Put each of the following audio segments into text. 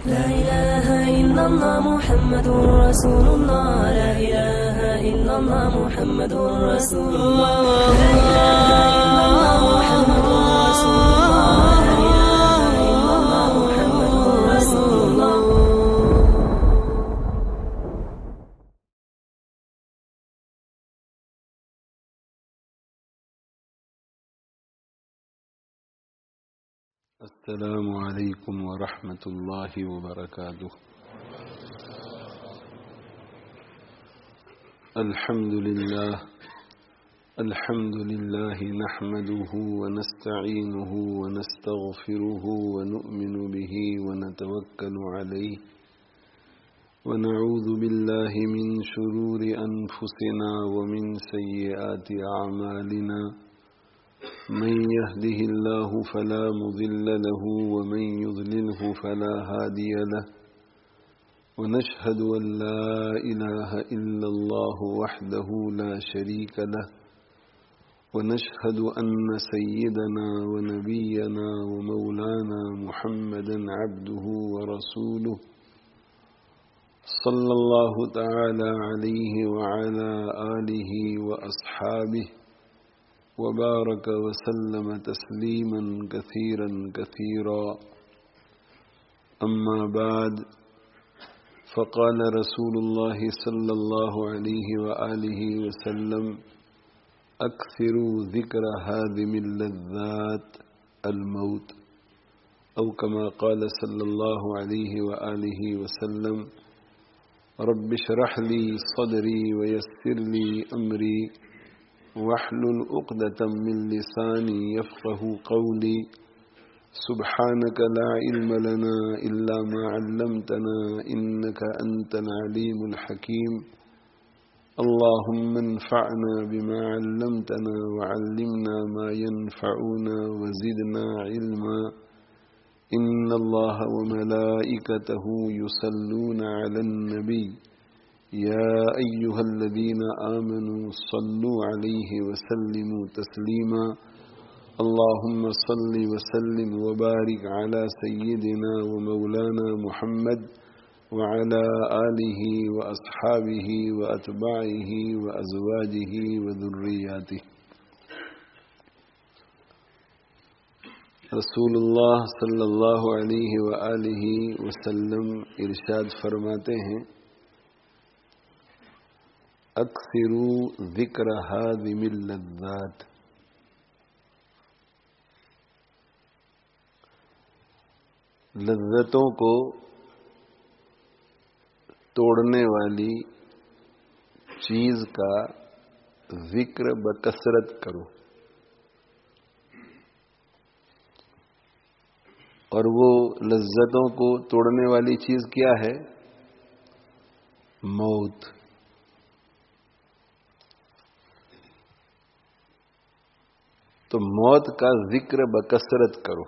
لا إله إلا الله محمد رسول الله. لا إله إلا الله محمد رسول الله. لا إله إلا الله محمد رسول الله. لا إله إلا الله محمد رسول الله. السلام علیکم ورحمۃ اللہ وبرکاتہ. الحمد للہ نحمده ونستعینه ونستغفره ونؤمن به ونتوکل علیہ ونعوذ باللہ من شرور انفسنا ومن سیئات اعمالنا. من يهده الله فلا مضل له ومن يضلله فلا هادي له. ونشهد أن لا إله إلا الله وحده لا شريك له. ونشهد أن سيدنا ونبينا ومولانا محمدا عبده ورسوله صلى الله تعالى عليه وعلى آله وأصحابه وبارك وسلم تسليما كثيرا كثيرا. أما بعد، فقال رسول الله صلى الله عليه وآله وسلم: أكثروا ذكر هادم اللذات الموت، أو كما قال صلى الله عليه وآله وسلم: رب اشرح لي صدري ويسر لي أمري واحلل عقدة من لساني يفقه قولي. سبحانك لا علم لنا إلا ما علمتنا إنك أنت العليم الحكيم. اللهم انفعنا بما علمتنا وعلمنا ما ينفعنا وزدنا علما. إن الله وملائكته يصلون على النبي يا أيها الذين آمنوا صلوا عليه وسلموا تسليما. اللهم صل وسلم وبارك على سيدنا ومولانا محمد وعلى آله وأصحابه وأتباعه وأزواجه وذرياته. رسول اللہ صلی اللہ علیہ وآلہ وسلم ارشاد فرماتے ہیں: اکثروا ذکر ہادم اللذات. لذتوں کو توڑنے والی چیز کا ذکر بکثرت کرو. اور وہ لذتوں کو توڑنے والی چیز کیا ہے؟ موت. تو موت کا ذکر بکثرت کرو.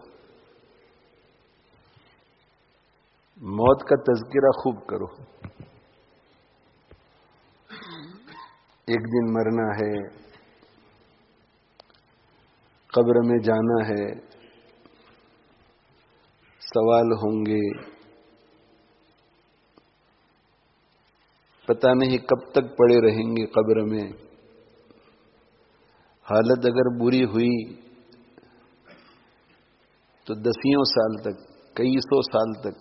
موت کا تذکرہ خوب کرو. ایک دن مرنا ہے، قبر میں جانا ہے، سوال ہوں گے، پتہ نہیں کب تک پڑے رہیں گے قبر میں. حالت اگر بری ہوئی تو دسیوں سال تک، کئی سو سال تک،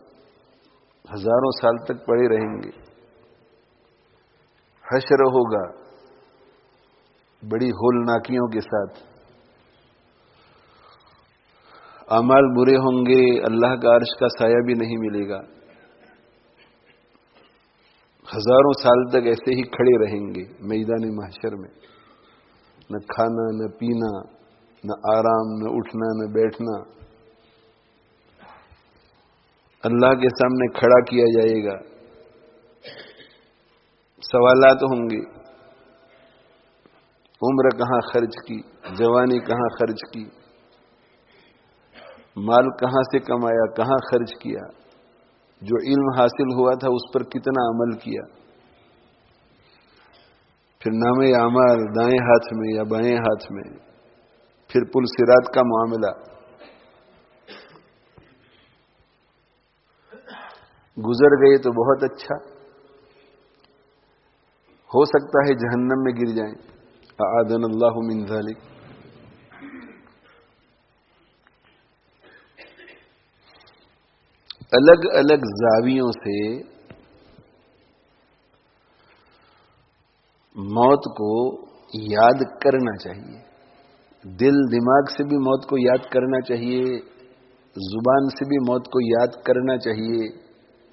ہزاروں سال تک پڑے رہیں گے. حشر ہوگا بڑی ہولناکیوں کے ساتھ. اعمال برے ہوں گے، اللہ کا عرش کا سایہ بھی نہیں ملے گا. ہزاروں سال تک ایسے ہی کھڑے رہیں گے میدان محشر میں. نہ کھانا، نہ پینا، نہ آرام، نہ اٹھنا، نہ بیٹھنا. اللہ کے سامنے کھڑا کیا جائے گا. سوالات ہوں گے: عمر کہاں خرچ کی، جوانی کہاں خرچ کی، مال کہاں سے کمایا، کہاں خرچ کیا، جو علم حاصل ہوا تھا اس پر کتنا عمل کیا. پھر نام اعمال دائیں ہاتھ میں یا بائیں ہاتھ میں. پھر پل صراط کا معاملہ. گزر گئے تو بہت اچھا، ہو سکتا ہے جہنم میں گر جائیں، اعاذنا اللہ من ذلک۔ الگ الگ زاویوں سے موت کو یاد کرنا چاہیے، دل دماغ سے بھی موت کو یاد کرنا چاہیے، زبان سے بھی موت کو یاد کرنا چاہیے،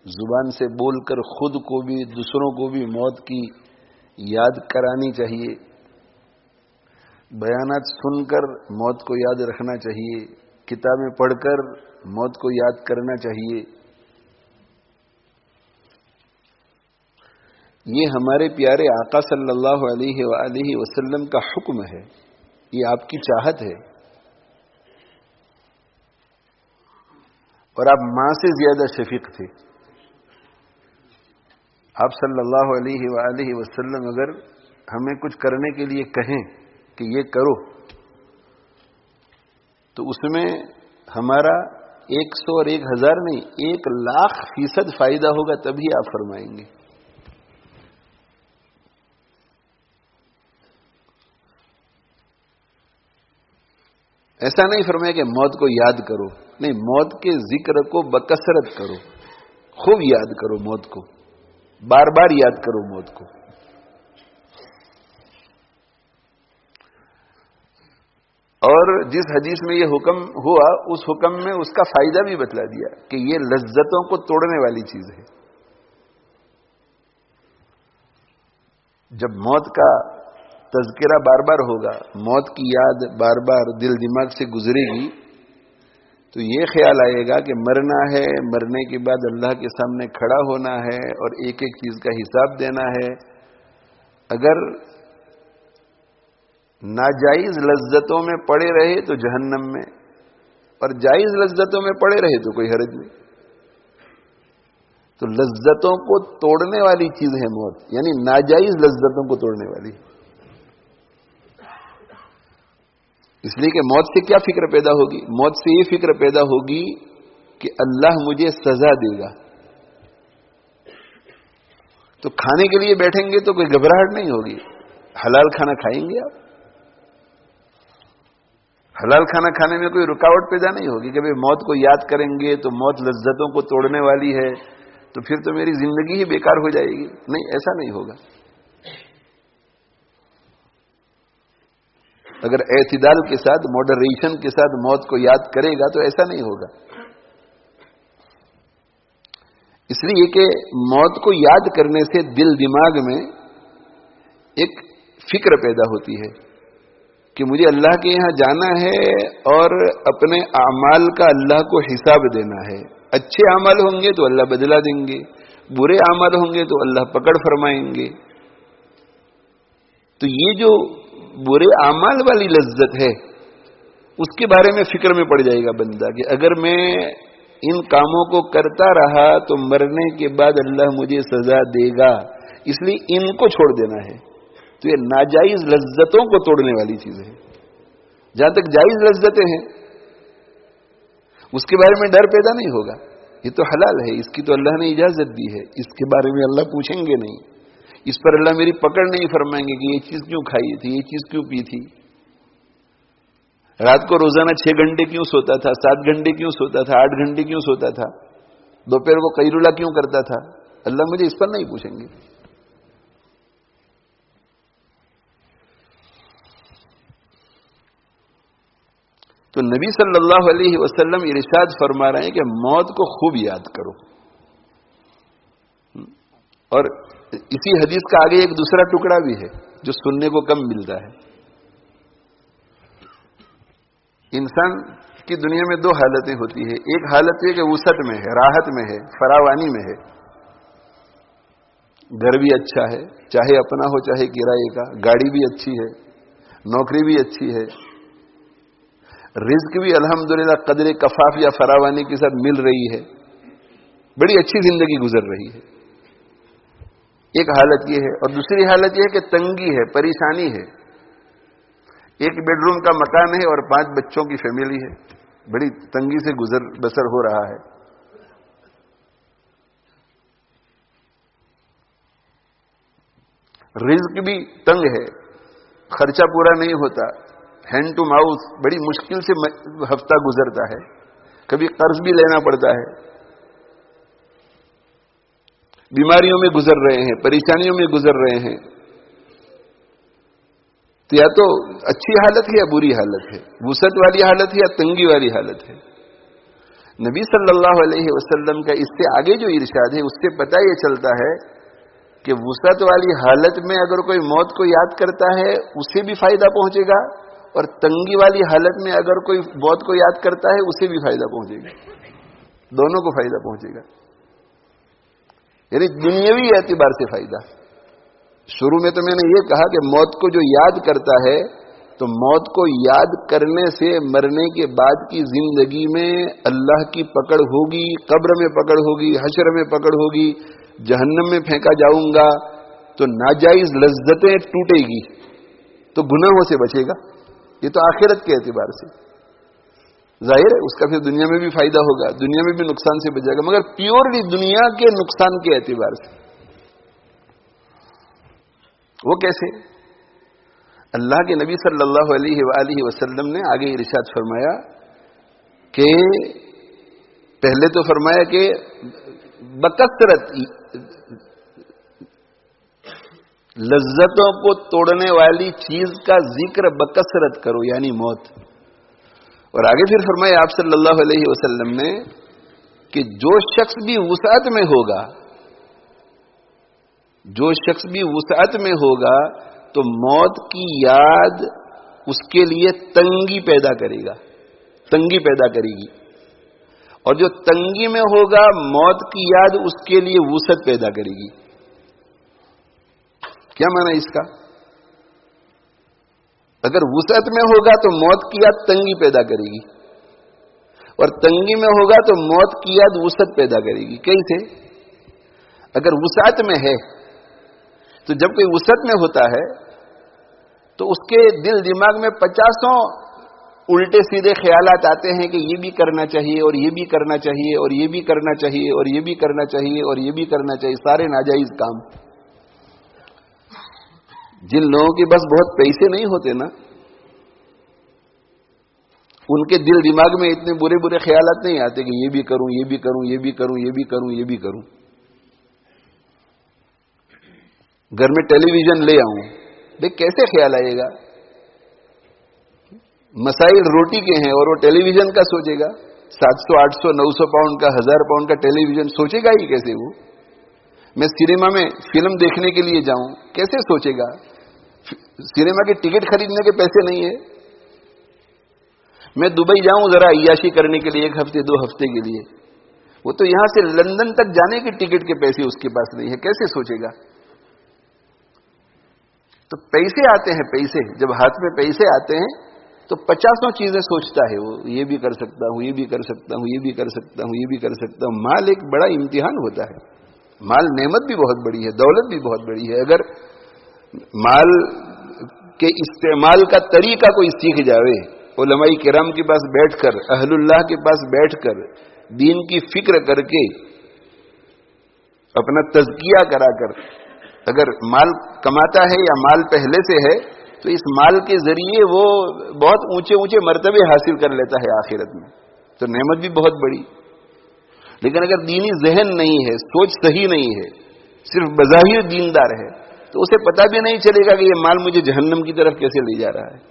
زبان سے بول کر خود کو بھی دوسروں کو بھی موت کی یاد کرانی چاہیے، بیانات سن کر موت کو یاد رکھنا چاہیے، کتابیں پڑھ کر موت کو یاد کرنا چاہیے۔ یہ ہمارے پیارے آقا صلی اللہ علیہ وآلہ وسلم کا حکم ہے، یہ آپ کی چاہت ہے، اور آپ ماں سے زیادہ شفیق تھے۔ آپ صلی اللہ علیہ وآلہ وسلم اگر ہمیں کچھ کرنے کے لیے کہیں کہ یہ کرو، تو اس میں ہمارا 100 اور 1000 نہیں 1,00,000% فائدہ ہوگا، تبھی آپ فرمائیں گے۔ ایسا نہیں فرمایا کہ موت کو یاد کرو، نہیں، موت کے ذکر کو بکثرت کرو، خوب یاد کرو موت کو، بار بار یاد کرو موت کو۔ اور جس حدیث میں یہ حکم ہوا، اس حکم میں اس کا فائدہ بھی بتلا دیا کہ یہ لذتوں کو توڑنے والی چیز ہے۔ جب موت کا تذکرہ بار بار ہوگا، موت کی یاد بار بار دل دماغ سے گزرے گی، تو یہ خیال آئے گا کہ مرنا ہے، مرنے کے بعد اللہ کے سامنے کھڑا ہونا ہے اور ایک ایک چیز کا حساب دینا ہے۔ اگر ناجائز لذتوں میں پڑے رہے تو جہنم میں، اور جائز لذتوں میں پڑے رہے تو کوئی حرج نہیں۔ تو لذتوں کو توڑنے والی چیز ہے موت، یعنی ناجائز لذتوں کو توڑنے والی۔ اس لیے کہ موت سے کیا فکر پیدا ہوگی؟ موت سے یہ فکر پیدا ہوگی کہ اللہ مجھے سزا دے گا۔ تو کھانے کے لیے بیٹھیں گے تو کوئی گھبراہٹ نہیں ہوگی، حلال کھانا کھائیں گے آپ، حلال کھانا کھانے میں کوئی رکاوٹ پیدا نہیں ہوگی کہ بھئی موت کو یاد کریں گے تو موت لذتوں کو توڑنے والی ہے تو پھر تو میری زندگی ہی بیکار ہو جائے گی۔ نہیں، ایسا نہیں ہوگا۔ اگر اعتدال کے ساتھ، ماڈریشن کے ساتھ موت کو یاد کرے گا تو ایسا نہیں ہوگا۔ اس لیے کہ موت کو یاد کرنے سے دل دماغ میں ایک فکر پیدا ہوتی ہے کہ مجھے اللہ کے یہاں جانا ہے اور اپنے اعمال کا اللہ کو حساب دینا ہے۔ اچھے اعمال ہوں گے تو اللہ بدلہ دیں گے، برے اعمال ہوں گے تو اللہ پکڑ فرمائیں گے۔ تو یہ جو برے اعمال والی لذت ہے، اس کے بارے میں فکر میں پڑ جائے گا بندہ کہ اگر میں ان کاموں کو کرتا رہا تو مرنے کے بعد اللہ مجھے سزا دے گا، اس لیے ان کو چھوڑ دینا ہے۔ تو یہ ناجائز لذتوں کو توڑنے والی چیز ہے۔ جہاں تک جائز لذتیں ہیں اس کے بارے میں ڈر پیدا نہیں ہوگا، یہ تو حلال ہے، اس کی تو اللہ نے اجازت دی ہے، اس کے بارے میں اللہ پوچھیں گے نہیں، اس پر اللہ میری پکڑ نہیں فرمائیں گے کہ یہ چیز کیوں کھائی تھی، یہ چیز کیوں پی تھی، رات کو روزانہ 6 گھنٹے کیوں سوتا تھا، 7 گھنٹے کیوں سوتا تھا، 8 گھنٹے کیوں سوتا تھا، دوپہر کو قیلولہ کیوں کرتا تھا، اللہ مجھے اس پر نہیں پوچھیں گے۔ تو نبی صلی اللہ علیہ وسلم ارشاد فرما رہے ہیں کہ موت کو خوب یاد کرو۔ اور اسی حدیث کا آگے ایک دوسرا ٹکڑا بھی ہے جو سننے کو کم ملتا ہے۔ انسان کی دنیا میں 2 حالتیں ہوتی ہیں، ایک حالت یہ کہ وسعت میں ہے، راحت میں ہے، فراوانی میں ہے، گھر بھی اچھا ہے، چاہے اپنا ہو چاہے کرائے کا، گاڑی بھی اچھی ہے، نوکری بھی اچھی ہے، رزق بھی الحمدللہ قدر کفاف یا فراوانی کے ساتھ مل رہی ہے، بڑی اچھی زندگی گزر رہی ہے۔ ایک حالت یہ ہے، اور دوسری حالت یہ ہے کہ تنگی ہے، پریشانی ہے، 1 بیڈ روم کا مکان ہے اور 5 بچوں کی فیملی ہے، بڑی تنگی سے گزر بسر ہو رہا ہے۔ رزق بھی تنگ ہے، خرچہ پورا نہیں ہوتا، ہینڈ ٹو ماؤتھ بڑی مشکل سے ہفتہ گزرتا ہے، کبھی قرض بھی لینا پڑتا ہے، بیماریوں میں گزر رہے ہیں، پریشانیوں میں گزر رہے ہیں، تو یا تو اچھی حالت ہے یا بری حالت ہے، وسعت والی حالت ہے یا تنگی والی حالت ہے۔ نبی صلی اللہ علیہ وسلم کا اس سے آگے جو ارشاد ہے اس سے پتہ یہ چلتا ہے کہ وسعت والی حالت میں اگر کوئی موت کو یاد کرتا ہے اسے بھی فائدہ پہنچے گا، اور تنگی والی حالت میں اگر کوئی موت کو یاد کرتا ہے اسے بھی فائدہ پہنچے گا، دونوں کو فائدہ پہنچے گا، یعنی دنیاوی اعتبار سے فائدہ۔ شروع میں تو میں نے یہ کہا کہ موت کو جو یاد کرتا ہے تو موت کو یاد کرنے سے مرنے کے بعد کی زندگی میں اللہ کی پکڑ ہوگی، قبر میں پکڑ ہوگی، حشر میں پکڑ ہوگی، جہنم میں پھینکا جاؤں گا، تو ناجائز لذتیں ٹوٹے گی، تو گناہوں سے بچے گا، یہ تو آخرت کے اعتبار سے ظاہر ہے، اس کا پھر دنیا میں بھی فائدہ ہوگا، دنیا میں بھی نقصان سے بچے گا، مگر پیورلی دنیا کے نقصان کے اعتبار سے وہ کیسے؟ اللہ کے نبی صلی اللہ علیہ وآلہ وسلم نے آگے ارشاد فرمایا کہ پہلے تو فرمایا کہ بکثرت لذتوں کو توڑنے والی چیز کا ذکر بکثرت کرو، یعنی موت، اور آگے پھر فرمایا آپ صلی اللہ علیہ وسلم نے کہ جو شخص بھی وسعت میں ہوگا، جو شخص بھی وسعت میں ہوگا تو موت کی یاد اس کے لیے تنگی پیدا کرے گا، تنگی پیدا کرے گی، اور جو تنگی میں ہوگا موت کی یاد اس کے لیے وسعت پیدا کرے گی۔ کیا معنی اس کا؟ اگر وسعت میں ہوگا تو موت کی یاد تنگی پیدا کرے گی، اور تنگی میں ہوگا تو موت کی یاد وسعت پیدا کرے گی۔ کیسے؟ اگر وسعت میں ہے تو جب کوئی وسعت میں ہوتا ہے تو اس کے دل دماغ میں 50 الٹے سیدھے خیالات آتے ہیں کہ یہ بھی کرنا چاہیے اور یہ بھی کرنا چاہیے اور یہ بھی کرنا چاہیے اور یہ بھی کرنا چاہیے اور یہ بھی کرنا چاہیے، سارے ناجائز کام۔ جن لوگوں کے بس بہت پیسے نہیں ہوتے نا، ان کے دل دماغ میں اتنے برے برے خیالات نہیں آتے کہ یہ بھی کروں، یہ بھی کروں، یہ بھی کروں، یہ بھی کروں، یہ بھی کروں۔ گھر میں ٹیلی ویژن لے آؤں، دیکھ کیسے خیال آئے گا؟ مسائل روٹی کے ہیں اور وہ ٹیلی ویژن کا سوچے گا، 700 800 900 پاؤنڈ کا 1000 پاؤنڈ کا ٹیلی ویژن سوچے گا ہی کیسے؟ وہ میں سینما میں فلم دیکھنے کے لیے جاؤں، کیسے سوچے گا؟ سینما کی ٹکٹ خریدنے کے پیسے نہیں ہے۔ میں دبئی جاؤں ذرا عیاشی کرنے کے لیے 1 ہفتے 2 ہفتے کے لیے، وہ تو یہاں سے لندن تک جانے کی ٹکٹ کے پیسے اس کے پاس نہیں ہے، کیسے سوچے گا؟ تو پیسے آتے ہیں، پیسے جب ہاتھ میں پیسے آتے ہیں تو 50 چیزیں سوچتا ہے وہ، یہ بھی کر سکتا ہوں، یہ بھی کر سکتا ہوں، یہ بھی کر سکتا ہوں، یہ بھی کر سکتا ہوں۔ مال ایک بڑا امتحان ہوتا ہے، مال نعمت بھی بہت بڑی ہے، دولت بھی بہت بڑی ہے، اگر مال کے استعمال کا طریقہ کوئی سیکھ جاوے، علماء کرام کے پاس بیٹھ کر، اہل اللہ کے پاس بیٹھ کر، دین کی فکر کر کے، اپنا تزکیہ کرا کر اگر مال کماتا ہے یا مال پہلے سے ہے تو اس مال کے ذریعے وہ بہت اونچے اونچے مرتبے حاصل کر لیتا ہے آخرت میں، تو نعمت بھی بہت بڑی۔ لیکن اگر دینی ذہن نہیں ہے، سوچ صحیح نہیں ہے، صرف بظاہر دیندار ہے، تو اسے پتہ بھی نہیں چلے گا کہ یہ مال مجھے جہنم کی طرف کیسے لے جا رہا ہے۔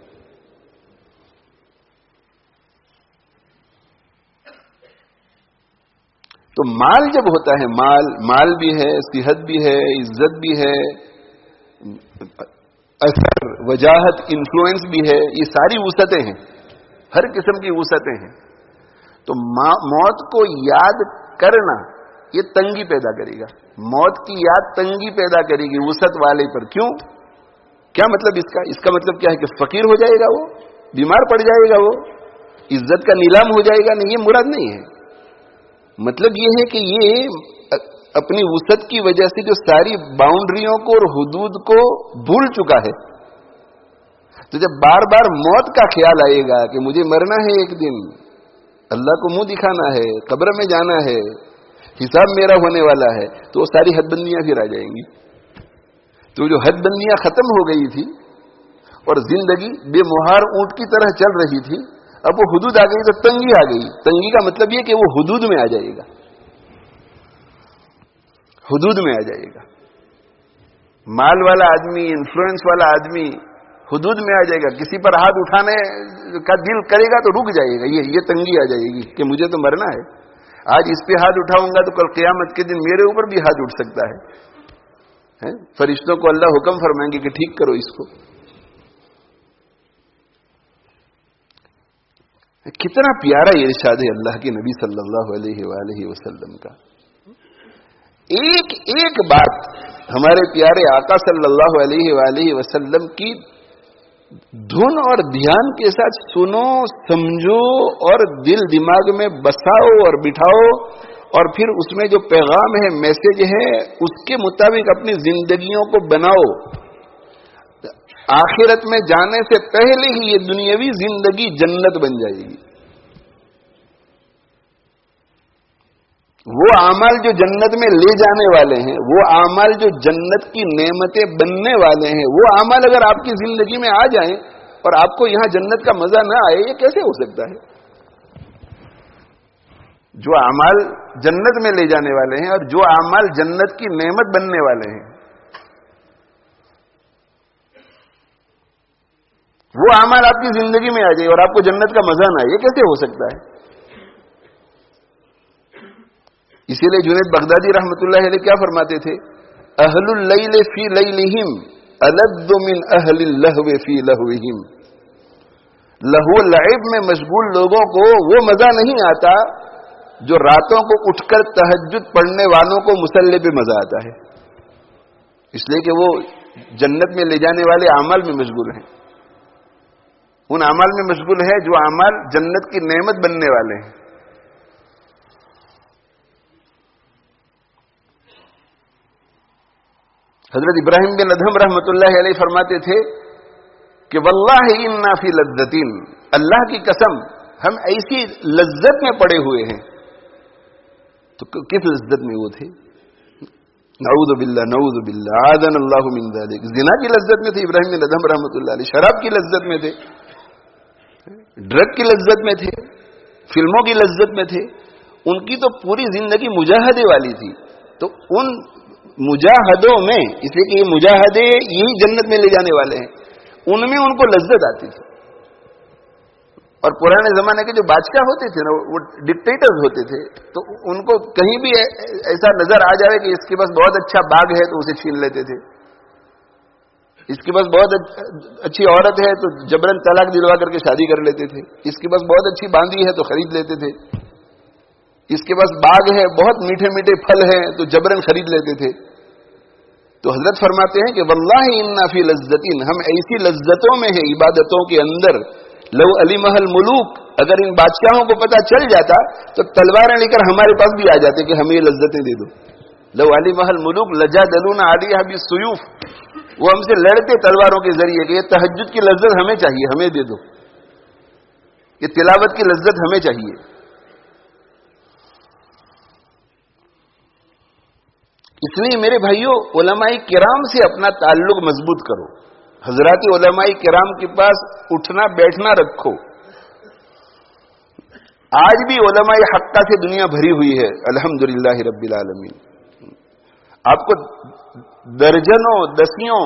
تو مال جب ہوتا ہے، مال بھی ہے، صحت بھی ہے، عزت بھی ہے، اثر، وجاہت، انفلوئنس بھی ہے، یہ ساری وسعتیں ہیں، ہر قسم کی وسعتیں ہیں۔ تو موت کو یاد کرنا یہ تنگی پیدا کرے گا، موت کی یاد تنگی پیدا کرے گی وسعت والے پر۔ کیوں؟ کیا مطلب اس کا؟ اس کا مطلب کیا ہے کہ فقیر ہو جائے گا، وہ بیمار پڑ جائے گا، وہ عزت کا نیلام ہو جائے گا؟ نہیں، یہ مراد نہیں ہے۔ مطلب یہ ہے کہ یہ اپنی وسعت کی وجہ سے جو ساری باؤنڈریوں کو اور حدود کو بھول چکا ہے، تو جب بار بار موت کا خیال آئے گا کہ مجھے مرنا ہے ایک دن، اللہ کو منہ دکھانا ہے، قبر میں جانا ہے، حساب میرا ہونے والا ہے، تو وہ ساری حد بندیاں پھر آ جائیں گی۔ تو جو حد بندیاں ختم ہو گئی تھی اور زندگی بے مہار اونٹ کی طرح چل رہی تھی، اب وہ حدود آ گئی تو تنگی آ گئی. تنگی کا مطلب یہ کہ وہ حدود میں آ جائے گا، حدود میں آ جائے گا. مال والا آدمی، انفلوئنس والا آدمی حدود میں آ جائے گا. کسی پر ہاتھ اٹھانے کا دل کرے گا تو رک جائے گا. یہ تنگی آ جائے گی کہ مجھے تو مرنا ہے. آج اس پہ ہاتھ اٹھاؤں گا تو کل قیامت کے دن میرے اوپر بھی ہاتھ اٹھ سکتا ہے. فرشتوں کو اللہ حکم فرمائیں گے کہ ٹھیک کرو اس کو. کتنا پیارا یہ ارشاد ہے اللہ کے نبی صلی اللہ علیہ وآلہ وسلم کا. ایک ایک بات ہمارے پیارے آقا صلی اللہ علیہ وآلہ وسلم کی دھن اور دھیان کے ساتھ سنو، سمجھو اور دل دماغ میں بساؤ اور بٹھاؤ، اور پھر اس میں جو پیغام ہے، میسج ہے، اس کے مطابق اپنی زندگیوں کو بناؤ. آخرت میں جانے سے پہلے ہی یہ دنیاوی زندگی جنت بن جائے گی. وہ اعمال جو جنت میں لے جانے والے ہیں، وہ اعمال جو جنت کی نعمتیں بننے والے ہیں، وہ اعمال اگر آپ کی زندگی میں آ جائیں اور آپ کو یہاں جنت کا مزہ نہ آئے، یہ کیسے ہو سکتا ہے؟ جو اعمال جنت میں لے جانے والے ہیں اور جو اعمال جنت کی نعمت بننے والے ہیں، وہ اعمال آپ کی زندگی میں آ جائے اور آپ کو جنت کا مزہ نہ آئے، یہ کیسے ہو سکتا ہے؟ اسی لیے جنید بغدادی رحمت اللہ علیہ کیا فرماتے تھے؟ اہل اللیل فی لیلہم الذ من اہل اللہو فی لہوہم. لہو لعب میں مشغول لوگوں کو وہ مزہ نہیں آتا جو راتوں کو اٹھ کر تہجد پڑھنے والوں کو مصلی پہ مزہ آتا ہے. اس لیے کہ وہ جنت میں لے جانے والے اعمال میں مشغول ہیں، ان اعمال میں مشغول ہے جو اعمال جنت کی نعمت بننے والے ہیں. حضرت ابراہیم بن ادہم رحمت اللہ علیہ فرماتے تھے کہ واللہ انا فی لذتین، اللہ کی قسم ہم ایسی لذت میں پڑے ہوئے ہیں. تو کس لذت میں وہ تھے؟ نعوذ باللہ نعوذ باللہ اعاذنا اللہ من ذلک. زنا کی لذت میں تھے ابراہیم بن ادہم رحمت اللہ علیہ، شراب کی لذت میں تھے، ڈرگ کی لذت میں تھے، فلموں کی لذت میں تھے. ان کی تو پوری زندگی مجاہدے والی تھی. تو ان مجاہدوں میں، اس لیے کہ یہ مجاہدے یہی جنت میں لے جانے والے ہیں، ان میں ان کو لذت آتی تھی. اور پرانے زمانے کے جو بادشاہ ہوتے تھے نا، وہ ڈکٹیٹرز ہوتے تھے، تو ان کو کہیں بھی ایسا نظر آ جائے کہ اس کے پاس بہت اچھا باغ ہے تو اسے چھین لیتے تھے، اس کے پاس بہت اچھی عورت ہے تو جبرن طلاق دلوا کر کے شادی کر لیتے تھے، اس کے پاس بہت اچھی باندی ہے تو خرید لیتے تھے، اس کے پاس باغ ہے، بہت میٹھے میٹھے پھل ہیں تو جبرن خرید لیتے تھے. تو حضرت فرماتے ہیں کہ واللہ انا فی لذتین، ہم ایسی لذتوں میں ہیں عبادتوں کے اندر. لو علمہ الملوک، اگر ان بادشاہوں کو پتہ چل جاتا تو تلواریں لے کر ہمارے پاس بھی آ جاتے کہ ہمیں یہ لذتیں دے دو. لو علمہ الملوک لجادلونا علیہا بالسیوف، وہ ہم سے لڑتے تلواروں کے ذریعے کہ یہ تہجد کی لذت ہمیں چاہیے، ہمیں دے دو، یہ تلاوت کی لذت ہمیں چاہیے. اس لیے میرے بھائیوں، علماء کرام سے اپنا تعلق مضبوط کرو. حضرات علماء کرام کے پاس اٹھنا بیٹھنا رکھو. آج بھی علماء حقہ سے دنیا بھری ہوئی ہے الحمدللہ رب العالمین. آپ کو درجنوں، دسیوں،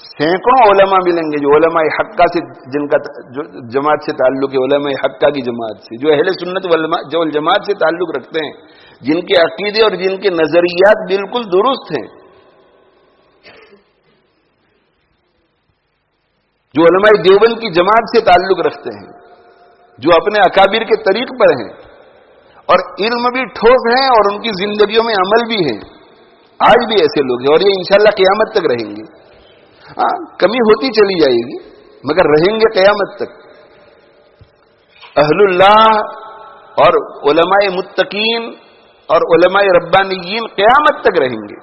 سینکڑوں علماء ملیں گے جو علماء حقہ سے، جن کا جو جماعت سے تعلق ہے، علماء حقہ کی جماعت سے، جو اہل سنت والجماعت سے تعلق رکھتے ہیں، جن کے عقیدے اور جن کے نظریات بالکل درست ہیں، جو علماء دیوبند کی جماعت سے تعلق رکھتے ہیں، جو اپنے اکابر کے طریق پر ہیں اور علم بھی ٹھوس ہیں اور ان کی زندگیوں میں عمل بھی ہے. آج بھی ایسے لوگ ہیں اور یہ انشاءاللہ قیامت تک رہیں گے. ہاں، کمی ہوتی چلی جائے گی مگر رہیں گے قیامت تک. اہل اللہ اور علماء متقین اور علماء ربانیین قیامت تک رہیں گے.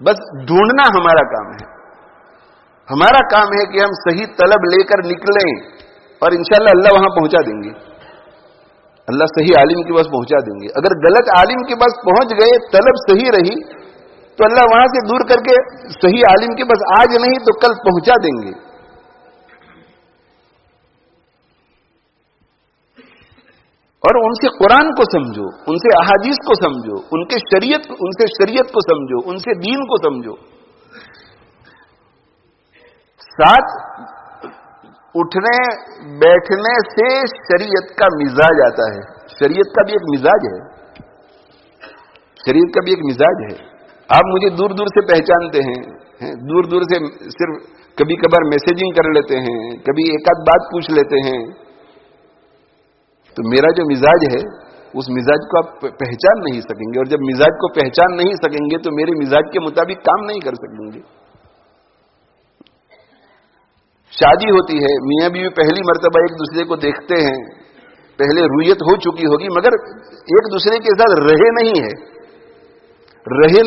بس ڈھونڈنا ہمارا کام ہے. ہمارا کام ہے کہ ہم صحیح طلب لے کر نکلیں اور انشاءاللہ اللہ وہاں پہنچا دیں گے. اللہ صحیح عالم کے پاس پہنچا دیں گے. اگر غلط عالم کے پاس پہنچ گئے، طلب صحیح رہی تو اللہ وہاں سے دور کر کے صحیح عالم کے بس آج نہیں تو کل پہنچا دیں گے. اور ان سے قرآن کو سمجھو، ان سے احادیث کو سمجھو، ان سے شریعت کو سمجھو، ان سے دین کو سمجھو. ساتھ اٹھنے بیٹھنے سے شریعت کا مزاج آتا ہے. شریعت کا بھی ایک مزاج ہے. شریعت کا بھی ایک مزاج ہے. آپ مجھے دور دور سے پہچانتے ہیں، دور دور سے صرف کبھی کبھار میسیجنگ کر لیتے ہیں، کبھی ایک آدھ بات پوچھ لیتے ہیں. تو میرا جو مزاج ہے اس مزاج کو آپ پہچان نہیں سکیں گے، اور جب مزاج کو پہچان نہیں سکیں گے تو میرے مزاج کے مطابق کام نہیں کر سکیں گے. شادی ہوتی ہے، میاں بیوی پہلی مرتبہ ایک دوسرے کو دیکھتے ہیں، پہلے رویت ہو چکی ہوگی مگر ایک دوسرے کے ساتھ رہے نہیں ہے. تو رہے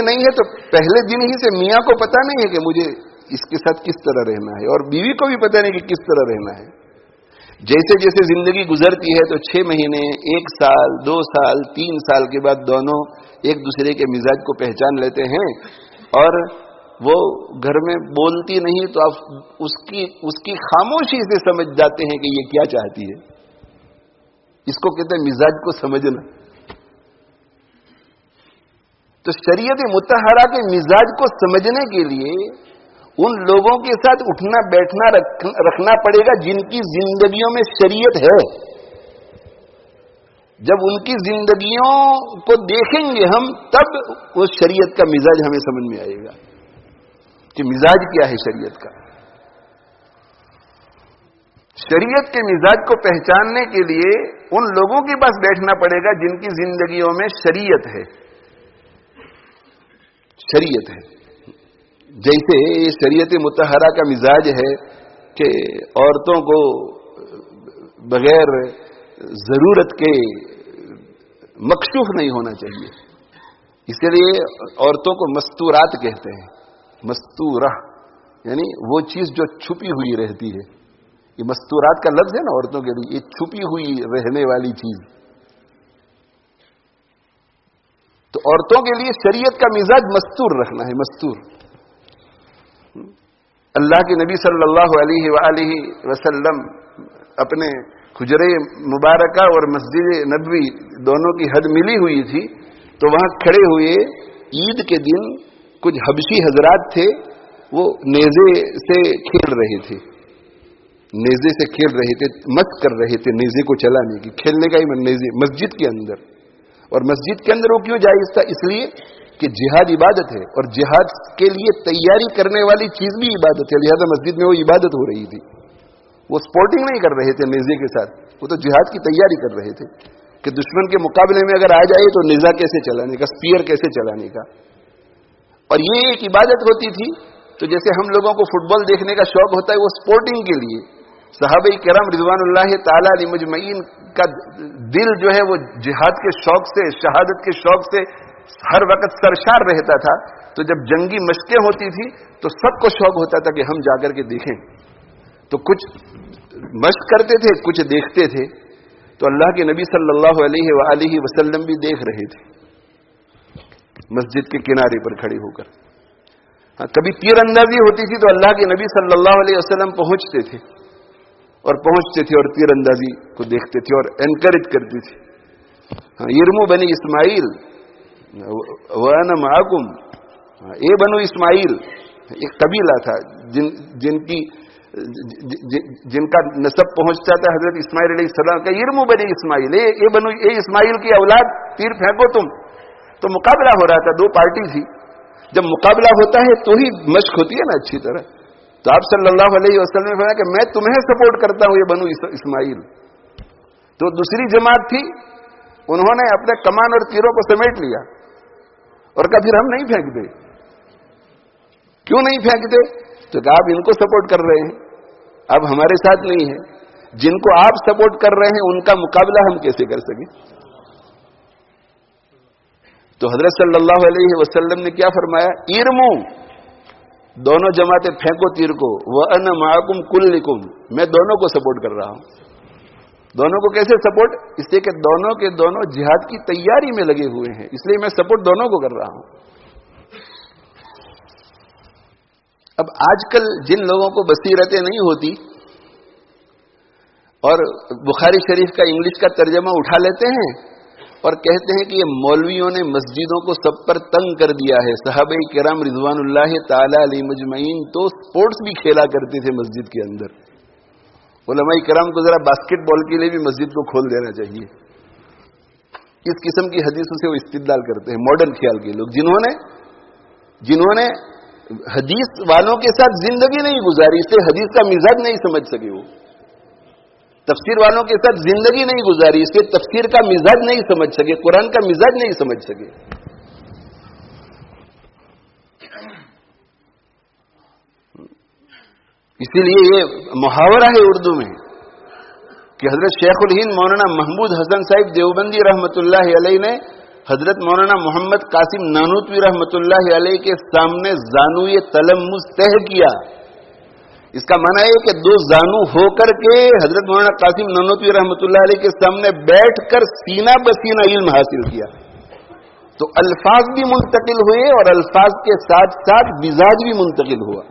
نہیں ہے تو پہلے دن ہی سے میاں کو پتا نہیں ہے کہ مجھے اس کے ساتھ کس طرح رہنا ہے، اور بیوی کو بھی پتا نہیں کہ کس طرح رہنا ہے. جیسے جیسے زندگی گزرتی ہے تو 6 مہینے، 1 سال، 2 سال، 3 سال کے بعد دونوں ایک دوسرے کے مزاج کو پہچان لیتے ہیں، اور وہ گھر میں بولتی نہیں تو آپ اس کی خاموشی سے سمجھ جاتے ہیں کہ یہ کیا چاہتی ہے. اس کو کہتے ہیں مزاج کو سمجھنا. تو شریعت مطہرہ کے مزاج کو سمجھنے کے لیے ان لوگوں کے ساتھ اٹھنا بیٹھنا رکھنا پڑے گا جن کی زندگیوں میں شریعت ہے. جب ان کی زندگیوں کو دیکھیں گے ہم تب وہ شریعت کا مزاج ہمیں سمجھ میں آئے گا کہ مزاج کیا ہے شریعت کا. شریعت کے مزاج کو پہچاننے کے لیے ان لوگوں کے پاس بیٹھنا پڑے گا جن کی زندگیوں میں شریعت ہے. شریعت ہے. جیسے شریعت مطہرہ کا مزاج ہے کہ عورتوں کو بغیر ضرورت کے مکشوف نہیں ہونا چاہیے. اس لیے عورتوں کو مستورات کہتے ہیں. مستورہ یعنی وہ چیز جو چھپی ہوئی رہتی ہے. یہ مستورات کا لفظ ہے نا عورتوں کے لیے، یہ چھپی ہوئی رہنے والی چیز. تو عورتوں کے لیے شریعت کا مزاج مستور رکھنا ہے. مستور. اللہ کے نبی صلی اللہ علیہ وآلہ وسلم اپنے حجرے مبارکہ اور مسجد نبوی دونوں کی حد ملی ہوئی تھی، تو وہاں کھڑے ہوئے عید کے دن کچھ حبشی حضرات تھے، وہ نیزے سے کھیل رہے تھے. نیزے سے کھیل رہے تھے، مت کر رہے تھے نیزے کو چلانے کی. کھیلنے کا ہی نیزے مسجد کے اندر. اور مسجد کے اندر وہ کیوں جائز تھا؟ اس لیے کہ جہاد عبادت ہے، اور جہاد کے لیے تیاری کرنے والی چیز بھی عبادت ہے. لہذا مسجد میں وہ عبادت ہو رہی تھی. وہ سپورٹنگ نہیں کر رہے تھے نیزے کے ساتھ، وہ تو جہاد کی تیاری کر رہے تھے کہ دشمن کے مقابلے میں اگر آ جائے تو نیزہ کیسے چلانے کا، اسپیئر کیسے چلانے کا. اور یہ ایک عبادت ہوتی تھی. تو جیسے ہم لوگوں کو فٹ بال دیکھنے کا شوق ہوتا ہے، وہ سپورٹنگ کے لیے صحابہ کرام رضوان اللہ تعالی علیہ مجمعین کا دل جو ہے وہ جہاد کے شوق سے، شہادت کے شوق سے ہر وقت سرشار رہتا تھا. تو جب جنگی مشقیں ہوتی تھی تو سب کو شوق ہوتا تھا کہ ہم جا کر کے دیکھیں. تو کچھ مشق کرتے تھے، کچھ دیکھتے تھے. تو اللہ کے نبی صلی اللہ علیہ وآلہ وسلم بھی دیکھ رہے تھے مسجد کے کنارے پر کھڑے ہو کر. کبھی تیر اندازی ہوتی تھی تو اللہ کے نبی صلی اللہ علیہ وسلم پہنچتے تھے اور تیر اندازی کو دیکھتے تھے اور انکریج کرتے تھے. یرمو بنی اسماعیل وانا معکم. اے بنو اسماعیل ایک قبیلہ تھا جن کا نسب پہنچتا تھا حضرت اسماعیل علیہ السلام کا. یرمو بنی اسماعیل، اے اسماعیل کی اولاد، تیر پھینکو تم. تو مقابلہ ہو رہا تھا، 2 پارٹی تھی. جب مقابلہ ہوتا ہے تو ہی مشق ہوتی ہے نا اچھی طرح. تو آپ صلی اللہ علیہ وسلم نے فرمایا کہ میں تمہیں سپورٹ کرتا ہوں، یہ بنو اسماعیل. تو دوسری جماعت تھی، انہوں نے اپنے کمان اور تیروں کو سمیٹ لیا اور کہا پھر ہم نہیں پھینکتے. کیوں نہیں پھینکتے؟ تو کہ آپ ان کو سپورٹ کر رہے ہیں، اب ہمارے ساتھ نہیں ہے. جن کو آپ سپورٹ کر رہے ہیں ان کا مقابلہ ہم کیسے کر سکیں؟ تو حضرت صلی اللہ علیہ وسلم نے کیا فرمایا؟ ارمو، دونوں جماعتیں پھینکو تیر کو. وَأَنَا مَعَكُمْ كُلِّكُمْ، میں دونوں کو سپورٹ کر رہا ہوں. دونوں کو کیسے سپورٹ؟ اس لیے کہ دونوں کے دونوں جہاد کی تیاری میں لگے ہوئے ہیں، اس لیے میں سپورٹ دونوں کو کر رہا ہوں۔ اب آج کل جن لوگوں کو بصیرتیں نہیں ہوتی اور بخاری شریف کا انگلش کا ترجمہ اٹھا لیتے ہیں اور کہتے ہیں کہ یہ مولویوں نے مسجدوں کو سب پر تنگ کر دیا ہے، صحابہ کرام رضوان اللہ تعالی علیہ مجمعین تو سپورٹس بھی کھیلا کرتے تھے مسجد کے اندر، علماء کرام کو ذرا باسکٹ بال کے لیے بھی مسجد کو کھول دینا چاہیے۔ اس قسم کی حدیثوں سے وہ استدلال کرتے ہیں ماڈرن خیال کے لوگ، جنہوں نے حدیث والوں کے ساتھ زندگی نہیں گزاری، اس سے حدیث کا مزاج نہیں سمجھ سکے، وہ تفسیر والوں کے ساتھ زندگی نہیں گزاری، اس سے تفسیر کا مزاج نہیں سمجھ سکے، قرآن کا مزاج نہیں سمجھ سکے۔ اسی لیے یہ محاورہ ہے اردو میں کہ حضرت شیخ الہند مولانا محمود حسن صاحب دیوبندی رحمۃ اللہ علیہ نے حضرت مولانا محمد قاسم نانوتوی رحمۃ اللہ علیہ کے سامنے زانوی تلمس طے کیا۔ اس کا معنی ہے کہ دو زانو ہو کر کے حضرت مولانا قاسم نانوتوی رحمۃ اللہ علیہ کے سامنے بیٹھ کر سینہ بسینہ علم حاصل کیا، تو الفاظ بھی منتقل ہوئے اور الفاظ کے ساتھ ساتھ مزاج بھی منتقل ہوا۔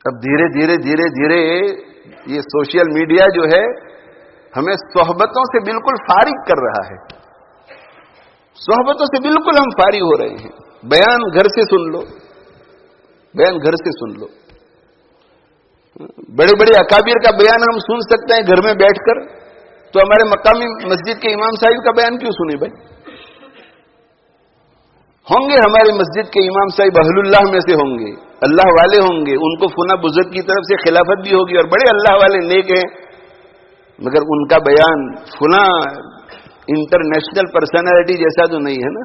اب دھیرے دھیرے یہ سوشل میڈیا جو ہے ہمیں صحبتوں سے بالکل فارغ کر رہا ہے، صحبتوں سے بالکل ہم فارغ ہو رہے ہیں۔ بیان گھر سے سن لو، بڑے بڑے اکابر کا بیان ہم سن سکتے ہیں گھر میں بیٹھ کر، تو ہمارے مقامی مسجد کے امام صاحب کا بیان کیوں سنیں بھائی؟ ہوں گے ہماری مسجد کے امام صاحب اہل اللہ میں سے ہوں گے، اللہ والے ہوں گے، ان کو فنا بزرگ کی طرف سے خلافت بھی ہوگی اور بڑے اللہ والے نیک ہیں، مگر ان کا بیان فنا انٹرنیشنل پرسنالٹی جیسا تو نہیں ہے نا،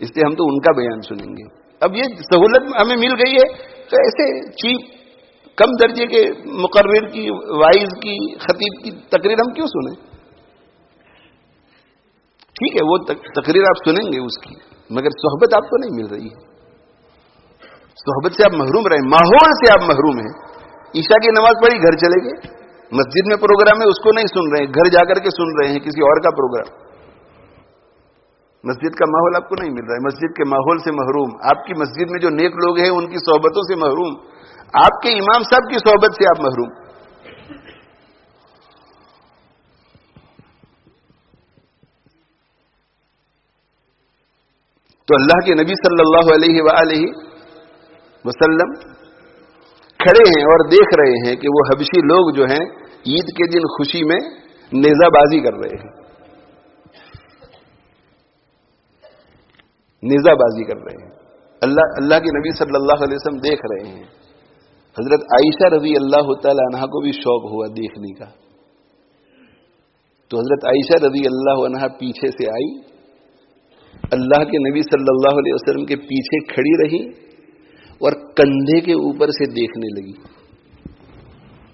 اس لیے ہم تو ان کا بیان سنیں گے۔ اب یہ سہولت ہمیں مل گئی ہے تو ایسے چیپ کم درجے کے مقرر کی، وائز کی، خطیب کی تقریر ہم کیوں سنیں؟ ٹھیک ہے وہ تقریر آپ سنیں گے اس کی، مگر صحبت آپ کو نہیں مل رہی ہے، صحبت سے آپ محروم رہے، ماحول سے آپ محروم ہیں۔ عشاء کی نماز پڑھی گھر چلے گئے، مسجد میں پروگرام ہے اس کو نہیں سن رہے ہیں، گھر جا کر کے سن رہے ہیں کسی اور کا پروگرام۔ مسجد کا ماحول آپ کو نہیں مل رہا ہے، مسجد کے ماحول سے محروم، آپ کی مسجد میں جو نیک لوگ ہیں ان کی صحبتوں سے محروم، آپ کے امام صاحب کی صحبت سے آپ محروم۔ تو اللہ کے نبی صلی اللہ علیہ وآلہ وسلم کھڑے ہیں اور دیکھ رہے ہیں کہ وہ حبشی لوگ جو ہیں عید کے دن خوشی میں نیزہ بازی کر رہے ہیں، نیزہ بازی کر رہے ہیں، اللہ کے نبی صلی اللہ علیہ وسلم دیکھ رہے ہیں۔ حضرت عائشہ رضی اللہ تعالی عنہا کو بھی شوق ہوا دیکھنے کا، تو حضرت عائشہ رضی اللہ عنہا پیچھے سے آئی، اللہ کے نبی صلی اللہ علیہ وسلم کے پیچھے کھڑی رہی اور کندھے کے اوپر سے دیکھنے لگی،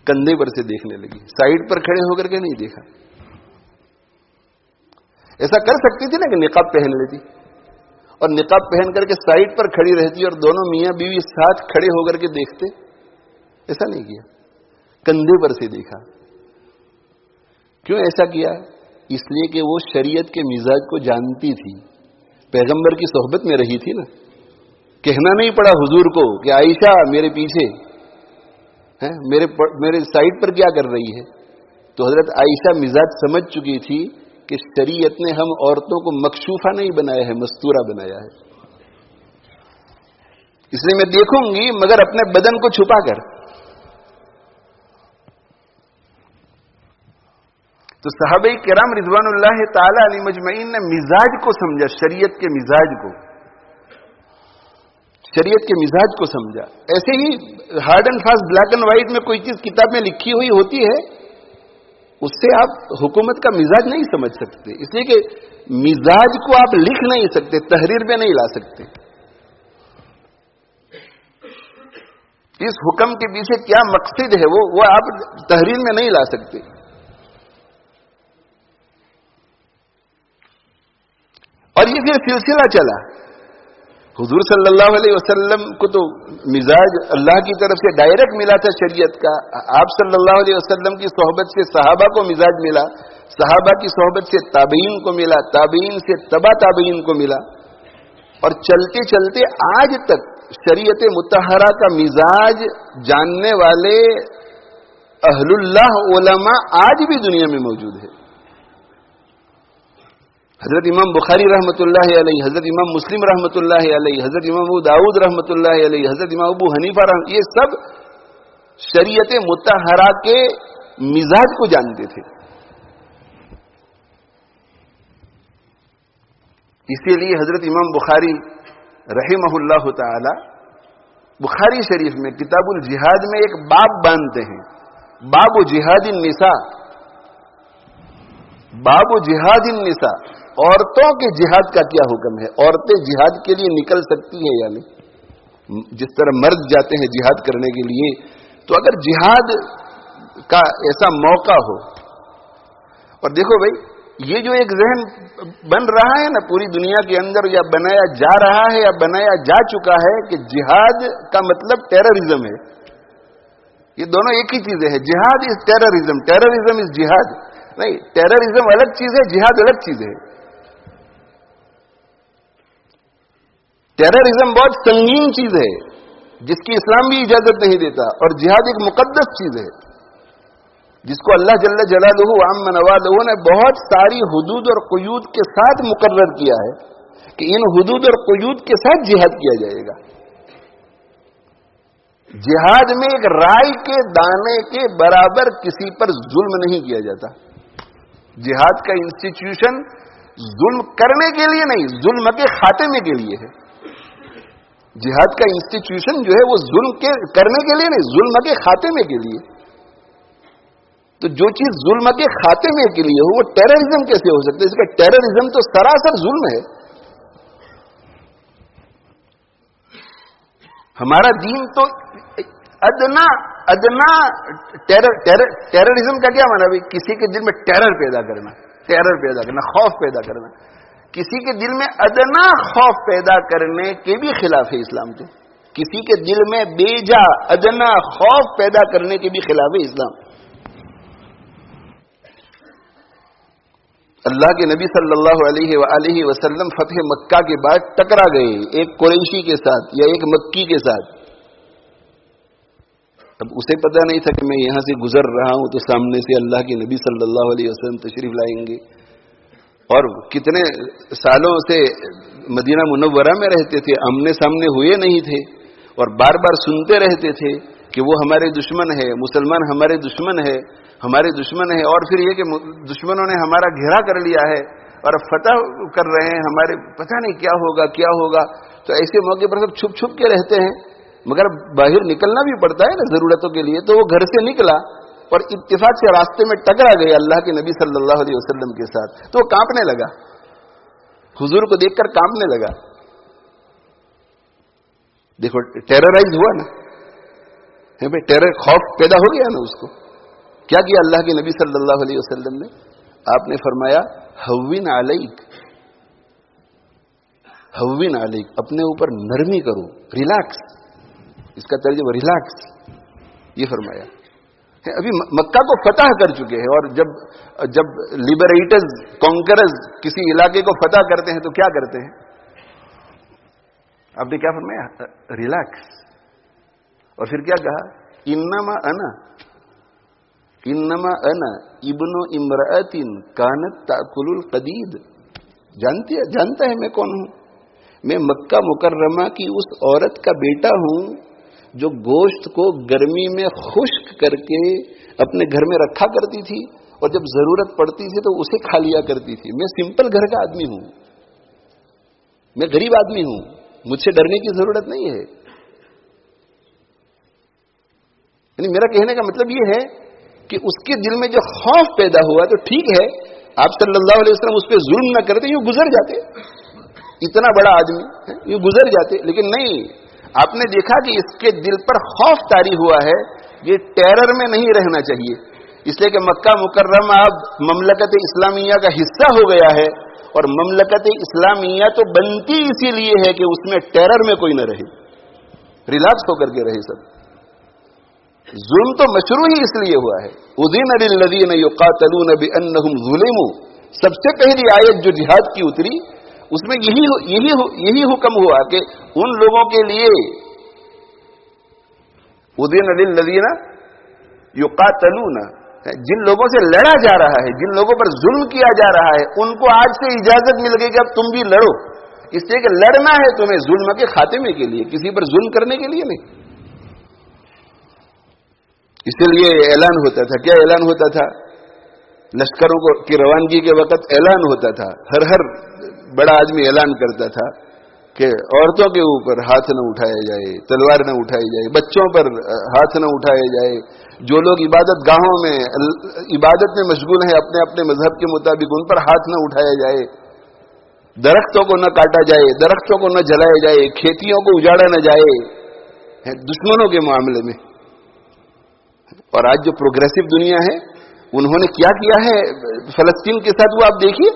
کندھے پر سے دیکھنے لگی، سائیڈ پر کھڑے ہو کر کے نہیں دیکھا۔ ایسا کر سکتی تھی نا کہ نقاب پہن لیتی اور نقاب پہن کر کے سائیڈ پر کھڑی رہتی اور دونوں میاں بیوی ساتھ کھڑے ہو کر کے دیکھتے، ایسا نہیں کیا، کندھے پر سے دیکھا۔ کیوں ایسا کیا؟ اس لیے کہ وہ شریعت کے مزاج کو جانتی تھی، پیغمبر کی صحبت میں رہی تھی نا، کہنا نہیں پڑا حضور کو کہ عائشہ میرے پیچھے ہے، میرے سائیڈ پر کیا کر رہی ہے، تو حضرت عائشہ مزاج سمجھ چکی تھی کہ شریعت نے ہم عورتوں کو مکشوفہ نہیں بنایا ہے، مستورہ بنایا ہے، اس لیے میں دیکھوں گی مگر اپنے بدن کو چھپا کر۔ تو صحابہ کرام رضوان اللہ تعالی علیہ مجمعین نے مزاج کو سمجھا، شریعت کے مزاج کو، شریعت کے مزاج کو سمجھا۔ ایسے ہی hard and fast black and white میں کوئی چیز کتاب میں لکھی ہوئی ہوتی ہے، اس سے آپ حکومت کا مزاج نہیں سمجھ سکتے، اس لیے کہ مزاج کو آپ لکھ نہیں سکتے، تحریر میں نہیں لا سکتے۔ اس حکم کے پیچھے کیا مقصد ہے وہ آپ تحریر میں نہیں لا سکتے۔ اور یہ پھر سلسلہ چلا، حضور صلی اللہ علیہ وسلم کو تو مزاج اللہ کی طرف سے ڈائریکٹ ملا تھا شریعت کا. آپ صلی اللہ علیہ وسلم کی صحبت سے صحابہ کو مزاج ملا, صحابہ کی صحبت سے تابعین کو ملا, تابعین سے تبع تابعین کو ملا, اور چلتے چلتے آج تک شریعت مطہرہ کا مزاج جاننے والے اہل اللہ علماء آج بھی دنیا میں موجود ہے. حضرت امام بخاری رحمۃ اللہ علیہ, حضرت امام مسلم رحمۃ اللہ علیہ, حضرت امام ابو داؤد رحمۃ اللہ علیہ, حضرت امام ابو حنیفہ یہ سب شریعت مطہرہ کے مزاج کو جانتے تھے. اسی لیے حضرت امام بخاری رحمہ اللہ تعالی بخاری شریف میں کتاب الجہاد میں ایک باب باندھتے ہیں, باب جہاد النساء, باب جہاد النساء, عورتوں کے جہاد کا کیا حکم ہے, عورتیں جہاد کے لیے نکل سکتی ہیں یا نہیں. جس طرح مرد جاتے ہیں جہاد کرنے کے لیے, تو اگر جہاد کا ایسا موقع ہو, اور دیکھو بھائی یہ جو ایک ذہن بن رہا ہے نا پوری دنیا کے اندر, یا بنایا جا رہا ہے یا بنایا جا چکا ہے کہ جہاد کا مطلب ٹیررزم ہے. یہ دونوں ایک ہی چیزیں ہیں. جہاد از ٹیررزم, ٹیررزم از جہاد. نہیں, ٹیررزم الگ چیز ہے, جہاد الگ چیز ہے. ٹیررزم بہت سنگین چیز ہے جس کی اسلام بھی اجازت نہیں دیتا, اور جہاد ایک مقدس چیز ہے جس کو اللہ جل جلالہ عم نوالہ نے بہت ساری حدود اور قیود کے ساتھ مقرر کیا ہے کہ ان حدود اور قیود کے ساتھ جہاد کیا جائے گا. جہاد میں ایک رائی کے دانے کے برابر کسی پر ظلم نہیں کیا جاتا. جہاد کا انسٹیٹیوشن ظلم کرنے کے لیے نہیں, ظلم کے خاتمے کے لیے ہے. جہاد کا انسٹیٹیوشن جو ہے وہ ظلم کے کرنے کے لیے نہیں, ظلم کے خاتمے کے لیے. تو جو چیز ظلم کے خاتمے کے لیے ہو وہ ٹیررزم کیسے ہو سکتا ہے؟ اس کا ٹیررزم تو سراسر ظلم ہے. ہمارا دین تو ادنا ٹیررزم کا کیا مانا بھائی؟ کسی کے دل میں ٹیرر پیدا کرنا, خوف پیدا کرنا. کسی کے دل میں ادنا خوف پیدا کرنے کے بھی خلاف ہے اسلام. تو کسی کے دل میں بیجا ادنا خوف پیدا کرنے کے بھی خلاف ہے اسلام. اللہ کے نبی صلی اللہ علیہ وآلہ وسلم فتح مکہ کے بعد ٹکرا گئے ایک قریشی کے ساتھ یا ایک مکی کے ساتھ. اب اسے پتہ نہیں تھا کہ میں یہاں سے گزر رہا ہوں تو سامنے سے اللہ کے نبی صلی اللہ علیہ وسلم تشریف لائیں گے, اور کتنے سالوں سے مدینہ منورہ میں رہتے تھے, آمنے سامنے ہوئے نہیں تھے, اور بار بار سنتے رہتے تھے کہ وہ ہمارے دشمن ہے, مسلمان ہمارے دشمن ہے, ہمارے دشمن ہے, اور پھر یہ کہ دشمنوں نے ہمارا گھیرا کر لیا ہے اور فتح کر رہے ہیں, ہمارے پتہ نہیں کیا ہوگا. تو ایسے موقع پر سب چھپ چھپ کے رہتے ہیں, مگر باہر نکلنا بھی پڑتا ہے نا ضرورتوں کے لیے. تو وہ گھر سے نکلا اور اتفاق سے راستے میں ٹکرا گئے اللہ کے نبی صلی اللہ علیہ وسلم کے ساتھ. تو وہ کانپنے لگا, حضور کو دیکھ کر کانپنے لگا. دیکھو ٹیررائز ہوا نا بھائی, ٹیرر خوف پیدا ہو گیا نا اس کو. کیا کیا اللہ کے نبی صلی اللہ علیہ وسلم نے؟ آپ نے فرمایا ہوین علیک, ہوین علیک, اپنے اوپر نرمی کرو, ریلیکس. اس کا ترجمہ ریلیکس یہ فرمایا. ابھی مکہ کو فتح کر چکے ہیں, اور جب لبریٹرز کانکررز کسی علاقے کو فتح کرتے ہیں تو کیا کرتے ہیں؟ آپ نے کیا فرمایا؟ ریلیکس. اور پھر کیا کہا؟ انما انا ابن امرأۃ کانت تأکل القدید. جانتا ہے میں کون ہوں؟ میں مکہ مکرمہ کی اس عورت کا بیٹا ہوں جو گوشت کو گرمی میں خشک کر کے اپنے گھر میں رکھا کرتی تھی, اور جب ضرورت پڑتی تھی تو اسے کھا لیا کرتی تھی. میں سمپل گھر کا آدمی ہوں, میں غریب آدمی ہوں, مجھ سے ڈرنے کی ضرورت نہیں ہے. یعنی میرا کہنے کا مطلب یہ ہے کہ اس کے دل میں جو خوف پیدا ہوا, تو ٹھیک ہے آپ صلی اللہ علیہ وسلم اس پہ ظلم نہ کرتے, یوں گزر جاتے, اتنا بڑا آدمی یوں گزر جاتے. لیکن نہیں, آپ نے دیکھا کہ اس کے دل پر خوف طاری ہوا ہے, یہ ٹیرر میں نہیں رہنا چاہیے, اس لیے کہ مکہ مکرمہ اب مملکت اسلامیہ کا حصہ ہو گیا ہے, اور مملکت اسلامیہ تو بنتی اسی لیے ہے کہ اس میں ٹیرر میں کوئی نہ رہے, ریلیکس ہو کر کے رہے سب. ظلم تو مشروع ہی اس لیے ہوا ہے. اذن للذین یقاتلون بانہم ظلموا, سب سے پہلی آیت جو جہاد کی اتری اس میں یہی حکم ہوا کہ ان لوگوں کے لیے اذن للذین یقاتلون, جن لوگوں سے لڑا جا رہا ہے, جن لوگوں پر ظلم کیا جا رہا ہے, ان کو آج سے اجازت مل گئی کہ اب تم بھی لڑو. اس لیے کہ لڑنا ہے تمہیں ظلم کے خاتمے کے لیے, کسی پر ظلم کرنے کے لیے نہیں. اسی لیے اعلان ہوتا تھا. کیا اعلان ہوتا تھا؟ لشکروں کی روانگی کے وقت اعلان ہوتا تھا. ہر بڑا آدمی اعلان کرتا تھا کہ عورتوں کے اوپر ہاتھ نہ اٹھایا جائے, تلوار نہ اٹھائی جائے, بچوں پر ہاتھ نہ اٹھایا جائے, جو لوگ عبادت گاہوں میں عبادت میں مشغول ہیں اپنے اپنے مذہب کے مطابق ان پر ہاتھ نہ اٹھایا جائے, درختوں کو نہ کاٹا جائے, درختوں کو نہ جلایا جائے, کھیتیوں کو اجاڑا نہ جائے, دشمنوں کے معاملے میں. اور آج جو پروگریسو دنیا ہے انہوں نے کیا کیا ہے فلسطین کے ساتھ, وہ آپ دیکھیے.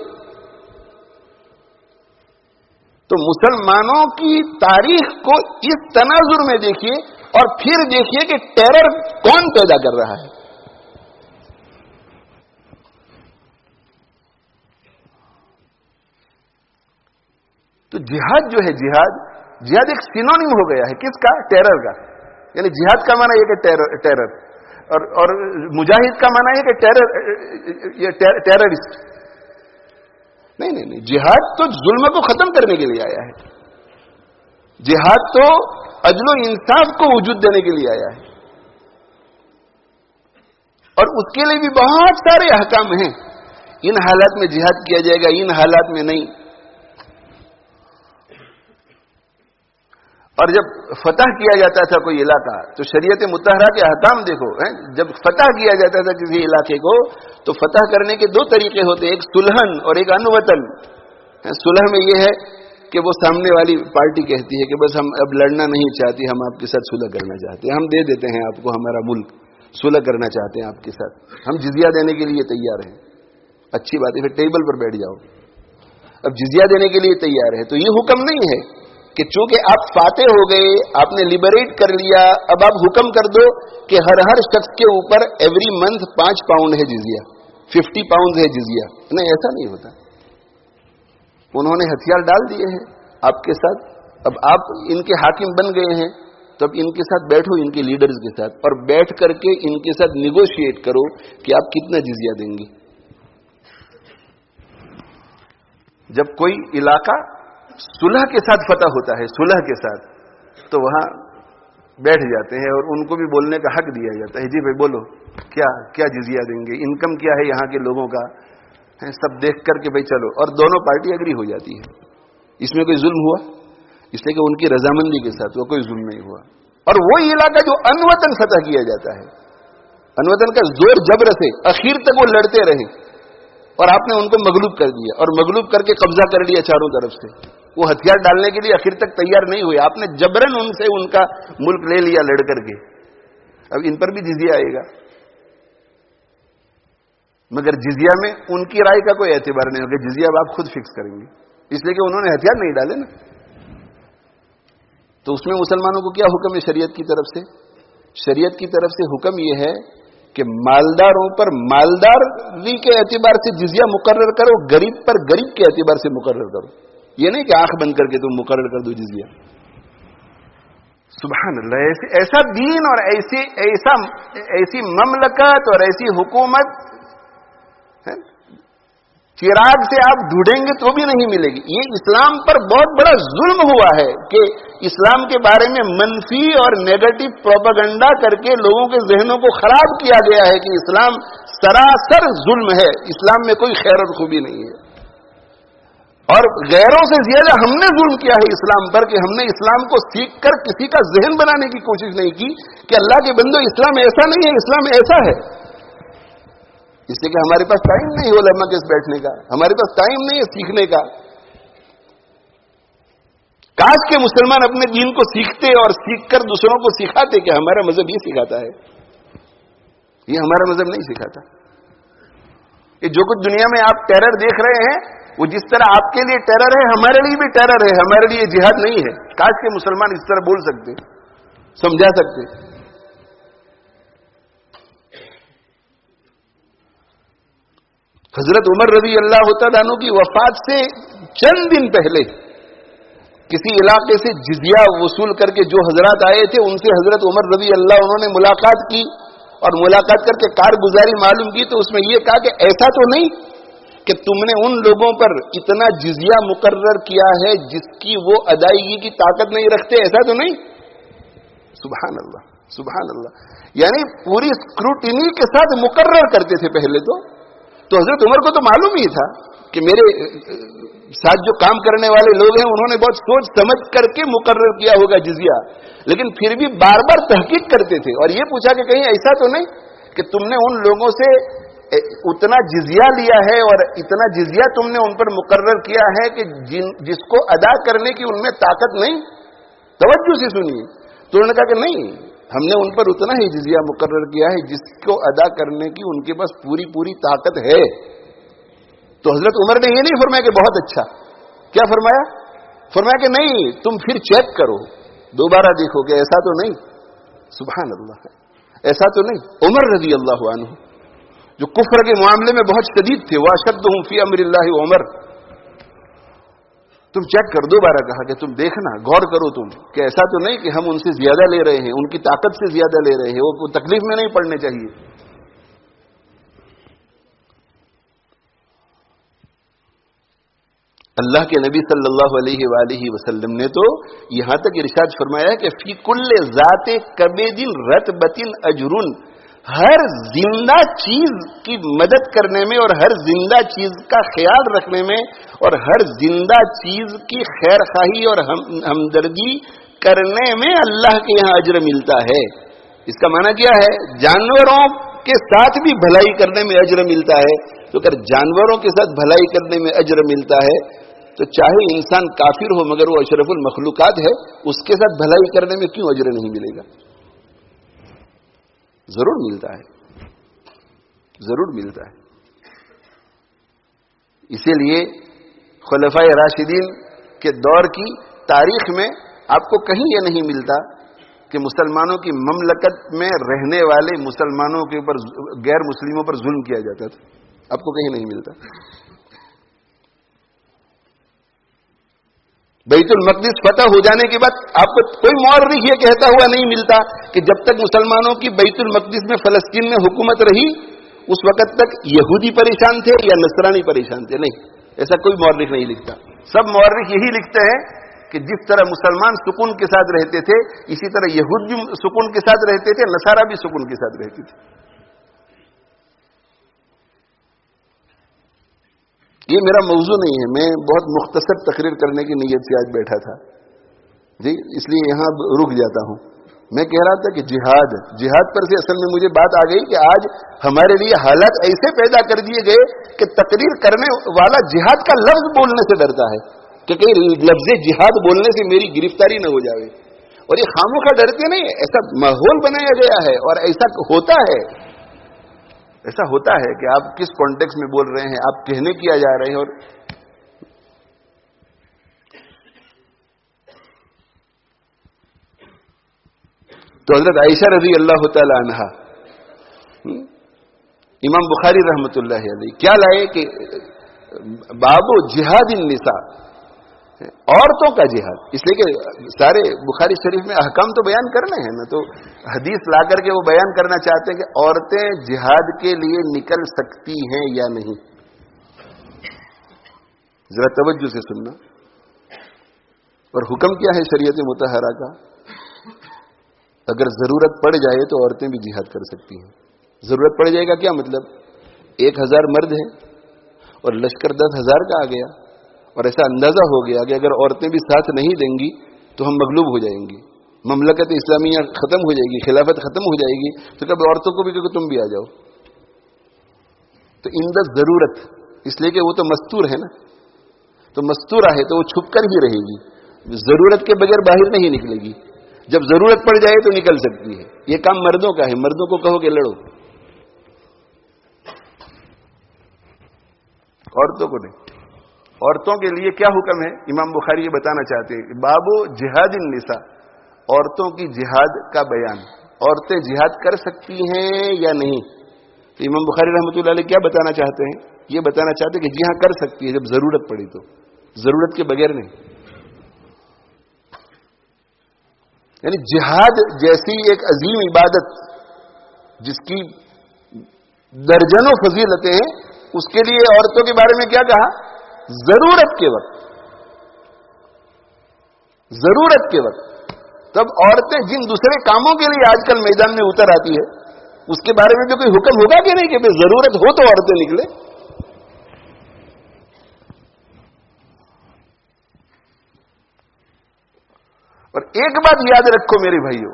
تو مسلمانوں کی تاریخ کو اس تناظر میں دیکھیے اور پھر دیکھیے کہ ٹیرر کون پیدا کر رہا ہے. تو جہاد جو ہے, جہاد ایک سینونیم ہو گیا ہے کس کا؟ ٹیرر کا. یعنی جہاد کا معنی یہ کہ ٹیرر اور مجاہد کا معنی ہے کہ ٹیررسٹ. نہیں, جہاد تو ظلم کو ختم کرنے کے لیے آیا ہے. جہاد تو عدل و انصاف کو وجود دینے کے لیے آیا ہے, اور اس کے لیے بھی بہت سارے احکام ہیں. ان حالات میں جہاد کیا جائے گا, ان حالات میں نہیں. اور جب فتح کیا جاتا تھا کوئی علاقہ تو شریعت مطہرہ کے احکام دیکھو. جب فتح کیا جاتا تھا کسی علاقے کو تو فتح کرنے کے دو طریقے ہوتے, ایک سلحن اور ایک انوطن. سلح میں یہ ہے کہ وہ سامنے والی پارٹی کہتی ہے کہ بس ہم اب لڑنا نہیں چاہتی, ہم آپ کے ساتھ صلح کرنا چاہتے ہیں, ہم دے دیتے ہیں آپ کو ہمارا ملک, صلح کرنا چاہتے ہیں آپ کے ساتھ, ہم جزیہ دینے کے لیے تیار ہیں. اچھی بات ہے, پھر ٹیبل پر بیٹھ جاؤ. اب جزیہ دینے کے لیے تیار ہے تو یہ حکم نہیں ہے کہ چونکہ آپ فاتح ہو گئے, آپ نے لبریٹ کر لیا, اب آپ حکم کر دو کہ ہر شخص کے اوپر ایوری منتھ 5 پاؤنڈ ہے جزیہ, 50 پاؤنڈ ہے جزیہ. نہیں, ایسا نہیں ہوتا. انہوں نے ہتھیار ڈال دیے ہیں آپ کے ساتھ, اب آپ ان کے حاکم بن گئے ہیں, تو اب ان کے ساتھ بیٹھو, ان کے لیڈرز کے ساتھ, اور بیٹھ کر کے ان کے ساتھ نیگوشیٹ کرو کہ آپ کتنا جزیہ دیں گے. جب کوئی علاقہ صلح کے ساتھ فتح ہوتا ہے, صلح کے ساتھ, تو وہاں بیٹھ جاتے ہیں اور ان کو بھی بولنے کا حق دیا جاتا ہے. جی بھائی بولو, کیا جزیہ دیں گے, انکم کیا ہے یہاں کے لوگوں کا, سب دیکھ کر کے بھائی چلو. اور دونوں پارٹی اگری ہو جاتی ہے. اس میں کوئی ظلم ہوا؟ اس لیے کہ ان کی رضامندی کے ساتھ وہ کوئی ظلم نہیں ہوا. اور وہی علاقہ جو انوطن فتح کیا جاتا ہے, انوطن کا زور جبر سے اخیر تک وہ لڑتے رہے اور آپ نے ان کو مغلوب کر دیا, اور مغلوب کر کے قبضہ کر لیا چاروں طرف سے. وہ ہتھیار ڈالنے کے لیے آخر تک تیار نہیں ہوئے, آپ نے جبرن ان سے ان کا ملک لے لیا لڑ کر کے. اب ان پر بھی جزیہ آئے گا, مگر جزیہ میں ان کی رائے کا کوئی اعتبار نہیں ہوگا. جزیہ اب آپ خود فکس کریں گے, اس لیے کہ انہوں نے ہتھیار نہیں ڈالے نا. تو اس میں مسلمانوں کو کیا حکم ہے شریعت کی طرف سے؟ شریعت کی طرف سے حکم یہ ہے کہ مالداروں پر مالداری کے اعتبار سے جزیہ مقرر کرو, غریب پر غریب کے اعتبار سے مقرر کرو. یہ نہیں کہ آنکھ بند کر کے تم مقرر کر دو جزیہ. سبحان اللہ, ایسا دین اور ایسی مملکت اور ایسی حکومت چراغ سے آپ ڈھونڈیں گے تو بھی نہیں ملے گی. یہ اسلام پر بہت بڑا ظلم ہوا ہے کہ اسلام کے بارے میں منفی اور نیگیٹو پروپیگنڈا کر کے لوگوں کے ذہنوں کو خراب کیا گیا ہے کہ اسلام سراسر ظلم ہے, اسلام میں کوئی خیر اور خوبی نہیں ہے. اور غیروں سے زیادہ ہم نے ظلم کیا ہے اسلام پر کہ ہم نے اسلام کو سیکھ کر کسی کا ذہن بنانے کی کوشش نہیں کی کہ اللہ کے بندو اسلام ایسا نہیں ہے, اسلام ایسا ہے. اس لیے کہ ہمارے پاس ٹائم نہیں ہے علماء کے بیٹھنے کا, ہمارے پاس ٹائم نہیں ہے سیکھنے کا. کاش کے مسلمان اپنے دین کو سیکھتے اور سیکھ کر دوسروں کو سکھاتے کہ ہمارا مذہب یہ سکھاتا ہے. یہ ہمارا مذہب نہیں سکھاتا. یہ جو کچھ دنیا میں آپ ٹیرر دیکھ رہے ہیں وہ جس طرح آپ کے لیے ٹیرر ہے ہمارے لیے بھی ٹیرر ہے, ہمارے لیے جہاد نہیں ہے. کاش کے مسلمان اس طرح بول سکتے, سمجھا سکتے. حضرت عمر رضی اللہ تعالیٰ عنہ کی وفات سے چند دن پہلے کسی علاقے سے جزیہ وصول کر کے جو حضرات آئے تھے ان سے حضرت عمر رضی اللہ عنہ نے ملاقات کی, اور ملاقات کر کے کارگزاری معلوم کی تو اس میں یہ کہا کہ ایسا تو نہیں کہ تم نے ان لوگوں پر اتنا جزیہ مقرر کیا ہے جس کی وہ ادائیگی کی طاقت نہیں رکھتے, ایسا تو نہیں. سبحان اللہ سبحان اللہ. یعنی پوری اسکروٹینی کے ساتھ مقرر کرتے تھے پہلے تو حضرت عمر کو تو معلوم ہی تھا کہ میرے ساتھ جو کام کرنے والے لوگ ہیں انہوں نے بہت سوچ سمجھ کر کے مقرر کیا ہوگا جزیہ, لیکن پھر بھی بار بار تحقیق کرتے تھے اور یہ پوچھا کہ کہیں ایسا تو نہیں کہ تم نے ان لوگوں سے اتنا جزیہ لیا ہے اور اتنا جزیہ تم نے ان پر مقرر کیا ہے کہ جس کو ادا کرنے کی ان میں طاقت نہیں. توجہ سے سنیے. تو انہوں نے کہا کہ نہیں, ہم نے ان پر اتنا ہی جزیہ مقرر کیا ہے جس کو ادا کرنے کی ان کے پاس پوری پوری طاقت ہے. تو حضرت عمر نے یہ نہیں فرمایا کہ بہت اچھا, کیا فرمایا؟ فرمایا کہ نہیں, تم پھر چیک کرو, دوبارہ دیکھو کہ ایسا تو نہیں. سبحان اللہ, ایسا تو نہیں. عمر رضی اللہ عنہ جو کفر کے معاملے میں بہت شدید تھے, واشدہم فی امر اللہ عمر, تم چیک کر, دوبارہ کہا کہ تم دیکھنا, غور کرو تم کہ ایسا تو نہیں کہ ہم ان سے زیادہ لے رہے ہیں, ان کی طاقت سے زیادہ لے رہے ہیں, وہ تکلیف میں نہیں پڑنے چاہیے. اللہ کے نبی صلی اللہ علیہ وآلہ وسلم نے تو یہاں تک ارشاد فرمایا کہ فی کل ذات کبد رطبۃ اجر, ہر زندہ چیز کی مدد کرنے میں اور ہر زندہ چیز کا خیال رکھنے میں اور ہر زندہ چیز کی خیر خواہی اور ہمدردی کرنے میں اللہ کے یہاں اجر ملتا ہے. اس کا معنی کیا ہے؟ جانوروں کے ساتھ بھی بھلائی کرنے میں اجر ملتا ہے. تو اگر جانوروں کے ساتھ بھلائی کرنے میں اجر ملتا ہے تو چاہے انسان کافر ہو مگر وہ اشرف المخلوقات ہے, اس کے ساتھ بھلائی کرنے میں کیوں اجر نہیں ملے گا؟ ضرور ملتا ہے, ضرور ملتا ہے. اسی لیے خلفائے راشدین کے دور کی تاریخ میں آپ کو کہیں یہ نہیں ملتا کہ مسلمانوں کی مملکت میں رہنے والے مسلمانوں کے اوپر غیر مسلموں پر ظلم کیا جاتا تھا, آپ کو کہیں نہیں ملتا. بیت المقدس فتح ہو جانے کے بعد آپ کو کوئی مورخ یہ کہتا ہوا نہیں ملتا کہ جب تک مسلمانوں کی بیت المقدس میں فلسطین میں حکومت رہی اس وقت تک یہودی پریشان تھے یا نصرانی پریشان تھے. نہیں, ایسا کوئی مورخ نہیں لکھتا. سب مورخ یہی لکھتے ہیں کہ جس طرح مسلمان سکون کے ساتھ رہتے تھے اسی طرح یہود بھی سکون کے ساتھ رہتے تھے, نصارہ بھی سکون کے ساتھ رہتے تھے. یہ میرا موضوع نہیں ہے, میں بہت مختصر تقریر کرنے کی نیت سے آج بیٹھا تھا جی, اس لیے یہاں رک جاتا ہوں. میں کہہ رہا تھا کہ جہاد پر سے اصل میں مجھے بات آ گئی کہ آج ہمارے لیے حالات ایسے پیدا کر دیے گئے کہ تقریر کرنے والا جہاد کا لفظ بولنے سے ڈرتا ہے کہ کہیں لفظ جہاد بولنے سے میری گرفتاری نہ ہو جائے. اور یہ خاموخواہ ڈرتے نہیں, ایسا ماحول بنایا گیا ہے اور ایسا ہوتا ہے. ایسا ہوتا ہے کہ آپ کس کانٹیکس میں بول رہے ہیں, آپ کہنے کیا جا رہے ہیں. اور تو حضرت عائشہ رضی اللہ تعالی عنہا, امام بخاری رحمت اللہ علیہ کیا لائے کہ باب جہاد النساء, عورتوں کا جہاد. اس لیے کہ سارے بخاری شریف میں احکام تو بیان کرنے ہیں نا, تو حدیث لا کر کے وہ بیان کرنا چاہتے ہیں کہ عورتیں جہاد کے لیے نکل سکتی ہیں یا نہیں. ذرا توجہ سے سننا. اور حکم کیا ہے شریعت مطہرہ کا؟ اگر ضرورت پڑ جائے تو عورتیں بھی جہاد کر سکتی ہیں. ضرورت پڑ جائے گا کیا مطلب؟ 1000 مرد ہیں اور لشکر 10,000 کا آ گیا اور ایسا اندازہ ہو گیا کہ اگر عورتیں بھی ساتھ نہیں دیں گی تو ہم مغلوب ہو جائیں گے, مملکت اسلامیہ ختم ہو جائے گی, خلافت ختم ہو جائے گی. تو کبھی عورتوں کو بھی کہ تم بھی آ جاؤ. تو اندر ضرورت, اس لیے کہ وہ تو مستور ہے نا, تو مستورہ ہے تو وہ چھپ کر ہی رہے گی, ضرورت کے بغیر باہر نہیں نکلے گی. جب ضرورت پڑ جائے تو نکل سکتی ہے. یہ کام مردوں کا ہے, مردوں کو کہو کہ لڑو, عورتوں کو نہیں. عورتوں کے لیے کیا حکم ہے؟ امام بخاری یہ بتانا چاہتے ہیں باب جہاد النساء، عورتوں کی جہاد کا بیان. عورتیں جہاد کر سکتی ہیں یا نہیں؟ تو امام بخاری رحمۃ اللہ علیہ کیا بتانا چاہتے ہیں؟ یہ بتانا چاہتے ہیں کہ جی ہاں کر سکتی ہے جب ضرورت پڑی تو، ضرورت کے بغیر نہیں. یعنی جہاد جیسی ایک عظیم عبادت جس کی درجنوں فضیلتیں ہیں، اس کے لیے عورتوں کے بارے میں کیا کہا؟ ضرورت کے وقت. ضرورت کے وقت. تب عورتیں جن دوسرے کاموں کے لیے آج کل میدان میں اتر آتی ہے، اس کے بارے میں بھی کوئی حکم ہوگا کہ نہیں کہ بھائی ضرورت ہو تو عورتیں نکلے؟ اور ایک بات یاد رکھو میرے بھائیوں،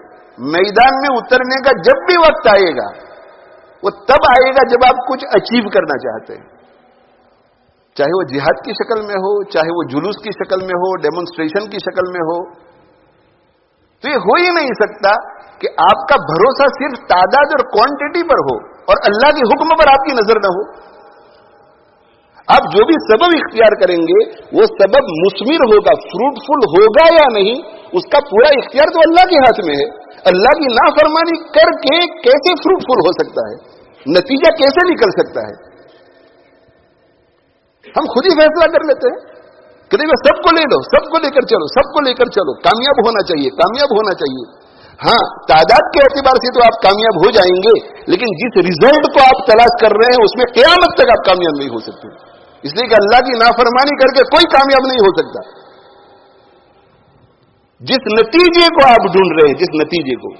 میدان میں اترنے کا جب بھی وقت آئے گا وہ تب آئے گا جب آپ کچھ اچیو کرنا چاہتے ہیں، چاہے وہ جہاد کی شکل میں ہو، چاہے وہ جلوس کی شکل میں ہو، ڈیمونسٹریشن کی شکل میں ہو. تو یہ ہو ہی نہیں سکتا کہ آپ کا بھروسہ صرف تعداد اور کوانٹٹی پر ہو اور اللہ کے حکم پر آپ کی نظر نہ ہو. آپ جو بھی سبب اختیار کریں گے وہ سبب مثمر ہوگا، فروٹفل ہوگا یا نہیں، اس کا پورا اختیار تو اللہ کے ہاتھ میں ہے. اللہ کی نافرمانی کر کے کیسے فروٹفل ہو سکتا ہے؟ نتیجہ کیسے نکل سکتا ہے؟ ہم خود ہی فیصلہ کر لیتے ہیں کہ نہیں سب کو لے لو، سب کو لے کر چلو، سب کو لے کر چلو، کامیاب ہونا چاہیے، کامیاب ہونا چاہیے. ہاں تعداد کے اعتبار سے تو آپ کامیاب ہو جائیں گے، لیکن جس ریزلٹ کو آپ تلاش کر رہے ہیں اس میں قیامت تک آپ کامیاب نہیں ہو سکتے، اس لیے کہ اللہ کی نافرمانی کر کے کوئی کامیاب نہیں ہو سکتا. جس نتیجے کو آپ ڈھونڈ رہے ہیں، جس نتیجے کو،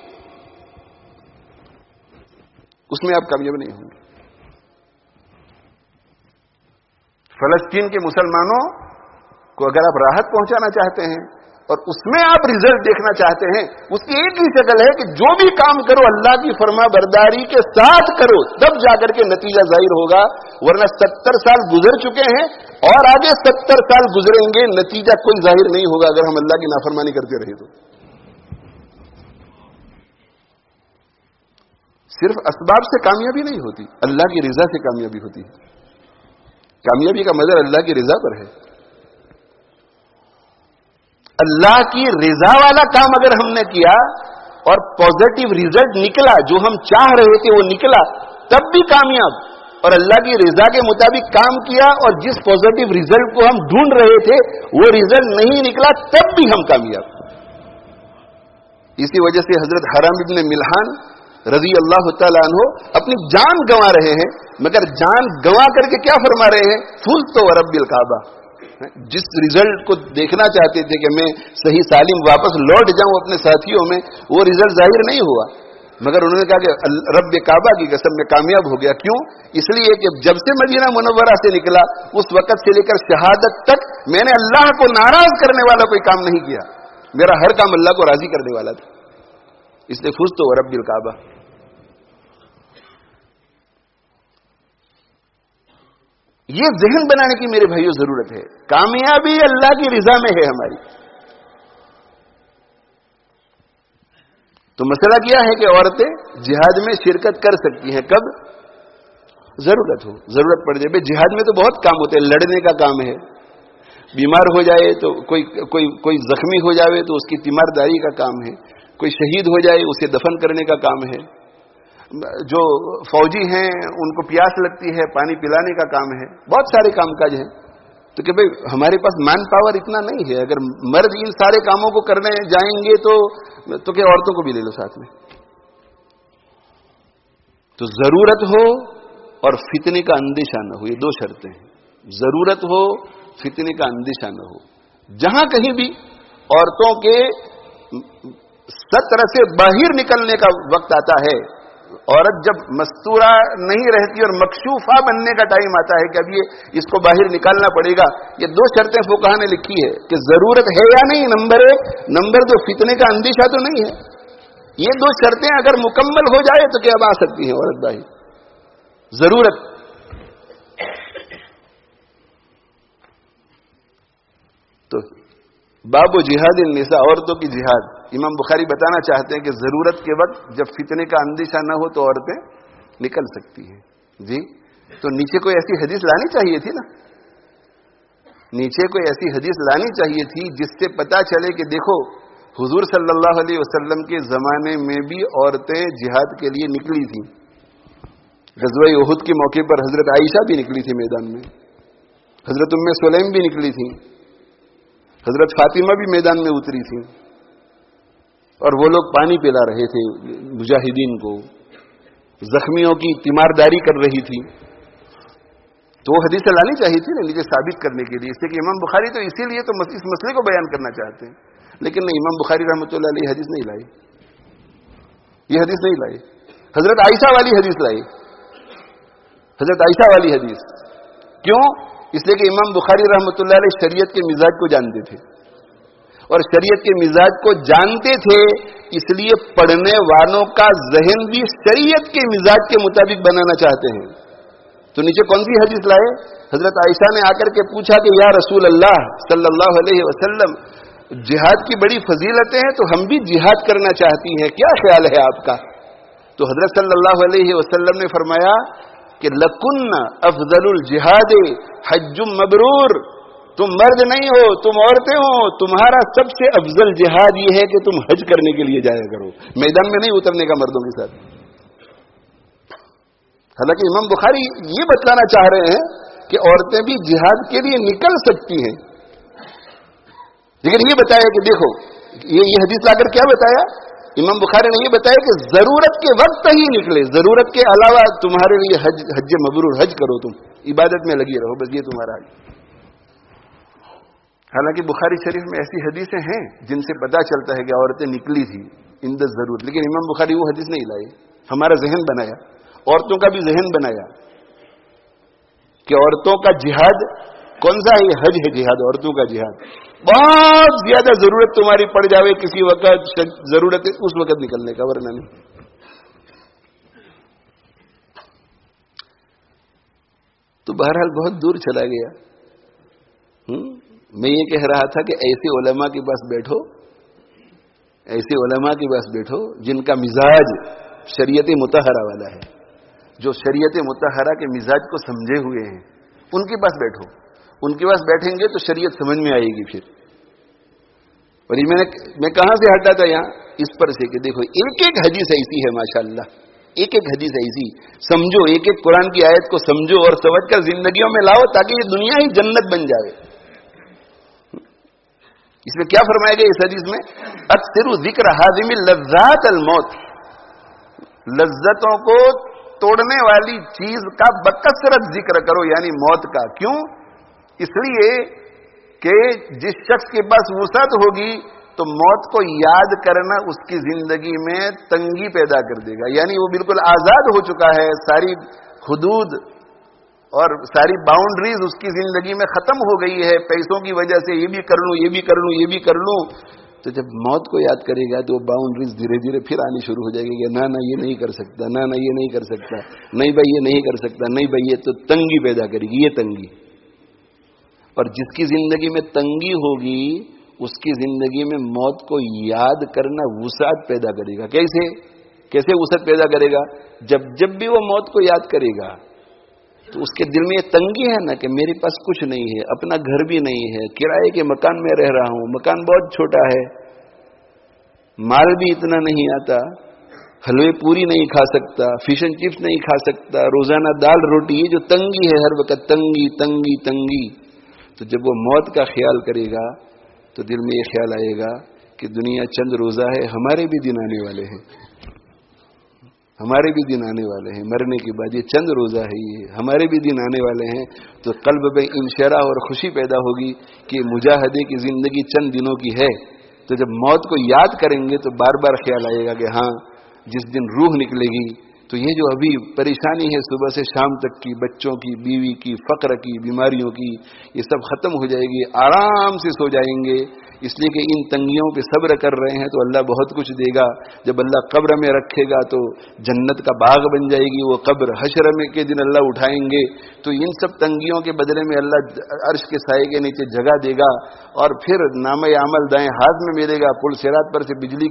اس میں آپ کامیاب نہیں ہوں گے. فلسطین کے مسلمانوں کو اگر آپ راحت پہنچانا چاہتے ہیں اور اس میں آپ ریزلٹ دیکھنا چاہتے ہیں، اس کی ایک ہی شکل ہے کہ جو بھی کام کرو اللہ کی فرما برداری کے ساتھ کرو، تب جا کر کے نتیجہ ظاہر ہوگا. ورنہ 70 سال گزر چکے ہیں اور آگے 70 سال گزریں گے، نتیجہ کوئی ظاہر نہیں ہوگا اگر ہم اللہ کی نافرمانی کرتے رہے تو. صرف اسباب سے کامیابی نہیں ہوتی، اللہ کی رضا سے کامیابی ہوتی ہے. کامیابی کا مدار اللہ کی رضا پر ہے. اللہ کی رضا والا کام اگر ہم نے کیا اور پازیٹو ریزلٹ نکلا، جو ہم چاہ رہے تھے وہ نکلا، تب بھی کامیاب. اور اللہ کی رضا کے مطابق کام کیا اور جس پازیٹو ریزلٹ کو ہم ڈھونڈ رہے تھے وہ ریزلٹ نہیں نکلا، تب بھی ہم کامیاب. اسی وجہ سے حضرت حرام ابن ملحان رضی اللہ تعالیٰ عنہ اپنی جان گنوا رہے ہیں، مگر جان گنوا کر کے کیا فرما رہے ہیں؟ فوز تو رب الکعبہ. جس ریزلٹ کو دیکھنا چاہتے تھے کہ میں صحیح سالم واپس لوٹ جاؤں اپنے ساتھیوں میں، وہ ریزلٹ ظاہر نہیں ہوا، مگر انہوں نے کہا کہ رب کعبہ کی قسم میں کامیاب ہو گیا. کیوں؟ اس لیے کہ جب سے مدینہ منورہ سے نکلا اس وقت سے لے کر شہادت تک میں نے اللہ کو ناراض کرنے والا کوئی کام نہیں کیا، میرا ہر کام اللہ کو راضی کرنے والا تھا. اس لیے فزت ورب الکعبہ. یہ ذہن بنانے کی میرے بھائیوں ضرورت ہے. کامیابی اللہ کی رضا میں ہے ہماری. تو مسئلہ کیا ہے کہ عورتیں جہاد میں شرکت کر سکتی ہیں کب؟ ضرورت ہو، ضرورت پڑ جائے. جہاد میں تو بہت کام ہوتے ہیں، لڑنے کا کام ہے، بیمار ہو جائے تو کوئی زخمی ہو جائے تو اس کی تیمارداری کا کام ہے، کوئی شہید ہو جائے اسے دفن کرنے کا کام ہے، جو فوجی ہیں ان کو پیاس لگتی ہے پانی پلانے کا کام ہے، بہت سارے کام کاج ہیں. تو کہ بھئی ہمارے پاس مین پاور اتنا نہیں ہے، اگر مرد ان سارے کاموں کو کرنے جائیں گے تو کہ عورتوں کو بھی لے لو ساتھ میں. تو ضرورت ہو اور فتنے کا اندیشہ نہ ہو، یہ دو شرطیں ہیں. ضرورت ہو، فتنے کا اندیشہ نہ ہو. جہاں کہیں بھی عورتوں کے سطر سے باہر نکلنے کا وقت آتا ہے، عورت جب مستورہ نہیں رہتی اور مکشوفہ بننے کا ٹائم آتا ہے کہ اب یہ اس کو باہر نکالنا پڑے گا، یہ دو شرطیں فقہا نے لکھی ہے کہ ضرورت ہے یا نہیں، نمبر 1. نمبر 2 فتنے کا اندیشہ تو نہیں ہے. یہ دو شرطیں اگر مکمل ہو جائے تو کیا اب آ سکتی ہیں عورت باہر. ضرورت. تو باب و جہاد النساء، عورتوں کی جہاد. امام بخاری بتانا چاہتے ہیں کہ ضرورت کے وقت جب فتنے کا اندیشہ نہ ہو تو عورتیں نکل سکتی ہیں. جی تو نیچے کوئی ایسی حدیث لانی چاہیے تھی نا. نیچے کوئی ایسی حدیث لانی چاہیے تھی جس سے پتا چلے کہ دیکھو حضور صلی اللہ علیہ وسلم کے زمانے میں بھی عورتیں جہاد کے لیے نکلی تھیں. غزوہ احد کے موقع پر حضرت عائشہ بھی نکلی تھی میدان میں, حضرت ام سلیم بھی نکلی تھیں, حضرت فاطمہ بھی میدان میں اتری تھیں, اور وہ لوگ پانی پلا رہے تھے مجاہدین کو, زخمیوں کی تیمارداری کر رہی تھی. تو وہ حدیث لانی چاہیے تھی نا نیچے ثابت کرنے کے لیے. اس لیے کہ امام بخاری تو اسی لیے تو اس مسئلے کو بیان کرنا چاہتے ہیں, لیکن نہیں, امام بخاری رحمۃ اللہ علیہ حدیث نہیں لائے, یہ حدیث نہیں لائے. حضرت عائشہ والی حدیث لائے, حضرت عائشہ والی حدیث. کیوں؟ اس لیے کہ امام بخاری رحمۃ اللہ علیہ شریعت کے مزاج کو جانتے تھے, اور شریعت کے مزاج کو جانتے تھے, اس لیے پڑھنے والوں کا ذہن بھی شریعت کے مزاج کے مطابق بنانا چاہتے ہیں. تو نیچے کون سی حدیث لائے؟ حضرت عائشہ نے آ کر کے پوچھا کہ یا رسول اللہ صلی اللہ علیہ وسلم, جہاد کی بڑی فضیلتیں ہیں تو ہم بھی جہاد کرنا چاہتی ہیں, کیا خیال ہے آپ کا؟ تو حضرت صلی اللہ علیہ وسلم نے فرمایا کہ لکن افضل الجہاد حج مبرور, تم مرد نہیں ہو, تم عورتیں ہو, تمہارا سب سے افضل جہاد یہ ہے کہ تم حج کرنے کے لیے جایا کرو, میدان میں نہیں اترنے کا مردوں کے ساتھ. حالانکہ امام بخاری یہ بتلانا چاہ رہے ہیں کہ عورتیں بھی جہاد کے لیے نکل سکتی ہیں, لیکن یہ بتایا کہ دیکھو یہ حدیث لا کر کیا بتایا امام بخاری نے؟ یہ بتایا کہ ضرورت کے وقت ہی نکلے, ضرورت کے علاوہ تمہارے لیے حج مبرور, حج کرو, تم عبادت میں لگی رہو, بس یہ تمہارا حج. حالانکہ بخاری شریف میں ایسی حدیثیں ہیں جن سے پتا چلتا ہے کہ عورتیں نکلی تھی اند ضرورت, لیکن امام بخاری وہ حدیث نہیں لائے. ہمارا ذہن بنایا, عورتوں کا بھی ذہن بنایا کہ عورتوں کا جہاد کون سا ہے؟ حج ہے جہاد, عورتوں کا جہاد. بہت زیادہ ضرورت تمہاری پڑ جاوے کسی وقت, ضرورت ہے اس وقت نکلنے کا, ورنہ نہیں. تو بہرحال بہت دور چلا گیا. میں یہ کہہ رہا تھا کہ ایسے علماء کے پاس بیٹھو, ایسے علماء کے پاس بیٹھو جن کا مزاج شریعت مطہرہ والا ہے, جو شریعت مطہرہ کے مزاج کو سمجھے ہوئے ہیں, ان کے پاس بیٹھو. ان کے پاس بیٹھیں گے تو شریعت سمجھ میں آئے گی پھر. اور یہ میں کہاں سے ہٹا تھا یہاں, اس پر سے کہ دیکھو ایک ایک حدیث ایسی ہے ماشاءاللہ, ایک ایک حدیث ایسی سمجھو, ایک ایک قرآن کی آیت کو سمجھو اور سمجھ کر زندگیوں میں لاؤ تاکہ یہ دنیا ہی جنت بن جائے. اس میں کیا فرمایا گیا اس حدیث میں؟ اکثر ذکر حازم لذات الموت, لذتوں کو توڑنے والی چیز کا بکثرت ذکر کرو, یعنی موت کا. کیوں؟ اس لیے کہ جس شخص کے پاس وسعت ہوگی تو موت کو یاد کرنا اس کی زندگی میں تنگی پیدا کر دے گا. یعنی وہ بالکل آزاد ہو چکا ہے, ساری حدود اور ساری باؤنڈریز اس کی زندگی میں ختم ہو گئی ہے پیسوں کی وجہ سے, یہ بھی کر لوں, یہ بھی کر لوں, یہ بھی کر لوں. تو جب موت کو یاد کرے گا تو وہ باؤنڈریز دھیرے دھیرے پھر آنی شروع ہو جائے گی کہ نہ یہ نہیں کر سکتا, نہ یہ نہیں کر سکتا, نہیں بھائی یہ نہیں کر سکتا, نہیں بھائی یہ, تو تنگی پیدا کرے گی, یہ تنگی. اور جس کی زندگی میں تنگی ہوگی اس کی زندگی میں موت کو یاد کرنا وسعت پیدا کرے گا. کیسے وسعت پیدا کرے گا؟ جب بھی وہ موت کو یاد کرے گا تو اس کے دل میں یہ تنگی ہے نا کہ میرے پاس کچھ نہیں ہے, اپنا گھر بھی نہیں ہے, کرائے کے مکان میں رہ رہا ہوں, مکان بہت چھوٹا ہے, مال بھی اتنا نہیں آتا, حلوے پوری نہیں کھا سکتا, فش اینڈ چپس نہیں کھا سکتا, روزانہ دال روٹی, یہ جو تنگی ہے ہر وقت تنگی تنگی تنگی. تو جب وہ موت کا خیال کرے گا تو دل میں یہ خیال آئے گا کہ دنیا چند روزہ ہے, ہمارے بھی دن آنے والے ہیں, ہمارے بھی دن آنے والے ہیں, مرنے کے بعد یہ چند روزہ ہے, یہ ہمارے بھی دن آنے والے ہیں. تو قلب میں انشراح اور خوشی پیدا ہوگی کہ مجاہدے کی زندگی چند دنوں کی ہے. تو جب موت کو یاد کریں گے تو بار بار خیال آئے گا کہ ہاں جس دن روح نکلے گی تو یہ جو ابھی پریشانی ہے صبح سے شام تک کی, بچوں کی, بیوی کی, فقر کی, بیماریوں کی, یہ سب ختم ہو جائے گی, آرام سے سو جائیں گے. اس لیے کہ ان تنگیوں پہ صبر کر رہے ہیں تو اللہ بہت کچھ دے گا. جب اللہ قبر میں رکھے گا تو جنت کا باغ بن جائے گی وہ قبر. حشر میں کے دن اللہ اٹھائیں گے تو ان سب تنگیوں کے بدلے میں اللہ عرش کے سائے کے نیچے جگہ دے گا, اور پھر نامہ عمل دائیں ہاتھ میں ملے گا. پل صراط پر سے بجلی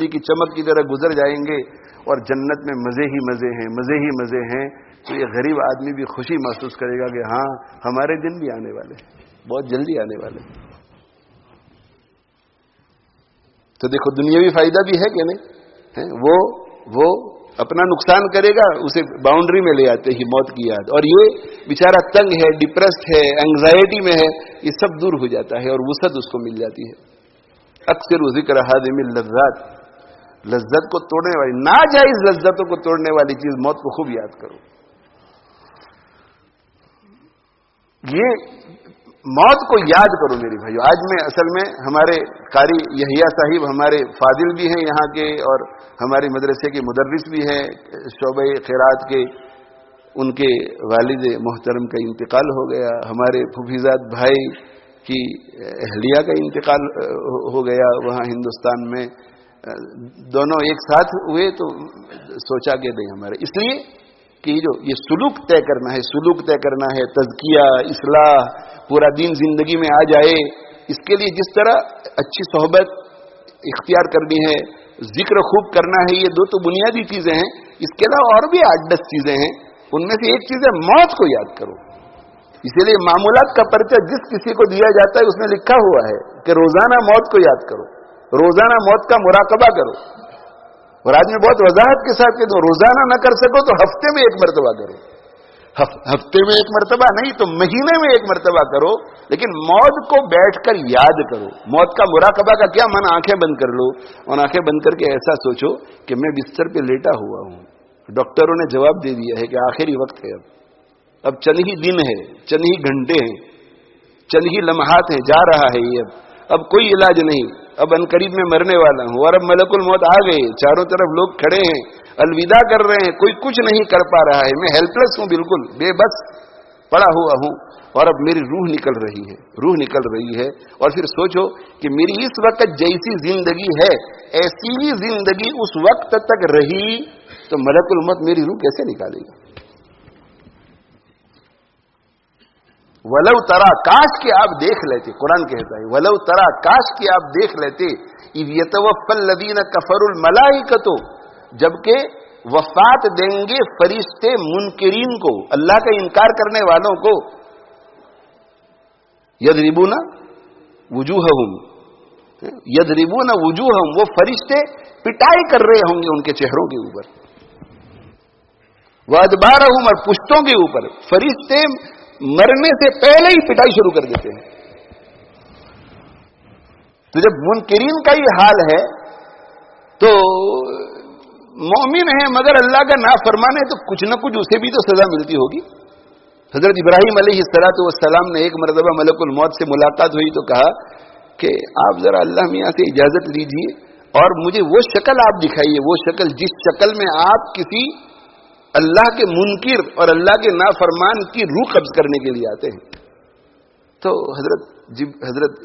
کی چمک کی طرح گزر جائیں گے, اور جنت میں مزے ہی مزے ہیں, مزے ہی مزے ہیں. تو یہ غریب آدمی بھی خوشی محسوس کرے گا کہ ہاں ہمارے دن بھی آنے والے ہیں، بہت جلدی آنے والے ہیں۔ تو دیکھو دنیاوی فائدہ بھی ہے کہ نہیں، وہ اپنا نقصان کرے گا، اسے باؤنڈری میں لے آتے ہی موت کی یاد، اور یہ بیچارہ تنگ ہے، ڈپریسڈ ہے، اینگزائٹی میں ہے، یہ سب دور ہو جاتا ہے اور وسعت اس کو مل جاتی ہے۔ اکثر ذکر ہادم اللذات، لذت کو توڑنے والی، ناجائز لذتوں کو توڑنے والی چیز موت کو خوب یاد کرو۔ یہ موت کو یاد کرو میری بھائیو۔ آج میں اصل میں ہمارے قاری یحییٰ صاحب ہمارے فاضل بھی ہیں یہاں کے، اور ہمارے مدرسے کے مدرس بھی ہیں شعبہ قرات کے، ان کے والد محترم کا انتقال ہو گیا، ہمارے پھوپھیزاد بھائی کی اہلیہ کا انتقال ہو گیا وہاں ہندوستان میں، دونوں ایک ساتھ ہوئے، تو سوچا کہ نہیں ہمارے، اس لیے کہ یہ سلوک طے کرنا ہے، سلوک طے کرنا ہے، تزکیہ، اصلاح، پورا دین زندگی میں آ جائے، اس کے لیے جس طرح اچھی صحبت اختیار کرنی ہے، ذکر خوب کرنا ہے، یہ دو تو بنیادی چیزیں ہیں، اس کے علاوہ اور بھی 8-10 چیزیں ہیں، ان میں سے ایک چیز ہے موت کو یاد کرو۔ اسی لیے معمولات کا پرچہ جس کسی کو دیا جاتا ہے اس میں لکھا ہوا ہے کہ روزانہ موت کو یاد کرو، روزانہ موت کا مراقبہ کرو، اور آج میں بہت وضاحت کے ساتھ کہ روزانہ نہ کر سکو تو ہفتے میں 1 مرتبہ کرو، ہفتے میں 1 مرتبہ نہیں تو مہینے میں 1 مرتبہ کرو، لیکن موت کو بیٹھ کر یاد کرو۔ موت کا مراقبہ کا کیا من، آنکھیں بند کر لو اور آنکھیں بند کر کے ایسا سوچو کہ میں بستر پہ لیٹا ہوا ہوں، ڈاکٹروں نے جواب دے دیا ہے کہ آخری وقت ہے، اب چند ہی دن ہے، چند ہی گھنٹے ہیں، چند ہی لمحات ہیں، جا رہا ہے یہ، اب کوئی علاج نہیں، اب عنقریب میں مرنے والا ہوں، اور اب ملک الموت آ گئے، چاروں طرف لوگ کھڑے ہیں، الوداع کر رہے ہیں، کوئی کچھ نہیں کر پا رہا ہے، میں ہیلپ لیس ہوں، بالکل بے بس پڑا ہوا ہوں، اور اب میری روح نکل رہی ہے، اور پھر سوچو کہ میری اس وقت جیسی زندگی ہے ایسی ہی زندگی اس وقت تک رہی تو ملک الموت میری روح کیسے نکالے گا؟ ولو ترا، کاش کہ آپ دیکھ لیتے، قرآن کہتا ہے ولو ترا، کاش کہ آپ دیکھ لیتے، اذ یتوفی الذین کفروا الملائکۃ، جبکہ وفات دیں گے فرشتے منکرین کو، اللہ کا انکار کرنے والوں کو، یضربون وجوہہم، یضربون وجوہہم، وہ فرشتے پٹائی کر رہے ہوں گے ان کے چہروں کے اوپر، وادبارہم، اور پشتوں کے اوپر، فرشتے مرنے سے پہلے ہی پٹائی شروع کر دیتے ہیں۔ تو جب منکرین کا یہ حال ہے تو مومن ہے مگر اللہ کا نافرمان ہے تو کچھ نہ کچھ اسے بھی تو سزا ملتی ہوگی۔ حضرت ابراہیم علیہ السلام نے ایک مرتبہ ملک الموت سے ملاقات ہوئی تو کہا کہ آپ ذرا اللہ میاں سے اجازت لیجیے اور مجھے وہ شکل آپ دکھائیے، وہ شکل جس شکل میں آپ کسی اللہ کے منکر اور اللہ کے نافرمان کی روح قبض کرنے کے لیے آتے ہیں۔ تو حضرت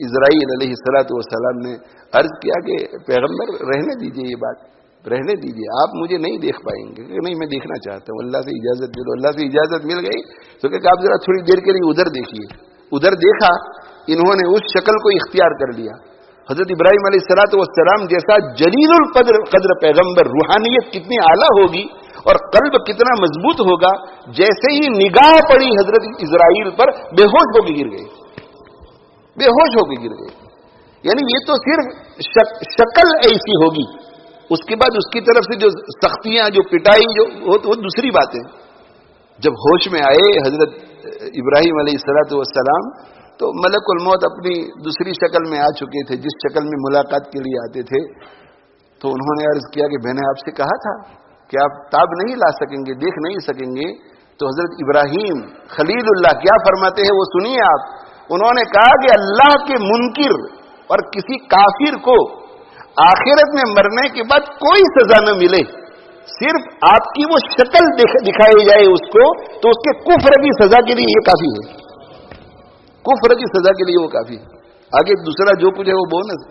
اسرائیل علیہ السلام نے عرض کیا کہ پیغمبر رہنے دیجئے، یہ بات رہنے دیجئے، آپ مجھے نہیں دیکھ پائیں گے، کہ نہیں میں دیکھنا چاہتا ہوں، اللہ سے اجازت دے دو۔ اللہ سے اجازت مل گئی تو کہ آپ ذرا تھوڑی دیر کے لیے ادھر دیکھیے، ادھر دیکھا، انہوں نے اس شکل کو اختیار کر لیا۔ حضرت ابراہیم علیہ السلام جیسا جلیل القدر پیغمبر، روحانیت کتنی اعلیٰ ہوگی اور قلب کتنا مضبوط ہوگا، جیسے ہی نگاہ پڑی حضرت اسرائیل پر بے ہوش ہو کے گر گئے، یعنی یہ تو صرف شکل ایسی ہوگی، اس کے بعد اس کی طرف سے جو سختیاں، جو پٹائی، وہ دوسری بات ہے۔ جب ہوش میں آئے حضرت ابراہیم علیہ السلام تو ملک الموت اپنی دوسری شکل میں آ چکے تھے، جس شکل میں ملاقات کے لیے آتے تھے۔ تو انہوں نے عرض کیا کہ میں نے آپ سے کہا تھا کہ آپ تاب نہیں لا سکیں گے، دیکھ نہیں سکیں گے۔ تو حضرت ابراہیم خلیل اللہ کیا فرماتے ہیں وہ سنیے آپ۔ انہوں نے کہا کہ اللہ کے منکر اور کسی کافر کو آخرت میں مرنے کے بعد کوئی سزا نہ ملے، صرف آپ کی وہ شکل دکھائی جائے اس کو، تو اس کے کفر کی سزا کے لیے یہ کافی ہے، کفر کی سزا کے لیے وہ کافی ہے، آگے دوسرا جو کچھ ہے وہ بونس۔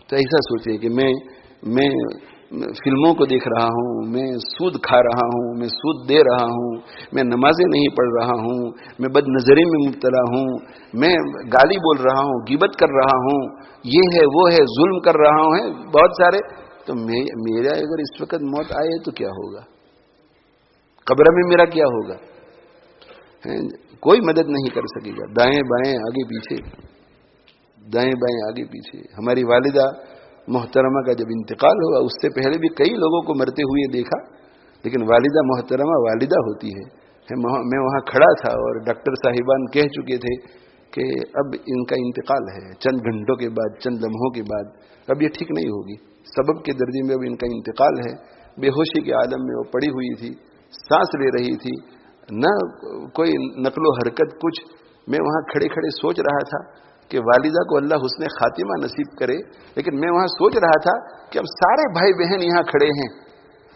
تو ایسا سوچے کہ میں فلموں کو دیکھ رہا ہوں، میں سود کھا رہا ہوں، میں سود دے رہا ہوں، میں نمازیں نہیں پڑھ رہا ہوں، میں بد نظری میں مبتلا ہوں، میں گالی بول رہا ہوں، غیبت کر رہا ہوں، یہ ہے وہ ہے، ظلم کر رہا ہوں، بہت سارے۔ تو میرا اگر اس وقت موت آئے تو کیا ہوگا؟ قبر میں میرا کیا ہوگا؟ کوئی مدد نہیں کر سکے گا، دائیں بائیں آگے پیچھے، دائیں بائیں آگے پیچھے۔ ہماری والدہ محترمہ کا جب انتقال ہوا، اس سے پہلے بھی کئی لوگوں کو مرتے ہوئے دیکھا، لیکن والدہ محترمہ والدہ ہوتی ہے۔ میں وہاں کھڑا تھا اور ڈاکٹر صاحبان کہہ چکے تھے کہ اب ان کا انتقال ہے، چند گھنٹوں کے بعد، چند لمحوں کے بعد، اب یہ ٹھیک نہیں ہوگی، سبب کے درجے میں اب ان کا انتقال ہے۔ بے ہوشی کے عالم میں وہ پڑی ہوئی تھی، سانس لے رہی تھی، نہ کوئی نقل و حرکت کچھ۔ میں وہاں کھڑے کھڑے سوچ رہا تھا کہ والدہ کو اللہ حسن خاتمہ نصیب کرے، لیکن میں وہاں سوچ رہا تھا کہ اب سارے بھائی بہن یہاں کھڑے ہیں،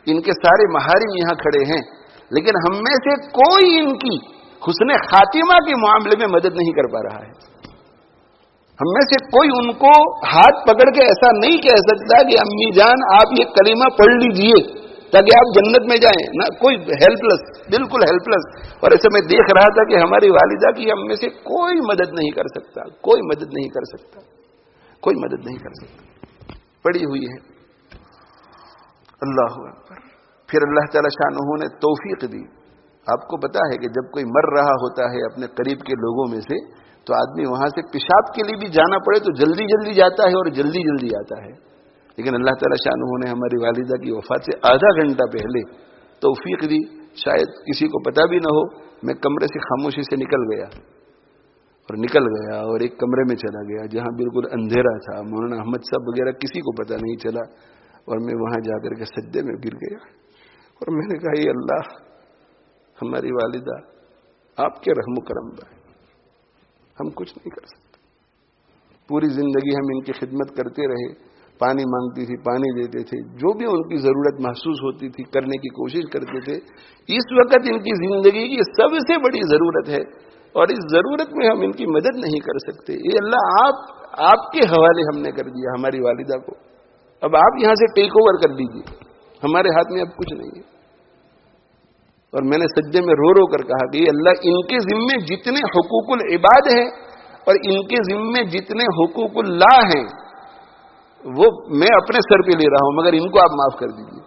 ان کے سارے محارم یہاں کھڑے ہیں، لیکن ہم میں سے کوئی ان کی حسن خاتمہ کے معاملے میں مدد نہیں کر پا رہا ہے۔ ہم میں سے کوئی ان کو ہاتھ پکڑ کے ایسا نہیں کہہ سکتا کہ امی جان آپ یہ کلمہ پڑھ لیجئے تاکہ آپ جنت میں جائیں، نہ کوئی، ہیلپ لیس، بالکل ہیلپ لیس۔ اور ایسے میں دیکھ رہا تھا کہ ہماری والدہ کی ہم میں سے کوئی مدد نہیں کر سکتا، کوئی مدد نہیں کر سکتا، کوئی مدد نہیں کر سکتا، پڑی ہوئی ہے۔ اللہ اکبر۔ پھر اللہ تعالی شانہ نے توفیق دی۔ آپ کو پتا ہے کہ جب کوئی مر رہا ہوتا ہے اپنے قریب کے لوگوں میں سے، تو آدمی وہاں سے پیشاب کے لیے بھی جانا پڑے تو جلدی جلدی جاتا ہے اور جلدی جلدی آتا ہے، لیکن اللہ تعالی شانہ نے ہماری والدہ کی وفات سے آدھا گھنٹہ پہلے توفیق دی۔ شاید کسی کو پتا بھی نہ ہو، میں کمرے سے خاموشی سے نکل گیا اور ایک کمرے میں چلا گیا جہاں بالکل اندھیرا تھا، مولانا احمد صاحب وغیرہ کسی کو پتا نہیں چلا، اور میں وہاں جا کر کے سجدے میں گر گیا اور میں نے کہا اے اللہ، ہماری والدہ آپ کے رحم و کرم پر ہم کچھ نہیں کر سکتے۔ پوری زندگی ہم ان کی خدمت کرتے رہے، پانی مانگتی تھی پانی دیتے تھے، جو بھی ان کی ضرورت محسوس ہوتی تھی کرنے کی کوشش کرتے تھے۔ اس وقت ان کی زندگی کی سب سے بڑی ضرورت ہے اور اس ضرورت میں ہم ان کی مدد نہیں کر سکتے۔ اے اللہ، آپ کے حوالے ہم نے کر دیا ہماری والدہ کو، اب آپ یہاں سے ٹیک اوور کر دیجیے، ہمارے ہاتھ میں اب کچھ نہیں ہے۔ اور میں نے سجدے میں رو رو کر کہا کہ اے اللہ، ان کے ذمے جتنے حقوق العباد ہیں اور ان کے ذمے جتنے حقوق اللہ ہیں وہ میں اپنے سر پہ لے رہا ہوں، مگر ان کو آپ معاف کر دیجیے،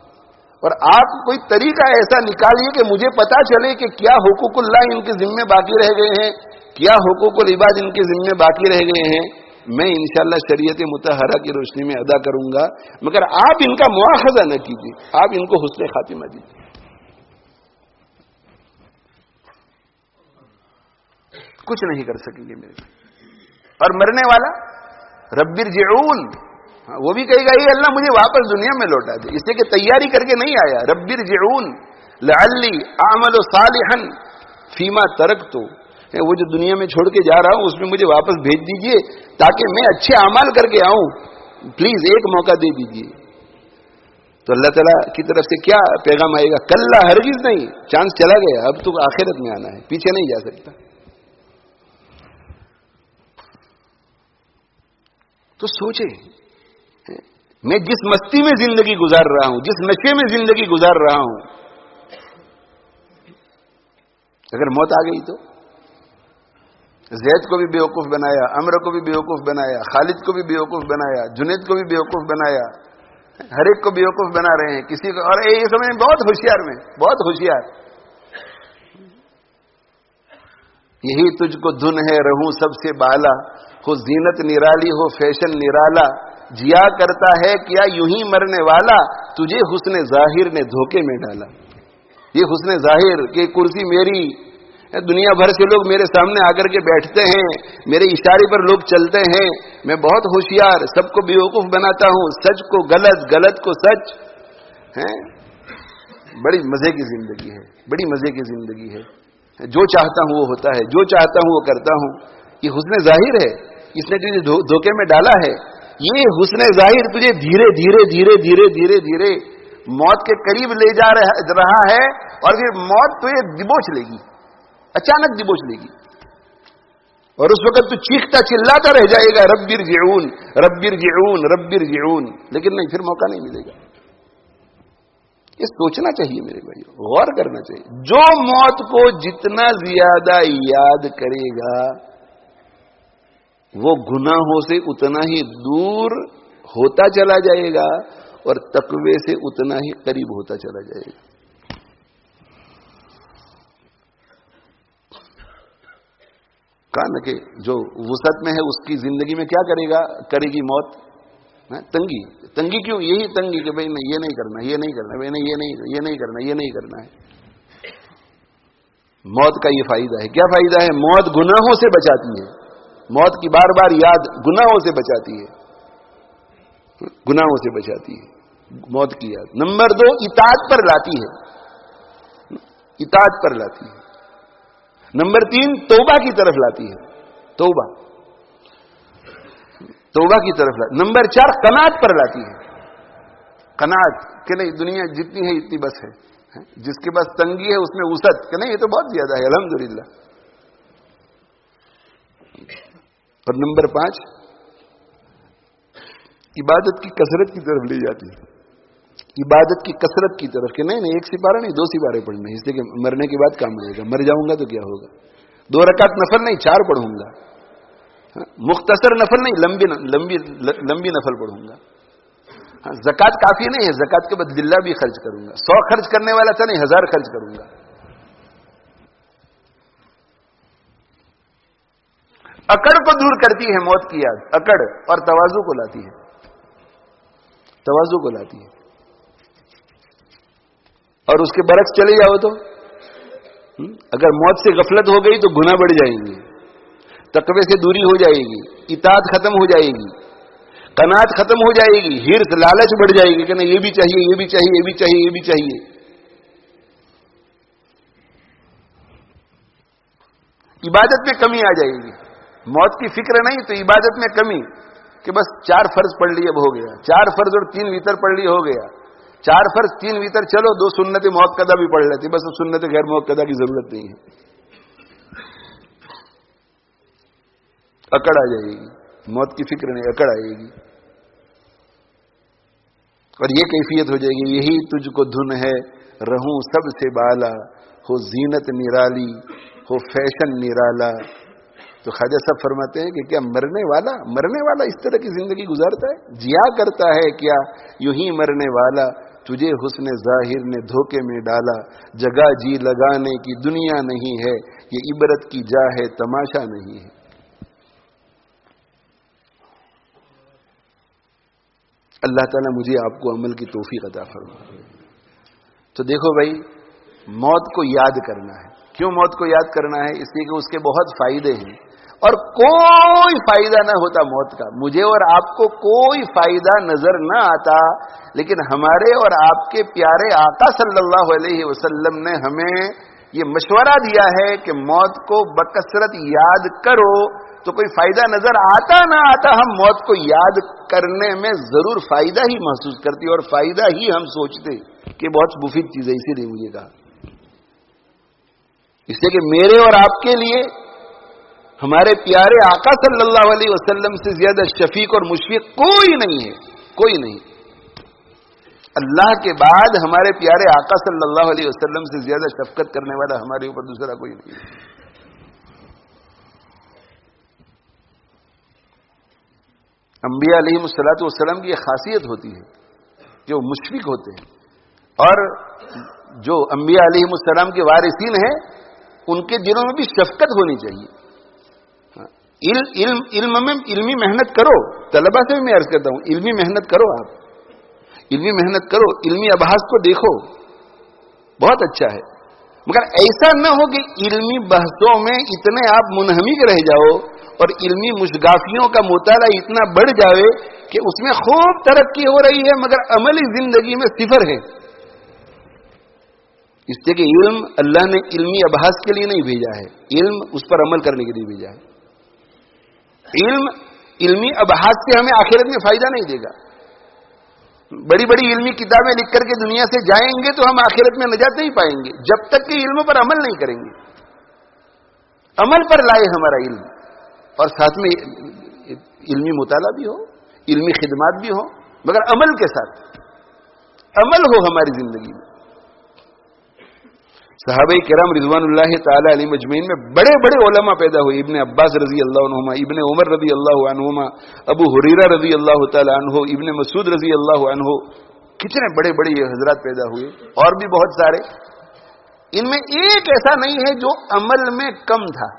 اور آپ کوئی طریقہ ایسا نکالیے کہ مجھے پتا چلے کہ کیا حقوق اللہ ان کے ذمے باقی رہ گئے ہیں، کیا حقوق العباد ان کے ذمے باقی رہ گئے ہیں۔ میں انشاءاللہ شریعت مطہرہ کی روشنی میں ادا کروں گا، مگر آپ ان کا مواخذہ نہ کیجیے، آپ ان کو حسن خاتمہ دیجیے۔ کچھ نہیں کر سکیں گے میرے بھائی۔ اور مرنے والا رب ارجعون، وہ بھی کہے گا اے اللہ مجھے واپس دنیا میں لوٹا دے، اس لیے کہ تیاری کر کے نہیں آیا۔ رب ارجعون لعلی اعمل صالحا فیما ترکت، وہ جو دنیا میں چھوڑ کے جا رہا ہوں اس میں مجھے واپس بھیج دیجئے تاکہ میں اچھے اعمال کر کے آؤں، پلیز ایک موقع دے دیجئے۔ تو اللہ تعالیٰ کی طرف سے کیا پیغام آئے گا؟ کلا، ہرگز نہیں، چانس چلا گیا، اب تو آخرت میں آنا ہے، پیچھے نہیں جا سکتا۔ تو سوچے، میں جس مستی میں زندگی گزار رہا ہوں، جس نشے میں زندگی گزار رہا ہوں، اگر موت آ گئی تو زید کو بھی بیوقوف بنایا، عمر کو بھی بیوقوف بنایا، خالد کو بھی بیوقوف بنایا، جنید کو بھی بیوقوف بنایا، ہر ایک کو بیوقوف بنا رہے ہیں کسی کو، اور یہ سمجھ بہت ہوشیار، میں بہت ہوشیار، یہی تجھ کو دھن ہے رہوں سب سے بالا، ہو زینت نرالی ہو فیشن نرالا، جیا کرتا ہے کیا یوں ہی مرنے والا، تجھے حسن ظاہر نے دھوکے میں ڈالا۔ یہ حسن ظاہر کہ کرسی میری، دنیا بھر سے لوگ میرے سامنے آ کر کے بیٹھتے ہیں، میرے اشارے پر لوگ چلتے ہیں، میں بہت ہوشیار، سب کو بیوقوف بناتا ہوں، سچ کو غلط، غلط کو سچ ہے۔ بڑی مزے کی زندگی ہے، بڑی مزے کی زندگی ہے، جو چاہتا ہوں وہ ہوتا ہے، جو چاہتا ہوں وہ کرتا ہوں۔ یہ حسن ظاہر ہے، اس نے تجھے دھوکے میں ڈالا ہے۔ یہ حسن ظاہر تجھے دھیرے دھیرے دھیرے دھیرے دھیرے دھیرے موت کے قریب لے جا رہا ہے، اور پھر موت تجھے دبوچ لے گی، اچانک دبوچ لے گی، اور اس وقت تو چیختا چلاتا رہ جائے گا رب ارجعون رب ارجعون رب ارجعون، لیکن نہیں، پھر موقع نہیں ملے گا۔ یہ سوچنا چاہیے میرے بھائی، غور کرنا چاہیے۔ جو موت کو جتنا زیادہ یاد کرے گا وہ گناہوں سے اتنا ہی دور ہوتا چلا جائے گا اور تقوی سے اتنا ہی قریب ہوتا چلا جائے گا۔ کہا نا کہ جو وسعت میں ہے اس کی زندگی میں کیا کرے گی موت؟ تنگی کیوں؟ یہی تنگی کہ بھائی نہیں، یہ نہیں کرنا، یہ نہیں کرنا، بھائی نہیں، یہ نہیں کرنا، یہ نہیں کرنا ہے۔ موت کا یہ فائدہ ہے۔ کیا فائدہ ہے؟ موت گناہوں سے بچاتی ہے، موت کی بار بار یاد گناہوں سے بچاتی ہے، گناہوں سے بچاتی ہے موت کی یاد۔ نمبر 2، اطاعت پر لاتی ہے، اطاعت پر لاتی ہے۔ نمبر 3، توبہ کی طرف لاتی ہے، توبہ کی طرف لاتی۔ نمبر 4، قناعت پر لاتی ہے، قناعت کہ نہیں دنیا جتنی ہے اتنی بس ہے، جس کے پاس تنگی ہے اس میں وسعت کہ نہیں یہ تو بہت زیادہ ہے الحمدللہ۔ اور نمبر 5، عبادت کی کثرت کی طرف لے جاتی ہے، عبادت کی کثرت کی طرف کہ نہیں 1 سپارہ نہیں 2 سپارے پڑھنے، اس لیے کہ مرنے کے بعد کام ملے گا، مر جاؤں گا تو کیا ہوگا، 2 رکعت نفل نہیں 4 پڑھوں گا، مختصر نفل نہیں لمبی نفل پڑھوں گا۔ زکات کافی نہیں ہے، زکات کے بدلے اللہ بھی خرچ کروں گا، 100 خرچ کرنے والا تھا نہیں 1000 خرچ کروں گا۔ اکڑ کو دور کرتی ہے موت کی یاد، اکڑ، اور تواضع کو لاتی ہے، تواضع کو لاتی ہے۔ اور اس کے برعکس چلے جاؤ تو اگر موت سے غفلت ہو گئی تو گناہ بڑھ جائیں گے، تقوی سے دوری ہو جائے گی، اطاعت ختم ہو جائے گی، قناعت ختم ہو جائے گی، ہرس لالچ بڑھ جائے گی کہ نہیں یہ بھی چاہیے، یہ بھی چاہیے، یہ بھی چاہیے، یہ بھی چاہیے۔ عبادت میں کمی آ جائے گی، موت کی فکر نہیں تو عبادت میں کمی کہ بس 4 فرض پڑھ لی اب ہو گیا، 4 فرض اور 3 وتر پڑھ لی ہو گیا، 4 فرض 3 وتر، چلو 2 سنت مؤکدہ بھی پڑھ لیتے، بس سنت غیر مؤکدہ کی ضرورت نہیں ہے۔ اکڑ آ جائے گی، موت کی فکر نہیں، اکڑ آئے گی، اور یہ کیفیت ہو جائے گی، یہی تجھ کو دھن ہے رہوں سب سے بالا، ہو زینت نرالی، ہو فیشن نرالا۔ تو خواجہ صاحب فرماتے ہیں کہ کیا مرنے والا اس طرح کی زندگی گزارتا ہے؟ جیا کرتا ہے کیا یوں ہی مرنے والا، تجھے حسن ظاہر نے دھوکے میں ڈالا، جگہ جی لگانے کی دنیا نہیں ہے، یہ عبرت کی جا ہے تماشا نہیں ہے۔ اللہ تعالیٰ مجھے آپ کو عمل کی توفیق عطا فرمائے۔ تو دیکھو بھائی، موت کو یاد کرنا ہے۔ کیوں موت کو یاد کرنا ہے؟ اس لیے کہ اس کے بہت فائدے ہیں، اور کوئی فائدہ نہ ہوتا موت کا، مجھے اور آپ کو کوئی فائدہ نظر نہ آتا، لیکن ہمارے اور آپ کے پیارے آقا صلی اللہ علیہ وسلم نے ہمیں یہ مشورہ دیا ہے کہ موت کو بکثرت یاد کرو، تو کوئی فائدہ نظر آتا نہ آتا، ہم موت کو یاد کرنے میں ضرور فائدہ ہی محسوس کرتے اور فائدہ ہی ہم سوچتے کہ بہت مفید چیز ہے، اسی لیے مجھے کہا، اس لیے کہ میرے اور آپ کے لیے ہمارے پیارے آقا صلی اللہ علیہ وسلم سے زیادہ شفیق اور مشفق کوئی نہیں ہے، کوئی نہیں۔ اللہ کے بعد ہمارے پیارے آقا صلی اللہ علیہ وسلم سے زیادہ شفقت کرنے والا ہمارے اوپر دوسرا کوئی نہیں ہے۔ انبیاء علیہم الصلوۃ والسلام کی یہ خاصیت ہوتی ہے کہ وہ مشفق ہوتے ہیں، اور جو انبیاء علیہم السلام کے وارثین ہیں ان کے دلوں میں بھی شفقت ہونی چاہیے۔ علم میں علمی محنت کرو، طلبہ سے بھی میں عرض کرتا ہوں علمی محنت کرو، آپ علمی محنت کرو، علمی ابحاث کو دیکھو، بہت اچھا ہے، مگر ایسا نہ ہو کہ علمی بحثوں میں اتنے آپ منہمک رہ جاؤ اور علمی مشگافیوں کا مطالعہ اتنا بڑھ جائے کہ اس میں خوب ترقی ہو رہی ہے مگر عملی زندگی میں صفر ہے۔ اس لیے کہ علم اللہ نے علمی ابحاث کے لیے نہیں بھیجا ہے، علم اس پر عمل کرنے کے لیے بھیجا ہے۔ علم علمی ابحاث سے ہمیں آخرت میں فائدہ نہیں دے گا، بڑی بڑی علمی کتابیں لکھ کر کے دنیا سے جائیں گے تو ہم آخرت میں نجات نہیں پائیں گے جب تک کہ علم پر عمل نہیں کریں گے۔ عمل پر لائے ہمارا علم، اور ساتھ میں علمی مطالعہ بھی ہو، علمی خدمات بھی ہو، مگر عمل کے ساتھ عمل ہو ہماری زندگی میں۔ صحابہ کرام رضوان اللہ تعالی علیہ مجمعین میں بڑے بڑے علماء پیدا ہوئے، ابن عباس رضی اللہ عنہما، ابن عمر رضی اللہ عنہما، ابو ہریرہ رضی اللہ تعالی عنہ، ابن مسعود رضی اللہ عنہ، کتنے بڑے بڑے یہ حضرات پیدا ہوئے، اور بھی بہت سارے۔ ان میں ایک ایسا نہیں ہے جو عمل میں کم تھا،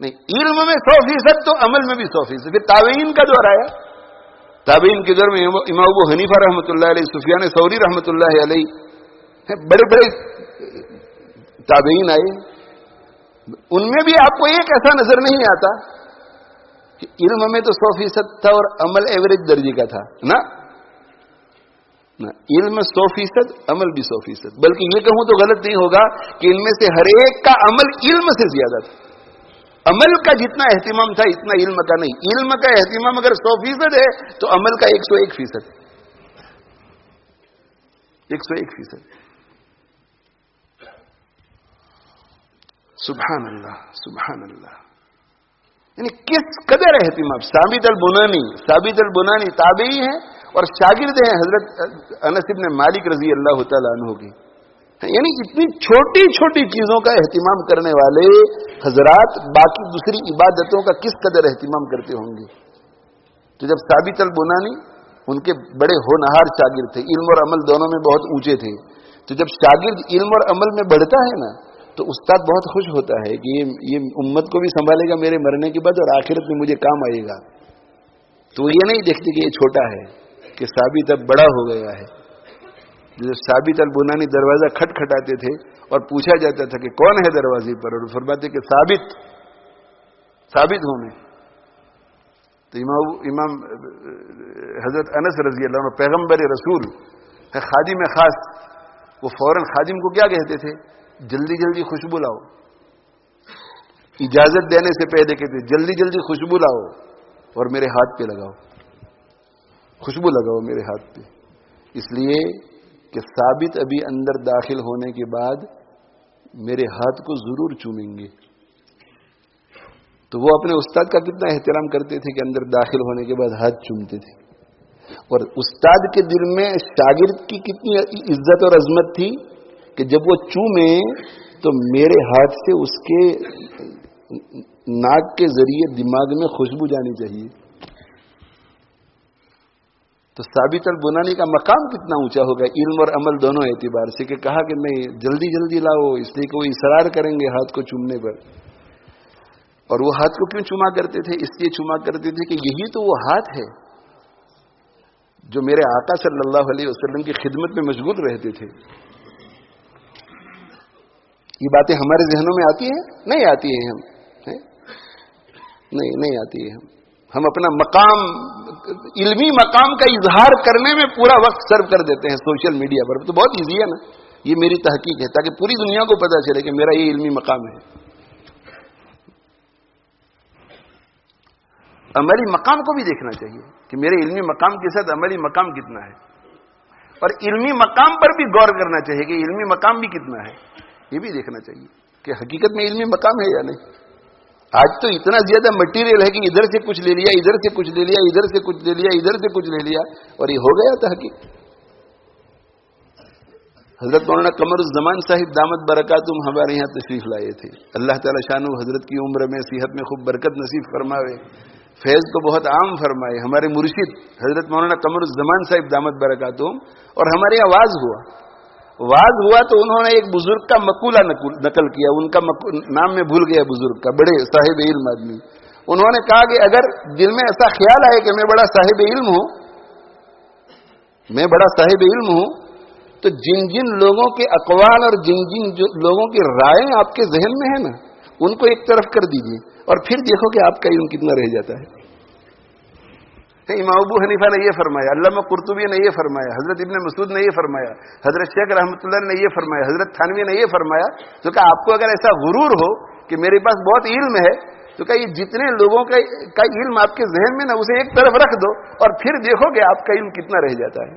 نہیں، علم میں 100% تو عمل میں بھی 100%. پھر تابعین کا دور آیا. تابعین کے دور میں امام ابو حنیفہ رحمۃ اللہ علیہ، سفیان ثوری رحمۃ اللہ علیہ، بڑے بڑے تابعین آئے. ان میں بھی آپ کو ایک ایسا نظر نہیں آتا کہ علم میں تو 100% تھا اور عمل ایوریج درجے کا تھا. نا علم 100%، عمل بھی 100%. بلکہ یہ کہوں تو غلط نہیں ہوگا کہ ان میں سے ہر ایک کا عمل علم سے زیادہ تھا. عمل کا جتنا اہتمام تھا اتنا علم کا نہیں. علم کا اہتمام اگر 100% ہے تو عمل کا 101%. 101%. سبحان اللہ، سبحان اللہ. یعنی کس قدر اہتمام. ثابت البنانی تابعی ہیں اور شاگرد ہیں حضرت انس بن مالک رضی اللہ تعالیٰ عنہ کی. یعنی اتنی چھوٹی چھوٹی چیزوں کا اہتمام کرنے والے حضرات باقی دوسری عبادتوں کا کس قدر اہتمام کرتے ہوں گے. تو جب ثابت البنانی ان کے بڑے ہونہار شاگرد تھے، علم اور عمل دونوں میں بہت اونچے تھے. تو جب شاگرد علم اور عمل میں بڑھتا ہے نا تو استاد بہت خوش ہوتا ہے کہ یہ امت کو بھی سنبھالے گا میرے مرنے کے بعد اور آخرت میں مجھے کام آئے گا. تو یہ نہیں دیکھتے کہ یہ چھوٹا ہے، کہ ثابت اب بڑا ہو گیا ہے. جب ثابت البنانی دروازہ کھٹکھٹاتے تھے اور پوچھا جاتا تھا کہ کون ہے دروازے پر، اور فرماتے کہ ثابت ہوں میں. تو امام حضرت انس رضی اللہ عنہ پیغمبر رسول ہے، خادم خاص، وہ فوراً خادم کو کیا کہتے تھے؟ جلدی جلدی خوشبو لاؤ. اجازت دینے سے پہلے کہتے جلدی جلدی خوشبو لاؤ اور میرے ہاتھ پہ لگاؤ. خوشبو لگاؤ میرے ہاتھ پہ. اس لیے کہ ثابت ابھی اندر داخل ہونے کے بعد میرے ہاتھ کو ضرور چومیں گے. تو وہ اپنے استاد کا کتنا احترام کرتے تھے کہ اندر داخل ہونے کے بعد ہاتھ چومتے تھے. اور استاد کے دل میں شاگرد کی کتنی عزت اور عظمت تھی کہ جب وہ چومے تو میرے ہاتھ سے اس کے ناک کے ذریعے دماغ میں خوشبو جانی چاہیے. تو ثابت البنانی کا مقام کتنا اونچا ہوگا علم اور عمل دونوں اعتبار سے، کہ کہا کہ نہیں جلدی جلدی لاؤ، اس لیے کہ وہ اصرار کریں گے ہاتھ کو چومنے پر. اور وہ ہاتھ کو کیوں چوما کرتے تھے؟ اس لیے چوما کرتے تھے کہ یہی تو وہ ہاتھ ہے جو میرے آقا صلی اللہ علیہ وسلم کی خدمت میں مشغول رہتے تھے. یہ باتیں ہمارے ذہنوں میں آتی ہیں؟ نہیں آتی ہیں. نہیں آتی ہے. ہم اپنا مقام، علمی مقام کا اظہار کرنے میں پورا وقت سرو کر دیتے ہیں سوشل میڈیا پر. تو بہت ایزی ہے نا، یہ میری تحقیق ہے تاکہ پوری دنیا کو پتا چلے کہ میرا یہ علمی مقام ہے. عملی مقام کو بھی دیکھنا چاہیے کہ میرے علمی مقام کے ساتھ عملی مقام کتنا ہے. اور علمی مقام پر بھی غور کرنا چاہیے کہ علمی مقام بھی کتنا ہے. یہ بھی دیکھنا چاہیے کہ حقیقت میں علمی مقام ہے یا نہیں. آج تو اتنا زیادہ مٹیریل ہے کہ ادھر سے کچھ لے لیا، ادھر سے کچھ لے لیا، ادھر سے کچھ لے لیا، ادھر سے کچھ لے لیا، اور یہ ہو گیا تحقیق. حضرت مولانا قمر الزمان صاحب دامت برکاتہم ہمارے یہاں تشریف لائے تھے. اللہ تعالی شان حضرت کی عمر میں صحت میں خوب برکت نصیب فرماوے، فیض کو بہت عام فرمائے. ہمارے مرشد حضرت مولانا قمر الزمان صاحب دامت برکاتہم، اور ہمارے یہاں واز ہوا تو انہوں نے ایک بزرگ کا مقولہ نقل کیا. ان کا نام میں بھول گیا بزرگ کا، بڑے صاحب علم آدمی. انہوں نے کہا کہ اگر دل میں ایسا خیال آئے کہ میں بڑا صاحب علم ہوں تو جن جن لوگوں کے اقوال اور جن لوگوں کی رائے آپ کے ذہن میں ہے نا، ان کو ایک طرف کر دیجئے اور پھر دیکھو کہ آپ کا علم کتنا رہ جاتا ہے. امام ابو حنیفہ نے یہ فرمایا، علامہ قرطبی نے یہ فرمایا، حضرت ابن مسعود نے یہ فرمایا، حضرت شیخ رحمۃ اللہ نے یہ فرمایا، حضرت تھانوی نے یہ فرمایا. تو کہ آپ کو اگر ایسا غرور ہو کہ میرے پاس بہت علم ہے، تو کہ یہ جتنے لوگوں کا علم آپ کے ذہن میں نا، اسے ایک طرف رکھ دو اور پھر دیکھو کہ آپ کا علم کتنا رہ جاتا ہے.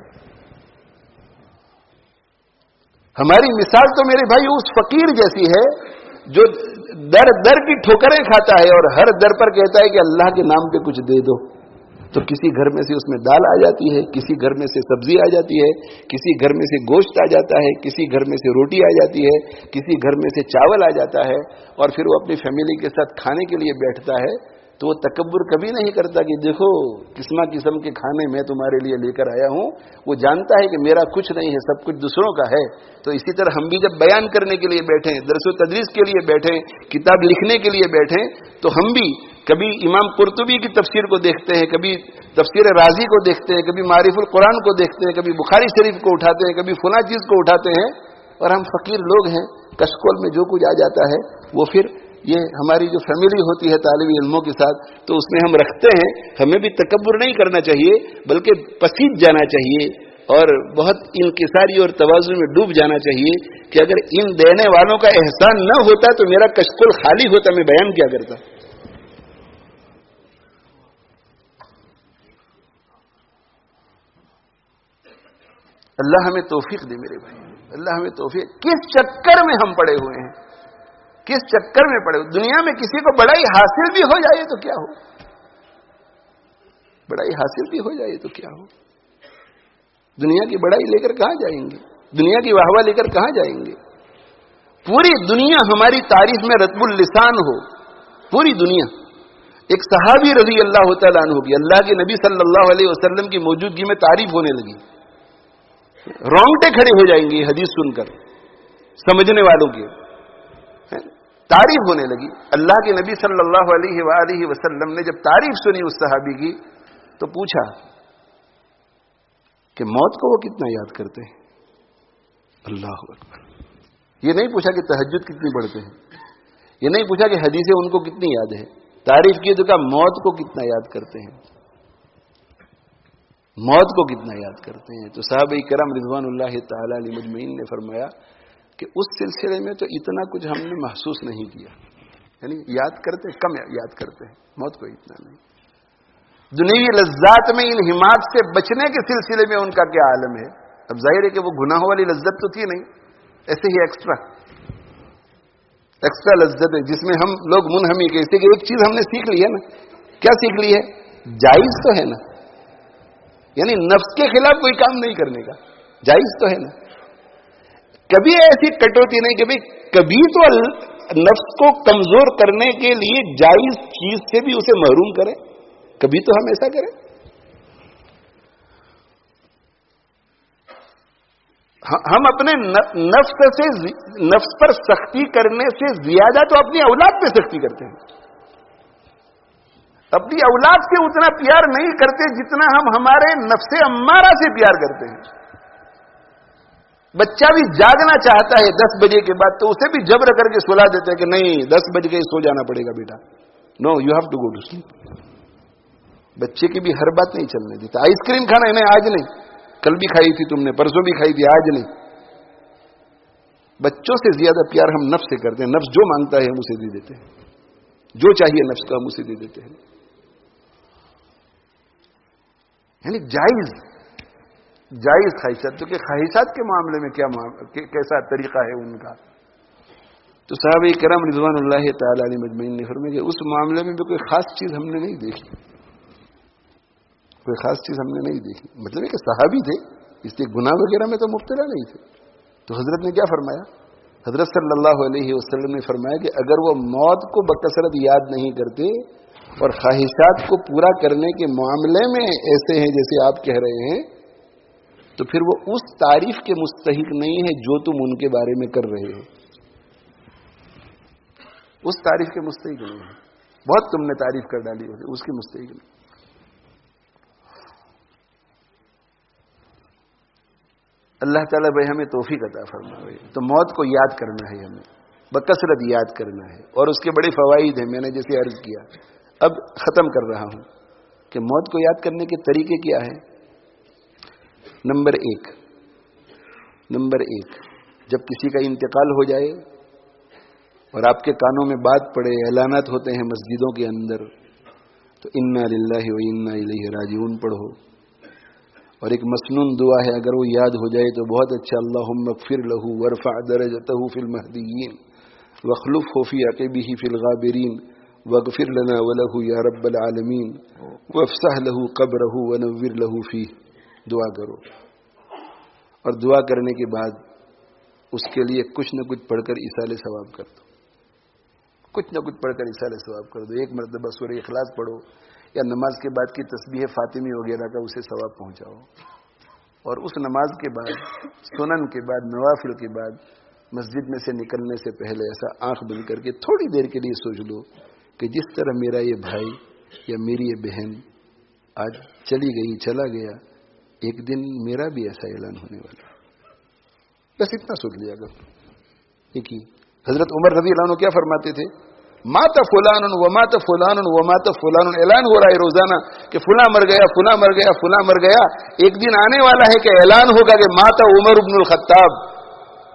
ہماری مثال تو میرے بھائی اس فقیر جیسی ہے جو در در کی ٹھوکریں کھاتا ہے اور ہر در پر کہتا ہے کہ اللہ کے نام پہ کچھ دے دو. تو کسی گھر میں سے اس میں دال آ جاتی ہے، کسی گھر میں سے سبزی آ جاتی ہے، کسی گھر میں سے گوشت آ جاتا ہے، کسی گھر میں سے روٹی آ جاتی ہے، کسی گھر میں سے چاول آ جاتا ہے، اور پھر وہ اپنی فیملی کے ساتھ کھانے کے لیے بیٹھتا ہے تو وہ تکبر کبھی نہیں کرتا کہ دیکھو قسم قسم کے کھانے میں تمہارے لیے لے کر آیا ہوں. وہ جانتا ہے کہ میرا کچھ نہیں ہے, سب کچھ دوسروں کا ہے. تو اسی طرح ہم بھی جب بیان کرنے کے لیے بیٹھیں, درس و تدریس کے لیے بیٹھیں, کتاب لکھنے کے لیے بیٹھیں, تو ہم بھی کبھی امام قرطبی کی تفسیر کو دیکھتے ہیں, کبھی تفسیر رازی کو دیکھتے ہیں, کبھی معارف القرآن کو دیکھتے ہیں, کبھی بخاری شریف کو اٹھاتے ہیں, کبھی فلاں چیز کو اٹھاتے ہیں. اور ہم فقیر لوگ ہیں, کشکول میں جو کچھ آ جاتا ہے وہ پھر یہ ہماری جو فیملی ہوتی ہے طالب علموں کے ساتھ, تو اس میں ہم رکھتے ہیں. ہمیں بھی تکبر نہیں کرنا چاہیے, بلکہ پسیج جانا چاہیے اور بہت انکساری اور تواضع میں ڈوب جانا چاہیے کہ اگر ان دینے والوں کا احسان نہ ہوتا تو میرا کشکول خالی ہوتا, میں بیان کیا کرتا. اللہ ہمیں توفیق دے میرے بھائی, اللہ ہمیں توفیق. کس چکر میں ہم پڑے ہوئے ہیں, کس چکر میں پڑے ہوئے. دنیا میں کسی کو بڑائی حاصل بھی ہو جائے تو کیا ہو, بڑائی حاصل بھی ہو جائے تو کیا ہو. دنیا کی بڑائی لے کر کہاں جائیں گے, دنیا کی واہوا لے کر کہاں جائیں گے. پوری دنیا ہماری تعریف میں رطب اللسان ہو, پوری دنیا. ایک صحابی رضی اللہ تعالیٰ عنہ کی اللہ کے نبی صلی اللہ علیہ وسلم کی موجودگی میں تعریف ہونے لگی, رونگٹے کھڑے ہو جائیں گے حدیث سن کر سمجھنے والوں کی. تعریف ہونے لگی. اللہ کے نبی صلی اللہ علیہ وآلہ وسلم نے جب تعریف سنی اس صحابی کی تو پوچھا کہ موت کو وہ کتنا یاد کرتے ہیں. اللہ اکبر. یہ نہیں پوچھا کہ تہجد کتنی پڑھتے ہیں, یہ نہیں پوچھا کہ حدیثیں ان کو کتنی یاد ہے. تعریف کی تو کہا موت کو کتنا یاد کرتے ہیں, موت کو کتنا یاد کرتے ہیں. تو صحابہ کرام رضوان اللہ تعالی علیہ مجمعین نے فرمایا کہ اس سلسلے میں تو اتنا کچھ ہم نے محسوس نہیں کیا, یعنی یاد کرتے کم یاد کرتے ہیں, موت کو اتنا نہیں. دنیوی لذات میں انہماک سے بچنے کے سلسلے میں ان کا کیا عالم ہے. اب ظاہر ہے کہ وہ گناہوں والی لذت تو تھی نہیں, ایسے ہی ایکسٹرا لذت ہے جس میں ہم لوگ منہمی کے. اس لیے ایک چیز ہم نے سیکھ لی ہے نا, کیا سیکھ لی ہے, جائز تو ہے نا, یعنی نفس کے خلاف کوئی کام نہیں کرنے کا, جائز تو ہے نا. کبھی ایسی کٹوتی نہیں کہ بھئی کبھی تو نفس کو کمزور کرنے کے لیے جائز چیز سے بھی اسے محروم کریں, کبھی تو ہم ایسا کریں. ہم اپنے نفس پر سختی کرنے سے زیادہ تو اپنی اولاد پہ سختی کرتے ہیں. اپنی اولاد سے اتنا پیار نہیں کرتے جتنا ہم ہمارے نفس امارہ سے پیار کرتے ہیں. بچہ بھی جاگنا چاہتا ہے 10 بجے کے بعد تو اسے بھی جبر کر کے سلا دیتے ہیں کہ نہیں 10 بج گئے سو جانا پڑے گا بیٹا, no you have to go to sleep. بچے کی بھی ہر بات نہیں چلنے دیتا. آئس کریم کھانا ہے, نہیں آج نہیں, کل بھی کھائی تھی تم نے, پرسوں بھی کھائی تھی, آج نہیں. بچوں سے زیادہ پیار ہم نفس سے کرتے ہیں. نفس جو مانگتا ہے ہم اسے دے دیتے ہیں, جو چاہیے نفس کو ہم اسے دے دیتے ہیں. یعنی جائز خواہشات. تو کہ خواہشات کے معاملے میں کیسا طریقہ ہے ان کا. تو صحابہ کرام رضوان اللہ تعالی علیہ مجمعین نے فرمایا کہ اس معاملے میں بھی کوئی خاص چیز ہم نے نہیں دیکھی, کوئی خاص چیز ہم نے نہیں دیکھی. مطلب ہے کہ صحابی تھے, اس لیے گناہ وغیرہ میں تو مبتلا نہیں تھے. تو حضرت نے کیا فرمایا, حضرت صلی اللہ علیہ وسلم نے فرمایا کہ اگر وہ موت کو بکثرت یاد نہیں کرتے اور خواہشات کو پورا کرنے کے معاملے میں ایسے ہیں جیسے آپ کہہ رہے ہیں, تو پھر وہ اس تعریف کے مستحق نہیں ہے جو تم ان کے بارے میں کر رہے ہو. اس تعریف کے مستحق نہیں ہے. بہت تم نے تعریف کر ڈالی ہوتی, اس کے مستحق نہیں. اللہ تعالیٰ بھائی ہمیں توفیق عطا فرمائے. تو موت کو یاد کرنا ہے, ہمیں بکثرت یاد کرنا ہے, اور اس کے بڑے فوائد ہیں. میں نے جیسے عرض کیا, اب ختم کر رہا ہوں کہ موت کو یاد کرنے کے طریقے کیا ہیں. نمبر ایک, جب کسی کا انتقال ہو جائے اور آپ کے کانوں میں بات پڑے, اعلانات ہوتے ہیں مسجدوں کے اندر, تو انا للہ و انا الیہ راجعون پڑھو. اور ایک مسنون دعا ہے, اگر وہ یاد ہو جائے تو بہت اچھا. اللہم اغفر لہ وارفع درجتہ فی المہدیین واخلفہ فی عقبہ فی الغابرین واغفر لنا ولہ یا رب العالمین وافسح لہ قبرہ ونور لہ فیہ. دعا کرو, اور دعا کرنے کے بعد اس کے لیے کچھ نہ کچھ پڑھ کر ایصال ثواب کر دو. کچھ نہ کچھ پڑھ کر ایصال ثواب کر دو. ایک مرتبہ سورہ اخلاص پڑھو یا نماز کے بعد کی تسبیح فاطمی وغیرہ کا اسے ثواب پہنچاؤ. اور اس نماز کے بعد، سنن کے بعد، نوافل کے بعد مسجد میں سے نکلنے سے پہلے ایسا آنکھ بند کر کے تھوڑی دیر کے لیے سوچ لو کہ جس طرح میرا یہ بھائی یا میری یہ بہن آج چلی گئی، چلا گیا، ایک دن میرا بھی ایسا اعلان ہونے والا. بس اتنا سوچ لیا کرو. ایک ہی حضرت عمر رضی اللہ عنہ کیا فرماتے تھے؟ مات فلان و مات فلان و مات فلان. اعلان ہو رہا ہے روزانہ کہ فلاں مر گیا، فلاں مر گیا، فلاں مر گیا. ایک دن آنے والا ہے کہ اعلان ہوگا کہ مات عمر ابن الخطاب،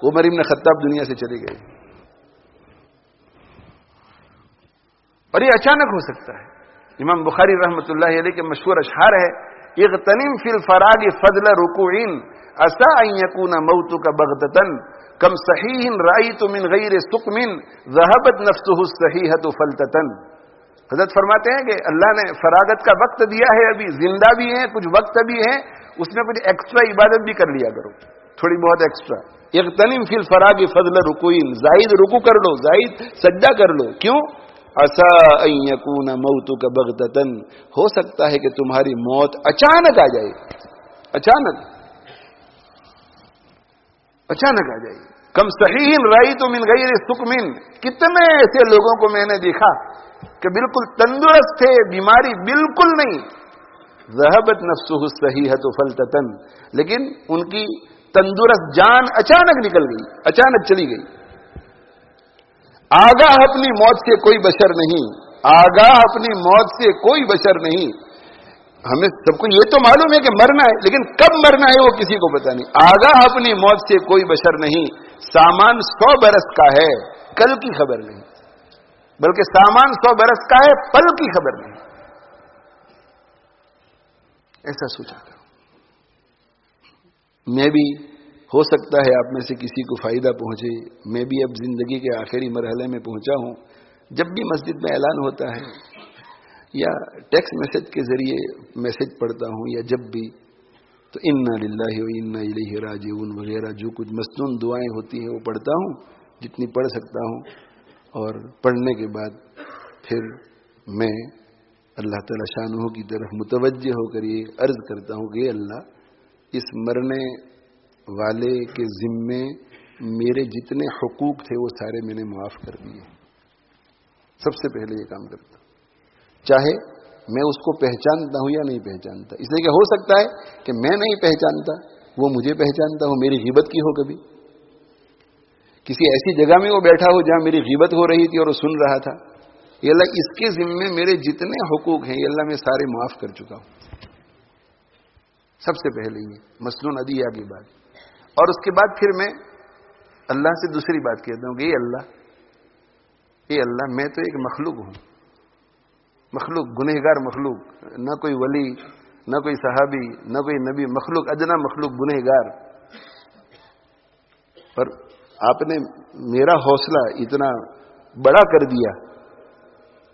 عمر ابن خطاب دنیا سے چلے گئے. اور یہ اچانک ہو سکتا ہے. امام بخاری رحمۃ اللہ علیہ کے مشہور اشعار ہے، اغتنم فی الفراغ فضل رکوع عسى ان يكون موتك بغتة کم صحیح رأیت من غیر سقم ذهبت نفسه الصحیحة فلتة. حضرت فرماتے ہیں کہ اللہ نے فراغت کا وقت دیا ہے، ابھی زندہ بھی ہیں، کچھ وقت بھی ہے، اس میں کچھ ایکسٹرا عبادت بھی کر لیا کرو، تھوڑی بہت ایکسٹرا. اغتنم فی الفراغ فضل رکوع، زائد رکوع کر لو، زائد سجدہ کر لو. کیوں؟ عسى ان يكون موتك بغتة، ہو سکتا ہے کہ تمہاری موت اچانک آ جائے، اچانک آ جائے. کم صحیح رأیت من غیر سقم، کتنے ایسے لوگوں کو میں نے دیکھا کہ بالکل تندرست تھے، بیماری بالکل نہیں. ذهبت نفسه الصحیحة فلتة، لیکن ان کی تندرست جان اچانک نکل گئی، اچانک چلی گئی. آگاہ اپنی موت سے کوئی بشر نہیں، آگاہ اپنی موت سے کوئی بشر نہیں. ہمیں سب کو یہ تو معلوم ہے کہ مرنا ہے، لیکن کب مرنا ہے وہ کسی کو پتا نہیں. آگاہ اپنی موت سے کوئی بشر نہیں. سامان 100 برس کا ہے، کل کی خبر نہیں، بلکہ سامان 100 برس کا ہے، پل کی خبر نہیں. ایسا سوچا کرو. میں بھی ہو سکتا ہے آپ میں سے کسی کو فائدہ پہنچے. میں بھی اب زندگی کے آخری مرحلے میں پہنچا ہوں. جب بھی مسجد میں اعلان ہوتا ہے یا ٹیکسٹ میسج کے ذریعے میسج پڑھتا ہوں یا جب بھی، تو انا للہ و انا الیہ راجعون وغیرہ جو کچھ مسنون دعائیں ہوتی ہیں وہ پڑھتا ہوں جتنی پڑھ سکتا ہوں. اور پڑھنے کے بعد پھر میں اللہ تعالی شانہ کی طرف متوجہ ہو کر یہ عرض کرتا ہوں کہ اللہ، اس مرنے والے کے ذمے میرے جتنے حقوق تھے وہ سارے میں نے معاف کر دیے. سب سے پہلے یہ کام کرتا ہوں، چاہے میں اس کو پہچانتا ہوں یا نہیں پہچانتا. اس لیے کہ ہو سکتا ہے کہ میں نہیں پہچانتا، وہ مجھے پہچانتا ہو، میری غیبت کی ہو، کبھی کسی ایسی جگہ میں وہ بیٹھا ہو جہاں میری غیبت ہو رہی تھی اور وہ سن رہا تھا. یہ اللہ، اس کے ذمے میرے جتنے حقوق ہیں یہ اللہ میں سارے معاف کر چکا ہوں. سب سے پہلے یہ مسنون عدیہ کی بات. اور اس کے بعد پھر میں اللہ سے دوسری بات کہتا ہوں کہ اے اللہ میں تو ایک مخلوق ہوں، مخلوق، گنہگار مخلوق، نہ کوئی ولی، نہ کوئی صحابی، نہ کوئی نبی، مخلوق، ادنا مخلوق، گنہگار. پر آپ نے میرا حوصلہ اتنا بڑا کر دیا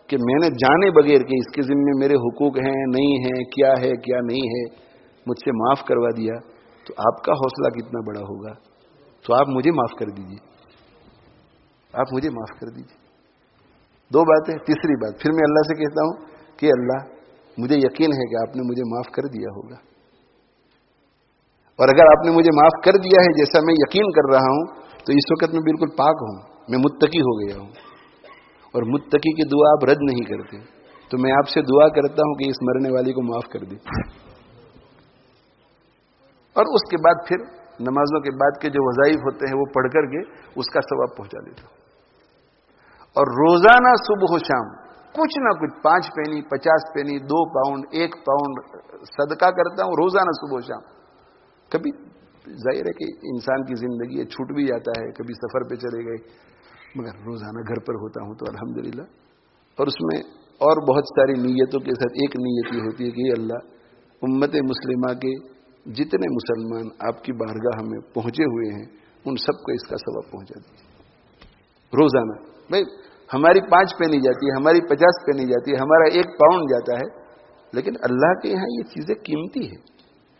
کہ میں نے جانے بغیر کہ اس کے ذمے میرے حقوق ہیں نہیں ہیں، کیا ہے کیا نہیں ہے، مجھ سے معاف کروا دیا. تو آپ کا حوصلہ کتنا بڑا ہوگا. تو آپ مجھے معاف کر دیجیے، آپ مجھے معاف کر دیجیے. 2 باتیں. تیسری بات پھر میں اللہ سے کہتا ہوں کہ اللہ، مجھے یقین ہے کہ آپ نے مجھے معاف کر دیا ہوگا، اور اگر آپ نے مجھے معاف کر دیا ہے جیسا میں یقین کر رہا ہوں تو اس وقت میں بالکل پاک ہوں، میں متقی ہو گیا ہوں. اور متقی کی دعا آپ رد نہیں کرتے. تو میں آپ سے دعا کرتا ہوں کہ اس مرنے والی کو معاف کر دیں. اور اس کے بعد پھر نمازوں کے بعد کے جو وظائف ہوتے ہیں وہ پڑھ کر کے اس کا ثواب پہنچا دیتا ہوں. اور روزانہ صبح و شام کچھ نہ کچھ 5 پینی 50 پینی 2 پاؤنڈ 1 پاؤنڈ صدقہ کرتا ہوں روزانہ صبح و شام. کبھی ظاہر ہے کہ انسان کی زندگی ہے، چھوٹ بھی جاتا ہے، کبھی سفر پہ چلے گئے، مگر روزانہ گھر پر ہوتا ہوں تو الحمدللہ. اور اس میں اور بہت ساری نیتوں کے ساتھ ایک نیت یہ ہوتی ہے کہ اللہ، امت مسلمہ کے جتنے مسلمان آپ کی بارگاہ میں پہنچے ہوئے ہیں ان سب کو اس کا ثواب پہنچا دیجیے روزانہ. بھائی ہماری 5 پینی جاتی ہے، ہماری 50 پینی جاتی ہے، ہمارا 1 پاؤنڈ جاتا ہے، لیکن اللہ کے یہاں یہ چیزیں قیمتی ہے.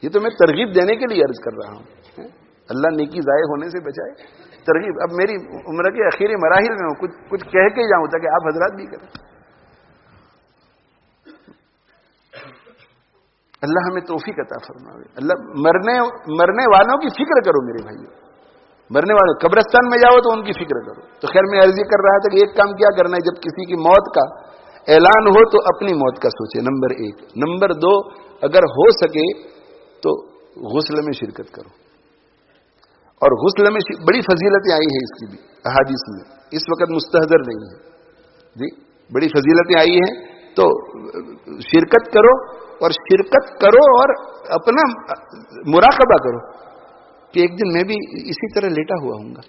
یہ تو میں ترغیب دینے کے لیے عرض کر رہا ہوں. اللہ نیکی ضائع ہونے سے بچائے. ترغیب. اب میری عمر کے اخیری مراحل میں ہوں, کچھ کہہ کے جاؤں تاکہ آپ حضرات بھی کریں. اللہ ہمیں توفیق عطا فرمائے. اللہ مرنے والوں کی فکر کرو میرے بھائیو, مرنے والوں قبرستان میں جاؤ تو ان کی فکر کرو. تو خیر میں عرض کر رہا تھا کہ ایک کام کیا کرنا ہے, جب کسی کی موت کا اعلان ہو تو اپنی موت کا سوچے, نمبر 1. نمبر 2, اگر ہو سکے تو غسل میں شرکت کرو. اور غسل میں بڑی فضیلتیں آئی ہیں اس کی بھی احادیث میں, اس وقت مستحضر نہیں ہے جی, بڑی فضیلتیں آئی ہیں. تو شرکت کرو, اور شرکت کرو اور اپنا مراقبہ کرو کہ ایک دن میں بھی اسی طرح لیٹا ہوا ہوں گا,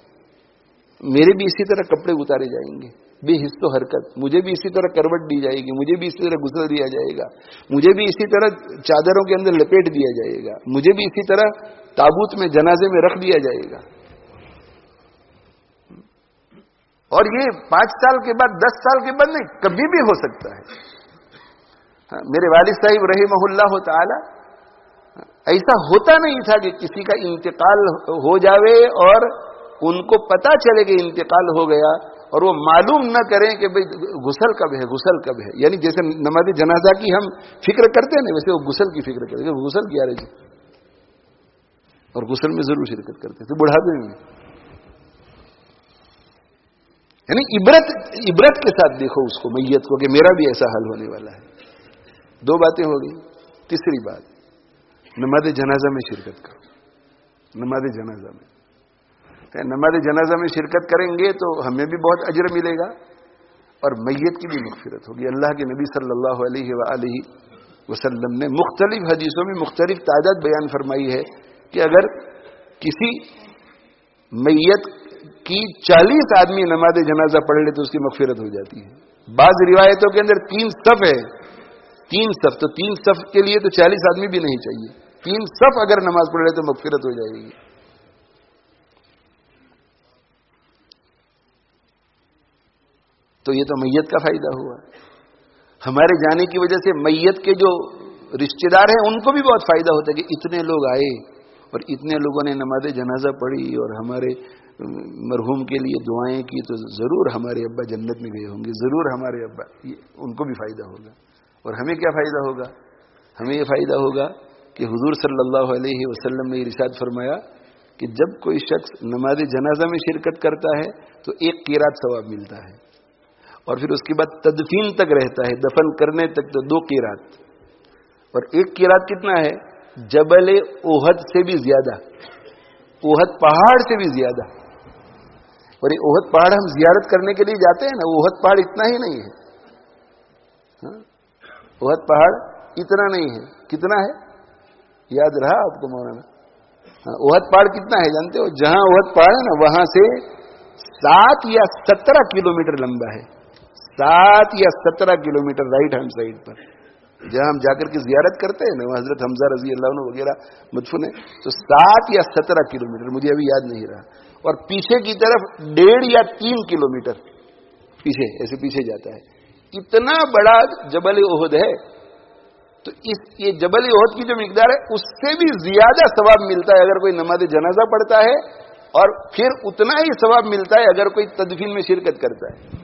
میرے بھی اسی طرح کپڑے اتارے جائیں گے بے حس و حرکت, مجھے بھی اسی طرح کروٹ دی جائے گی, مجھے بھی اسی طرح غسل دیا جائے گا, مجھے بھی اسی طرح چادروں کے اندر لپیٹ دیا جائے گا, مجھے بھی اسی طرح تابوت میں جنازے میں رکھ دیا جائے گا. اور یہ 5 سال کے بعد 10 سال کے بعد نہیں, کبھی بھی ہو سکتا ہے. میرے والد صاحب رحمہ اللہ تعالی, ایسا ہوتا نہیں تھا کہ کسی کا انتقال ہو جاوے اور ان کو پتا چلے کہ انتقال ہو گیا اور وہ معلوم نہ کریں کہ بھئی غسل کب ہے, غسل کب ہے. یعنی جیسے نماز جنازہ کی ہم فکر کرتے ہیں نا, ویسے وہ غسل کی فکر کرتے ہیں. غسل کیا رہے جی, اور غسل میں ضرور شرکت کرتے تھے بڑھاپے میں. یعنی عبرت کے ساتھ دیکھو اس کو, میت کو, کہ میرا بھی ایسا حال ہونے والا ہے. 2 باتیں ہو گئی. تیسری بات, نماز جنازہ میں شرکت کرو. نماز جنازہ میں نماز جنازہ میں شرکت کریں گے تو ہمیں بھی بہت اجر ملے گا اور میت کی بھی مغفرت ہوگی. اللہ کے نبی صلی اللہ علیہ وآلہ وسلم نے مختلف حدیثوں میں مختلف تعداد بیان فرمائی ہے کہ اگر کسی میت کی 40 آدمی نماز جنازہ پڑھ لے تو اس کی مغفرت ہو جاتی ہے. بعض روایتوں کے اندر 3 صف ہے, 3 صف, تو 3 صف کے لیے تو 40 آدمی بھی نہیں چاہیے. 3 صف اگر نماز پڑھ لے تو مغفرت ہو جائے گی. تو یہ تو میت کا فائدہ ہوا. ہمارے جانے کی وجہ سے میت کے جو رشتہ دار ہیں ان کو بھی بہت فائدہ ہوتا ہے کہ اتنے لوگ آئے اور اتنے لوگوں نے نماز جنازہ پڑھی اور ہمارے مرحوم کے لیے دعائیں کی, تو ضرور ہمارے ابا جنت میں گئے ہوں گے, ضرور ہمارے ابا, ان کو بھی فائدہ ہوگا. اور ہمیں کیا فائدہ ہوگا؟ ہمیں یہ فائدہ ہوگا کہ حضور صلی اللہ علیہ وسلم نے ارشاد فرمایا کہ جب کوئی شخص نماز جنازہ میں شرکت کرتا ہے تو 1 قیرات ثواب ملتا ہے, اور پھر اس کے بعد تدفین تک رہتا ہے, دفن کرنے تک تو 2 قیرات. اور 1 قیرات کتنا ہے؟ جبل احد سے بھی زیادہ, احد پہاڑ سے بھی زیادہ. اور یہ احد پہاڑ ہم زیارت کرنے کے لیے جاتے ہیں نا, احد پہاڑ اتنا ہی نہیں ہے. احد پہاڑ اتنا نہیں ہے. کتنا ہے یاد رہا آپ کو مولانا؟ احد پہاڑ کتنا ہے جانتے ہو؟ جہاں احد پہاڑ ہے نا وہاں سے 7 یا 17 کلومیٹر لمبا ہے. 7 یا 17 کلومیٹر رائٹ ہینڈ سائڈ پر جہاں ہم جا کر کے زیارت کرتے ہیں نا, وہ حضرت حمزہ رضی اللہ عنہ وغیرہ مدفون ہے, تو 7 یا 17 کلومیٹر, مجھے ابھی یاد نہیں رہا. اور پیچھے کی طرف 1.5 یا 3 کلومیٹر پیچھے, ایسے پیچھے جاتا ہے. اتنا بڑا جبل احد ہے. تو یہ جبل احد کی جو مقدار ہے اس سے بھی زیادہ ثواب ملتا ہے اگر کوئی نماز جنازہ پڑھتا ہے, اور پھر اتنا ہی ثواب ملتا ہے اگر کوئی تدفین میں شرکت کرتا ہے.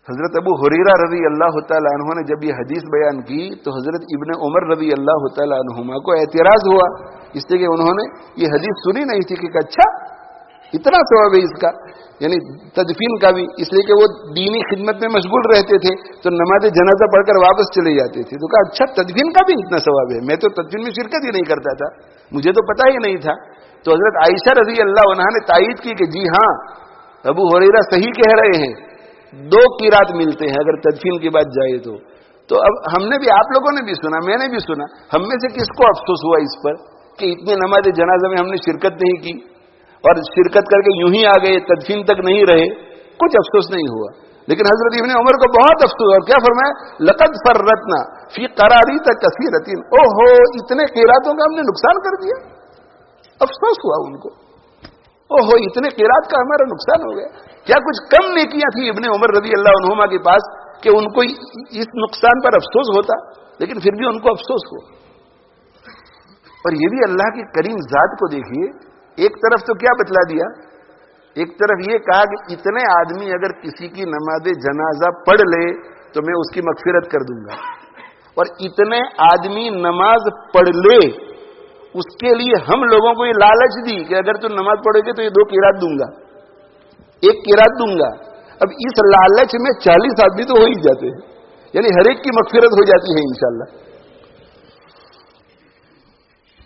حضرت ابو ہریرہ رضی اللہ تعالی عنہ نے جب یہ حدیث بیان کی تو حضرت ابن عمر رضی اللہ تعالی عنہما کو اعتراض ہوا, اس لیے کہ انہوں نے یہ حدیث سنی نہیں تھی کہ اچھا اتنا ثواب ہے اس کا, یعنی تدفین کا بھی. اس لیے کہ وہ دینی خدمت میں مشغول رہتے تھے تو نماز جنازہ پڑھ کر واپس چلے جاتے تھے. تو کہا اچھا تدفین کا بھی اتنا ثواب ہے, میں تو تدفین میں شرکت ہی نہیں کرتا تھا, مجھے تو پتا ہی نہیں تھا. تو حضرت عائشہ رضی اللہ عنہا نے تائید کی کہ جی ہاں ابو ہریرہ صحیح کہہ رہے ہیں, 2 قیرات ملتے ہیں اگر تدفین کے بعد جائے تو. تو اب ہم نے بھی, آپ لوگوں نے بھی سنا, میں نے بھی سنا, ہم میں سے کس کو افسوس ہوا اس پر کہ اتنے نماز جنازہ میں ہم نے شرکت نہیں کی اور شرکت کر کے یوں ہی آ گئے, تدفین تک نہیں رہے؟ کچھ افسوس نہیں ہوا. لیکن حضرت ابن عمر کو بہت افسوس, اور کیا فرمایا؟ لقد فرطنا فی قراریط کثیرۃ, او ہو اتنے قیراتوں کا ہم نے نقصان کر دیا. افسوس ہوا ان کو, او ہو اتنے قیرات کا ہمارا نقصان ہو گیا. کیا کچھ کم نیکیاں تھی ابن عمر رضی اللہ عنہما کے پاس کہ ان کو اس نقصان پر افسوس ہوتا؟ لیکن پھر بھی ان کو افسوس ہوا. اور یہ بھی اللہ کی کریم ذات کو دیکھیے ایک طرف تو کیا بتلا دیا, ایک طرف یہ کہا کہ اتنے آدمی اگر کسی کی نماز جنازہ پڑھ لے تو میں اس کی مغفرت کر دوں گا, اور اتنے آدمی نماز پڑھ لے اس کے لیے ہم لوگوں کو یہ لالچ دی کہ اگر تم نماز پڑھو گے تو یہ 2 قرات دوں گا, 1 قرات دوں گا. اب اس لالچ میں 40 آدمی تو ہو ہی جاتے ہیں, یعنی ہر ایک کی مغفرت ہو جاتی ہے انشاءاللہ.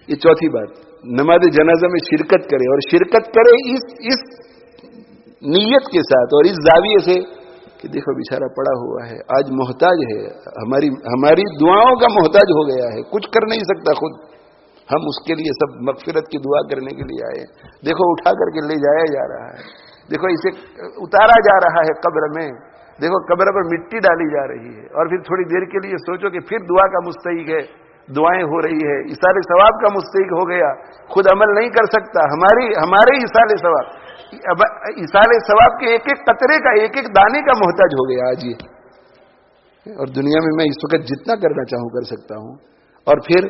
یہ چوتھی بات, نماز جنازہ میں شرکت کرے, اور شرکت کرے اس نیت کے ساتھ اور اس زاویے سے کہ دیکھو بیچارہ پڑا ہوا ہے, آج محتاج ہے, ہماری دعاؤں کا محتاج ہو گیا ہے, کچھ کر نہیں سکتا خود, ہم اس کے لیے سب مغفرت کی دعا کرنے کے لیے آئے. دیکھو اٹھا کر کے لے جایا جا رہا ہے, دیکھو اسے اتارا جا رہا ہے قبر میں, دیکھو قبر پر مٹی ڈالی جا رہی ہے, اور پھر تھوڑی دیر کے لیے سوچو کہ پھر دعا کا مستحق ہے, دعائیں ہو رہی ہے, ایصال ثواب کا مستحق ہو گیا, خود عمل نہیں کر سکتا, ہمارے ایصال ثواب, ایصال ثواب کے ایک ایک قطرے کا, ایک ایک دانے کا محتاج ہو گیا آج یہ. اور دنیا میں میں اس وقت جتنا کرنا چاہوں کر سکتا ہوں. اور پھر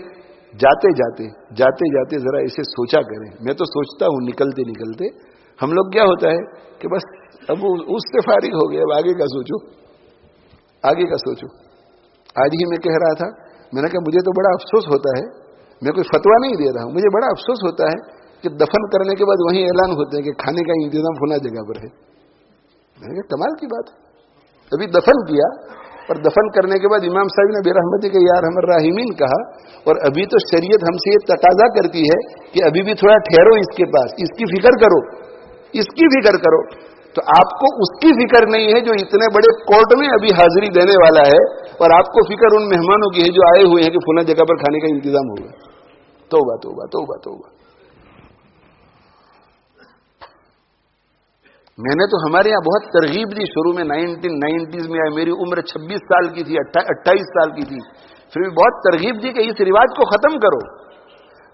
جاتے جاتے ذرا اسے سوچا کریں. میں تو سوچتا ہوں نکلتے نکلتے, ہم لوگ کیا ہوتا ہے کہ بس اب اس سے فارغ ہو گئے, اب آگے کا سوچو, آگے کا سوچو. آج ہی میں کہہ رہا تھا, میں نے کہا مجھے تو بڑا افسوس ہوتا ہے, میں کوئی فتویٰ نہیں دے رہا ہوں, مجھے بڑا افسوس ہوتا ہے کہ دفن کرنے کے بعد وہیں اعلان ہوتے ہیں کہ کھانے کا انتظام فلاں جگہ پر ہے. میں نے کہا کمال کی بات ہے, ابھی دفن کیا, اور دفن کرنے کے بعد امام صاحب نے بے رحمتی کے یا ارحم الراحمین کہا, اور ابھی تو شریعت ہم سے یہ تقاضا کرتی ہے کہ ابھی بھی تھوڑا ٹھہرو اس کے پاس, اس کی فکر کرو, اس کی فکر کرو. تو آپ کو اس کی فکر نہیں ہے جو اتنے بڑے کورٹ میں ابھی حاضری دینے والا ہے, اور آپ کو فکر ان مہمانوں کی ہے جو آئے ہوئے ہیں کہ فلاں جگہ پر کھانے کا انتظام ہوگا. توبہ توبہ توبہ توبہ. میں نے تو ہمارے یہاں بہت ترغیب دی شروع میں, 1990s میں آئی, میری عمر 26 سال کی تھی, 28 سال کی تھی, پھر بھی بہت ترغیب دی کہ اس رواج کو ختم کرو.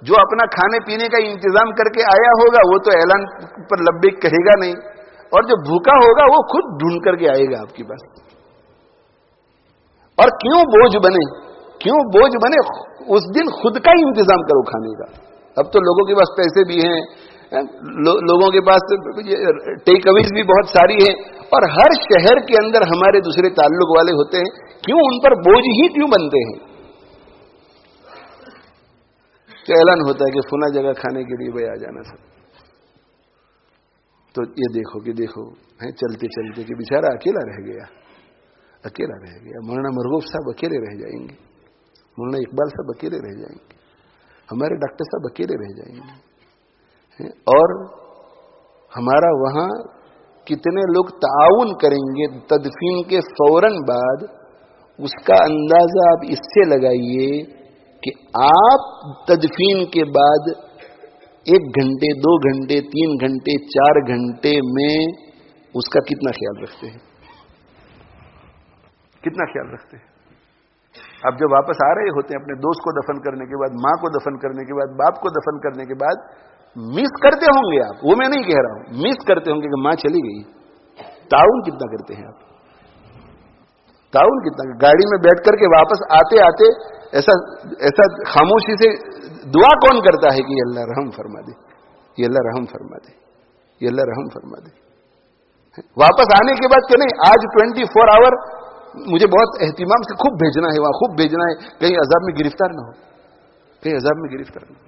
جو اپنا کھانے پینے کا انتظام کر کے آیا ہوگا وہ تو اعلان پر لبیک کہے گا نہیں, اور جو بھوکا ہوگا وہ خود ڈھونڈ کر کے آئے گا آپ کے پاس. اور کیوں بوجھ بنے, اس دن خود کا انتظام کرو کھانے کا. اب تو لوگوں کے پاس پیسے بھی ہیں, لوگوں کے پاس ٹیک اویز بھی بہت ساری ہیں, اور ہر شہر کے اندر ہمارے دوسرے تعلق والے ہوتے ہیں, کیوں ان پر بوجھ ہی کیوں بنتے ہیں؟ تو اعلان ہوتا ہے کہ فلاں جگہ کھانے کے لیے بھائی آ جانا سب. تو یہ دیکھو کہ چلتے چلتے کہ بیچارہ اکیلا رہ گیا. مولانا مرغوب صاحب اکیلے رہ جائیں گے, مولانا اقبال صاحب اکیلے رہ جائیں گے, ہمارے ڈاکٹر صاحب اکیلے رہ جائیں گے. اور ہمارا وہاں کتنے لوگ تعاون کریں گے تدفین کے فوراً بعد, اس کا اندازہ آپ اس سے لگائیے کہ آپ تدفین کے بعد 1 گھنٹے 2 گھنٹے 3 گھنٹے 4 گھنٹے میں اس کا کتنا خیال رکھتے ہیں, کتنا خیال رکھتے ہیں. آپ جب واپس آ رہے ہوتے ہیں اپنے دوست کو دفن کرنے کے بعد, ماں کو دفن کرنے کے بعد, باپ کو دفن کرنے کے بعد, مس کرتے ہوں گے آپ, وہ میں نہیں کہہ رہا ہوں, مس کرتے ہوں گے کہ ماں چلی گئی. تعاون کتنا کرتے ہیں آپ, تعاون کتنا. گاڑی میں بیٹھ کر کے واپس آتے آتے ایسا خاموشی سے دعا کون کرتا ہے کہ یہ اللہ رحم فرما دے, یہ اللہ رحم فرما دے, یہ اللہ رحم فرما دے. واپس آنے کے بعد کہ نہیں آج 24 آور مجھے بہت اہتمام سے خوب بھیجنا ہے, وہاں خوب بھیجنا ہے, کہیں عذاب میں گرفتار نہ ہو, کہیں عذاب میں گرفتار نہ ہو.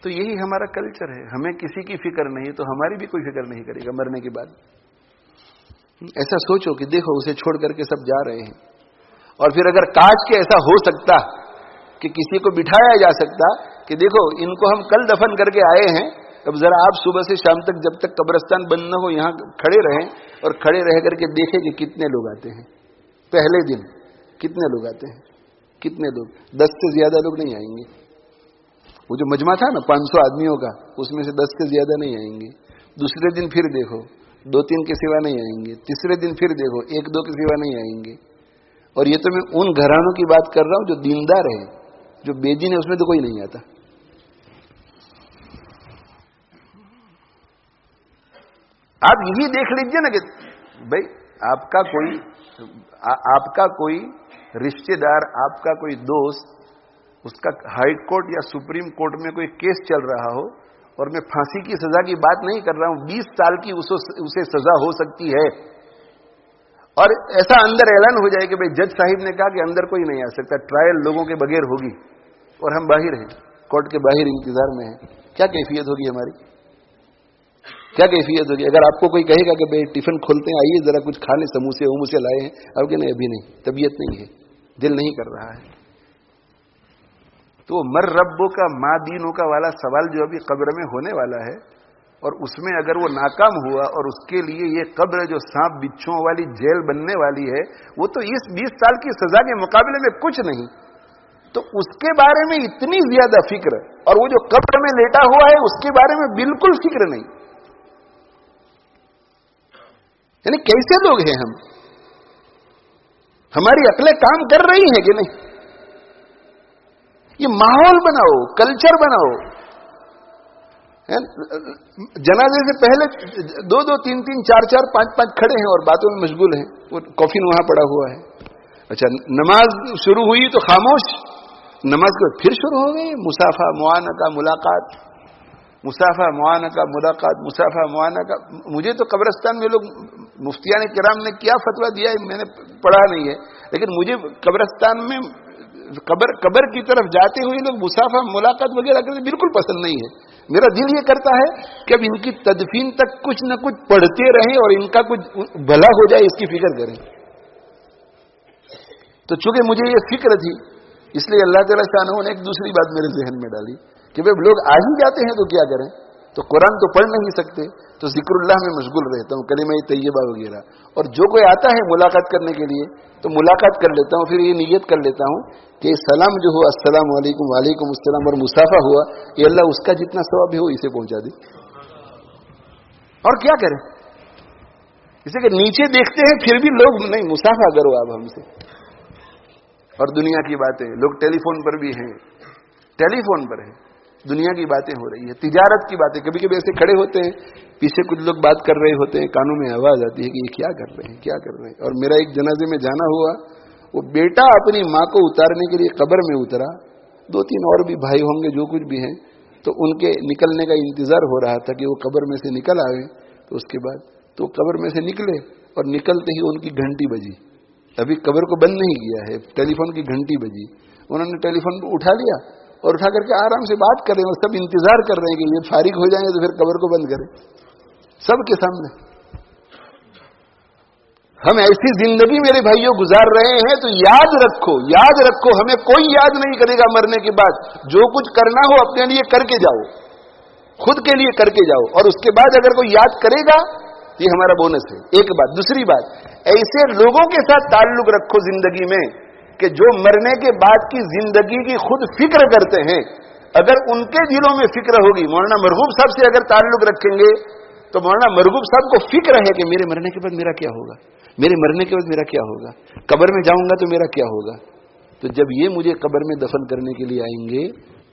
تو یہی ہمارا کلچر ہے, ہمیں کسی کی فکر نہیں تو ہماری بھی کوئی فکر نہیں کرے گا مرنے کے بعد. ایسا سوچو کہ دیکھو اسے چھوڑ کر کے سب جا رہے ہیں, اور پھر اگر کاش کے ایسا ہو سکتا کہ کسی کو بٹھایا جا سکتا کہ دیکھو ان کو ہم کل دفن کر کے آئے ہیں, اب ذرا آپ صبح سے شام تک جب تک قبرستان بند نہ ہو یہاں کھڑے رہیں, اور کھڑے رہ کر کے دیکھیں کہ کتنے لوگ آتے ہیں. پہلے دن کتنے لوگ آتے ہیں, کتنے لوگ, 10 سے زیادہ لوگ نہیں آئیں گے. وہ جو مجمع تھا نا 500 آدمیوں کا, اس میں سے 10 سے زیادہ نہیں آئیں گے. دوسرے دن پھر دیکھو 2-3 کے سوا نہیں آئیں گے. تیسرے دن پھر دیکھو 1-2 کے سوا نہیں آئیں گے. اور یہ تو میں ان گھرانوں کی بات کر رہا ہوں جو دیندار ہے, جو بے دین ہے اس میں تو کوئی نہیں آتا. آپ یہی دیکھ لیجئے نا کہ بھائی آپ کا کوئی رشتہ دار, آپ کا کوئی دوست اس کا ہائی کورٹ یا سپریم کورٹ میں کوئی کیس چل رہا ہو، اور میں پھانسی کی سزا کی بات نہیں کر رہا ہوں، 20 سال کی اسے سزا ہو سکتی ہے، اور ایسا اندر اعلان ہو جائے کہ بھئی جج صاحب نے کہا کہ اندر کوئی نہیں آ سکتا، ٹرائل لوگوں کے بغیر ہوگی، اور ہم باہر ہیں، کورٹ کے باہر انتظار میں ہیں، کیا کیفیت ہوگی ہماری؟ کیا کیفیت ہوگی؟ اگر آپ کو کوئی کہے گا کہ بھئی ٹفن کھولتے ہیں، آئیے ذرا کچھ کھا لیں، سموسے وموسے لائے ہیں، اب کہ نہیں ابھی نہیں، طبیعت نہیں ہے، دل نہیں کر رہا ہے. تو مر ربوں کا ماں دینوں کا والا سوال جو ابھی قبر میں ہونے والا ہے، اور اس میں اگر وہ ناکام ہوا اور اس کے لیے یہ قبر جو سانپ بچھوں والی جیل بننے والی ہے، وہ تو اس 20 سال کی سزا کے مقابلے میں کچھ نہیں، تو اس کے بارے میں اتنی زیادہ فکر، اور وہ جو قبر میں لیٹا ہوا ہے اس کے بارے میں بالکل فکر نہیں. یعنی کیسے لوگ ہیں ہم؟ ہماری عقلیں کام کر رہی ہیں کہ نہیں؟ یہ ماحول بناؤ، کلچر بناؤ. جنازے سے پہلے 2-2, 3-3, 4-4, 5-5 کھڑے ہیں اور باتوں میں مشغول ہیں، وہ کافین وہاں پڑا ہوا ہے. اچھا نماز شروع ہوئی تو خاموش، نماز کے بعد پھر شروع ہو گئی مسافہ معانقہ ملاقات، مسافہ معانقہ ملاقات، مسافہ معانقہ. مجھے تو قبرستان میں لوگ مفتیان کرام نے کیا فتویٰ دیا ہے میں نے پڑھا نہیں ہے، لیکن مجھے قبرستان میں قبر کی طرف جاتے ہوئے لوگ مسافہ ملاقات وغیرہ کرتے بالکل پسند نہیں ہے. میرا دل یہ کرتا ہے کہ اب ان کی تدفین تک کچھ نہ کچھ پڑھتے رہیں اور ان کا کچھ بھلا ہو جائے اس کی فکر کریں. تو چونکہ مجھے یہ فکر تھی اس لیے اللہ تعالیٰ شانہ نے ایک دوسری بات میرے ذہن میں ڈالی کہ بھائی لوگ آ ہی جاتے ہیں تو کیا کریں، تو قرآن تو پڑھ نہیں سکتے، تو ذکر اللہ میں مشغول رہتا ہوں، کلمہ طیبہ وغیرہ، اور جو کوئی آتا ہے ملاقات کرنے کے لیے تو ملاقات کر لیتا ہوں، پھر یہ نیت کر لیتا ہوں کہ سلام جو ہو السلام علیکم وعلیکم السلام اور مسافہ ہوا، یہ اللہ اس کا جتنا ثواب ہے وہ اسے پہنچا دے. اور کیا کریں؟ اسے کہ نیچے دیکھتے ہیں پھر بھی لوگ نہیں مسافہ کرو آپ ہم سے. اور دنیا کی باتیں، لوگ ٹیلی فون پر بھی ہیں، ٹیلی فون پر ہیں، دنیا کی باتیں ہو رہی ہے، تجارت کی باتیں. کبھی کبھی ایسے کھڑے ہوتے ہیں، پیچھے کچھ لوگ بات کر رہے ہوتے ہیں، کانوں میں آواز آتی ہے کہ یہ کیا کر رہے ہیں کیا کر رہے ہیں. اور میرا ایک جنازے میں جانا ہوا، وہ بیٹا اپنی ماں کو اتارنے کے لیے قبر میں اترا، 2-3 اور بھی بھائی ہوں گے جو کچھ بھی ہیں، تو ان کے نکلنے کا انتظار ہو رہا تھا کہ وہ قبر میں سے نکل آئے. تو اس کے بعد تو قبر میں سے نکلے اور نکلتے ہی ان کی گھنٹی بجی. ابھی قبر کو بند نہیں کیا ہے، ٹیلی فون کی گھنٹی بجی. انہوں نے ٹیلی فون کو اٹھا لیا اور اٹھا کر کے آرام سے بات کر رہے ہیں، اور سب انتظار کر رہے ہیں کہ یہ فارغ ہو جائیں گے تو پھر قبر کو بند کریں سب کے سامنے. ہم ایسی زندگی میرے بھائیوں گزار رہے ہیں، تو یاد رکھو ہمیں کوئی یاد نہیں کرے گا مرنے کے بعد. جو کچھ کرنا ہو اپنے لیے کر کے جاؤ، خود کے لیے کر کے جاؤ، اور اس کے بعد اگر کوئی یاد کرے گا یہ ہمارا بونس ہے. ایک بات. دوسری بات، ایسے لوگوں کے ساتھ تعلق رکھو زندگی میں کہ جو مرنے کے بعد کی زندگی کی خود فکر کرتے ہیں. اگر ان کے دلوں میں فکر ہوگی، مولانا مرغوب صاحب سے اگر تعلق رکھیں گے تو مولانا مرغوب صاحب کو فکر ہے کہ میرے مرنے کے بعد میرا کیا ہوگا، میرے مرنے کے بعد میرا کیا ہوگا، قبر میں جاؤں گا تو میرا کیا ہوگا. تو جب یہ مجھے قبر میں دفن کرنے کے لیے آئیں گے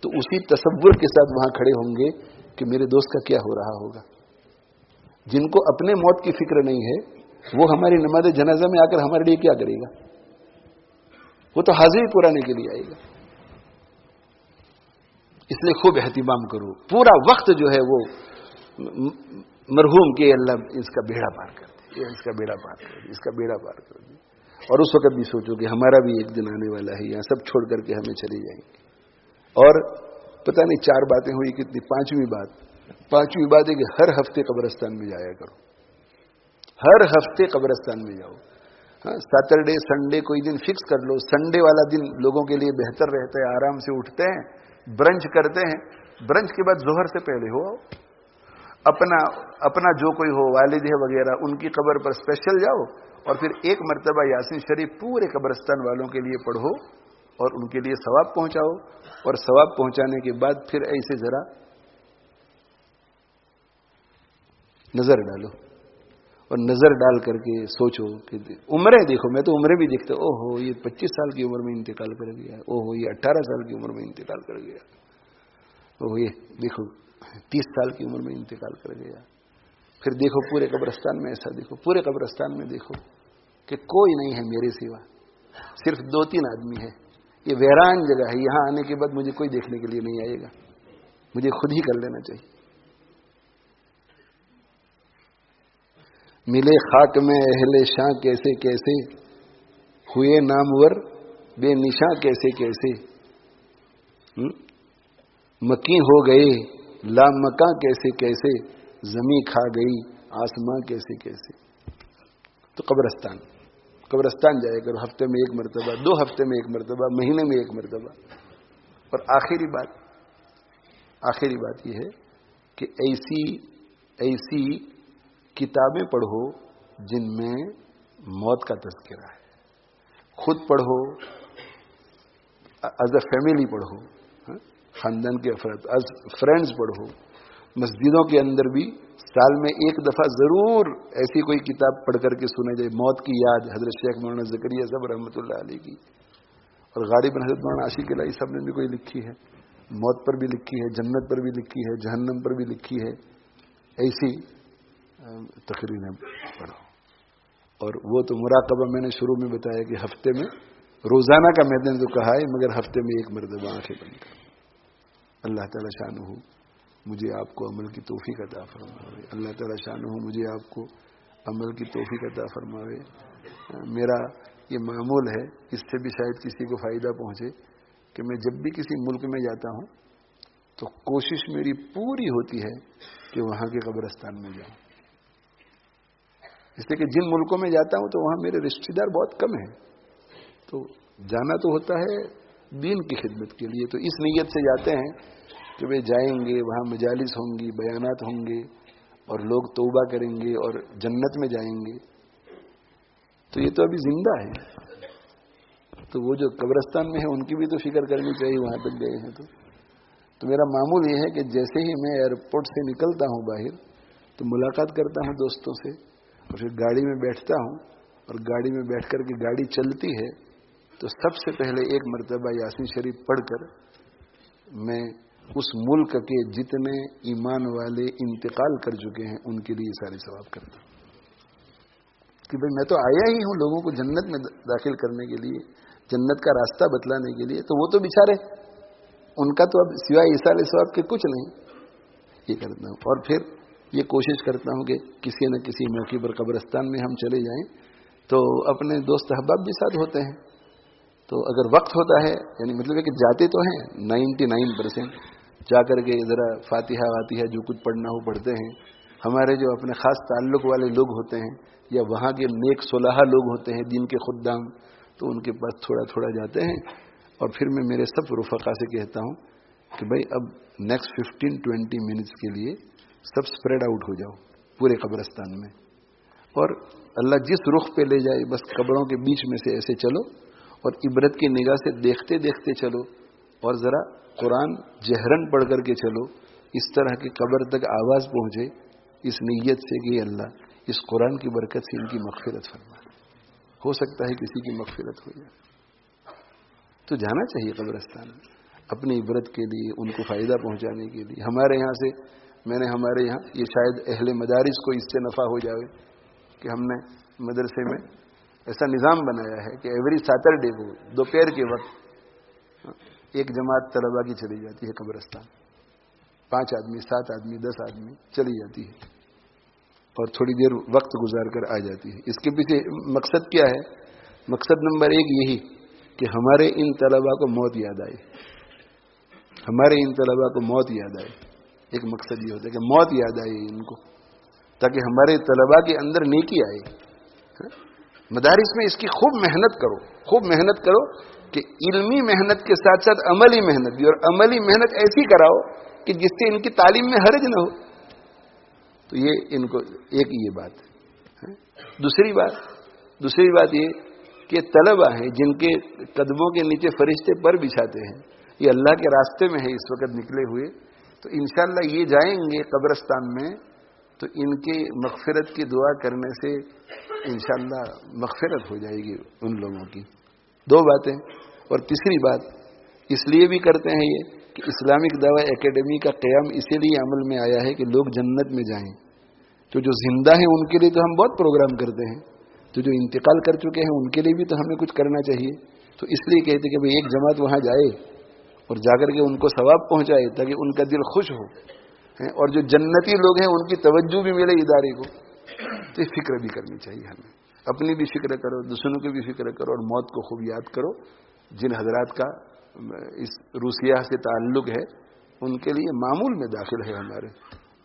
تو اسی تصور کے ساتھ وہاں کھڑے ہوں گے کہ میرے دوست کا کیا ہو رہا ہوگا. جن کو اپنے موت کی فکر نہیں ہے وہ ہماری نماز جنازہ میں آ کر ہمارے لیے کیا کرے گا؟ وہ تو حاضری پرانے کے لیے آئے گا. اس لیے خوب اہتمام کرو، پورا وقت جو ہے وہ مرحوم کے اللہ اس کا بیڑا پار کر دے، اس کا بیڑا پار کر دے، اس کا بیڑا پار کر دے. اور اس وقت بھی سوچو کہ ہمارا بھی ایک دن آنے والا ہے، یہاں سب چھوڑ کر کے ہمیں چلے جائیں گے. اور پتہ نہیں 4 باتیں ہوئی کتنی، 5ویں بات ہے کہ ہر ہفتے قبرستان میں جایا کرو، ہر ہفتے قبرستان میں جاؤ. ہاں، سیٹرڈے سنڈے کوئی دن فکس کر لو. سنڈے والا دن لوگوں کے لیے بہتر رہتا ہے، آرام سے اٹھتے ہیں، برنچ کرتے ہیں، برنچ کے بعد ظہر سے پہلے ہو اپنا جو کوئی ہو والد ہے وغیرہ ان کی قبر پر اسپیشل جاؤ، اور پھر 1 مرتبہ یاسین شریف پورے قبرستان والوں کے لیے پڑھو اور ان کے لیے ثواب پہنچاؤ. اور ثواب پہنچانے کے بعد پھر ایسے ذرا نظر ڈالو، اور نظر ڈال کر کے سوچو کہ عمریں دیکھو. میں تو عمریں بھی دیکھتا ہوں، اوہ یہ 25 سال کی عمر میں انتقال کر گیا، اوہ یہ 18 سال کی عمر میں انتقال کر گیا، اوہ یہ دیکھو 30 سال کی عمر میں انتقال کر گیا. پھر دیکھو پورے قبرستان میں ایسا دیکھو، پورے قبرستان میں دیکھو کہ کوئی نہیں ہے میرے سوا، صرف 2-3 آدمی ہیں. یہ ویران جگہ ہے، یہاں آنے کے بعد مجھے کوئی دیکھنے کے لیے نہیں آئے گا، مجھے خود ہی کر لینا چاہیے. ملے خاک میں اہل شاں کیسے کیسے، ہوئے نامور بے نشاں کیسے کیسے، مکی ہو گئے لامکاں کیسے کیسے، زمیں کھا گئی آسماں کیسے کیسے. تو قبرستان جائے کرو، ہفتے میں ایک مرتبہ، 2 ہفتے میں ایک مرتبہ، مہینے میں ایک مرتبہ. اور آخری بات یہ ہے کہ ایسی کتابیں پڑھو جن میں موت کا تذکرہ ہے. خود پڑھو، ایز اے فیملی پڑھو، خاندان کے افراد، ایز فرینڈز پڑھو. مسجدوں کے اندر بھی سال میں ایک دفعہ ضرور ایسی کوئی کتاب پڑھ کر کے سنا جائے. موت کی یاد حضرت شیخ مولانا زکریا صاحب رحمۃ اللہ علیہ کی، اور غالباً حضرت مولانا عاشق الہی صاحب نے بھی کوئی لکھی ہے، موت پر بھی لکھی ہے، جنت پر بھی لکھی ہے، جہنم پر بھی لکھی ہے. ایسی تقریریں پڑھو. اور وہ تو مراقبہ میں نے شروع میں بتایا کہ ہفتے میں، روزانہ کا میں نے تو کہا ہے، مگر ہفتے میں ایک مرتبہ آنکھیں بند کرو. اللہ تعالی شانہ مجھے آپ کو عمل کی توفیق عطا فرمائے. اللہ تعالی شانہ مجھے آپ کو عمل کی توفیق عطا فرمائے. میرا یہ معمول ہے، اس سے بھی شاید کسی کو فائدہ پہنچے، کہ میں جب بھی کسی ملک میں جاتا ہوں تو کوشش میری پوری ہوتی ہے کہ وہاں کے قبرستان میں جاؤں. اس لیے کہ جن ملکوں میں جاتا ہوں تو وہاں میرے رشتہ دار بہت کم ہیں، تو جانا تو ہوتا ہے دین کی خدمت کے لیے. تو اس نیت سے جاتے ہیں کہ وہ جائیں گے، وہاں مجالس ہوں گی، بیانات ہوں گے، اور لوگ توبہ کریں گے اور جنت میں جائیں گے. تو یہ تو ابھی زندہ ہے. تو وہ جو قبرستان میں ہے ان کی بھی تو فکر کرنی چاہیے، وہاں تک گئے ہیں. تو میرا معمول یہ ہے کہ جیسے ہی میں ایئرپورٹ سے نکلتا ہوں باہر، تو ملاقات کرتا ہوں دوستوں سے، اور پھر گاڑی میں بیٹھتا ہوں، اور گاڑی میں بیٹھ کر کے گاڑی چلتی ہے تو سب سے پہلے ایک مرتبہ یاسین شریف پڑھ کر میں اس ملک کے جتنے ایمان والے انتقال کر چکے ہیں ان کے لیے سارے ثواب کرتا ہوں. کہ بھئی میں تو آیا ہی ہوں لوگوں کو جنت میں داخل کرنے کے لیے، جنت کا راستہ بتلانے کے لیے. تو وہ تو بیچارے، ان کا تو اب سوائے ایصال ثواب کے کچھ نہیں. یہ کرتا ہوں. اور پھر یہ کوشش کرتا ہوں کہ کسی نہ کسی موقع پر قبرستان میں ہم چلے جائیں تو اپنے دوست احباب بھی ساتھ ہوتے ہیں. تو اگر وقت ہوتا ہے، یعنی مطلب ہے کہ جاتے تو ہیں 99%، جا کر کے ذرا فاتحہ واتحہ جو کچھ پڑھنا ہو پڑھتے ہیں. ہمارے جو اپنے خاص تعلق والے لوگ ہوتے ہیں یا وہاں کے نیک صلحہ لوگ ہوتے ہیں دین کے خدام، تو ان کے پاس تھوڑا تھوڑا جاتے ہیں. اور پھر میں میرے سب رفقا سے کہتا ہوں کہ بھائی اب نیکسٹ 15-20 منٹس کے لیے سب سپریڈ آؤٹ ہو جاؤ پورے قبرستان میں، اور اللہ جس رخ پہ لے جائے بس قبروں کے بیچ میں سے ایسے چلو، اور عبرت کی نگاہ سے دیکھتے دیکھتے چلو، اور ذرا قرآن جہرن پڑھ کر کے چلو، اس طرح کی قبر تک آواز پہنچے، اس نیت سے کہ اللہ اس قرآن کی برکت سے ان کی مغفرت فرما. ہو سکتا ہے کسی کی مغفرت ہو جائے. تو جانا چاہیے قبرستان اپنی عبرت کے لیے، ان کو فائدہ پہنچانے کے لیے. ہمارے یہاں سے، میں نے ہمارے یہاں، یہ شاید اہل مدارس کو اس سے نفع ہو جائے کہ ہم نے مدرسے میں ایسا نظام بنایا ہے کہ ایوری سیٹرڈے کو دوپہر کے وقت ایک جماعت طلباء کی چلی جاتی ہے قبرستان. 5 آدمی، 7 آدمی، 10 آدمی چلی جاتی ہے اور تھوڑی دیر وقت گزار کر آ جاتی ہے. اس کے پیچھے مقصد کیا ہے؟ مقصد نمبر 1 یہی کہ ہمارے ان طلباء کو موت یاد آئے، ہمارے ان طلباء کو موت یاد آئے. ایک مقصد یہ ہوتا ہے کہ موت یاد آئے ان کو، تاکہ ہمارے طلباء کے اندر نیکی آئے. مدارس میں اس کی خوب محنت کرو، خوب محنت کرو کہ علمی محنت کے ساتھ ساتھ عملی محنت بھی، اور عملی محنت ایسی کراؤ کہ جس سے ان کی تعلیم میں حرج نہ ہو. تو یہ ان کو ایک یہ بات ہے. دوسری بات یہ کہ طلباء ہیں جن کے قدموں کے نیچے فرشتے پر بچھاتے ہیں، یہ اللہ کے راستے میں ہے اس وقت نکلے ہوئے، تو انشاءاللہ یہ جائیں گے قبرستان میں تو ان کی مغفرت کی دعا کرنے سے انشاءاللہ مغفرت ہو جائے گی ان لوگوں کی. 2 باتیں. اور تیسری بات اس لیے بھی کرتے ہیں یہ کہ اسلامک دعوی اکیڈمی کا قیام اسی لیے عمل میں آیا ہے کہ لوگ جنت میں جائیں. تو جو زندہ ہیں ان کے لیے تو ہم بہت پروگرام کرتے ہیں، تو جو انتقال کر چکے ہیں ان کے لیے بھی تو ہمیں کچھ کرنا چاہیے. تو اس لیے کہتے کہ بھئی ایک جماعت وہاں جائے اور جا کر کے ان کو ثواب پہنچائے تاکہ ان کا دل خوش ہو، اور جو جنتی لوگ ہیں ان کی توجہ بھی ملے ادارے کو. تو یہ فکر بھی کرنی چاہیے ہمیں، اپنی بھی فکر کرو، دوسروں کی بھی فکر کرو، اور موت کو خوب یاد کرو. جن حضرات کا اس روسیہ سے تعلق ہے ان کے لیے معمول میں داخل ہے ہمارے،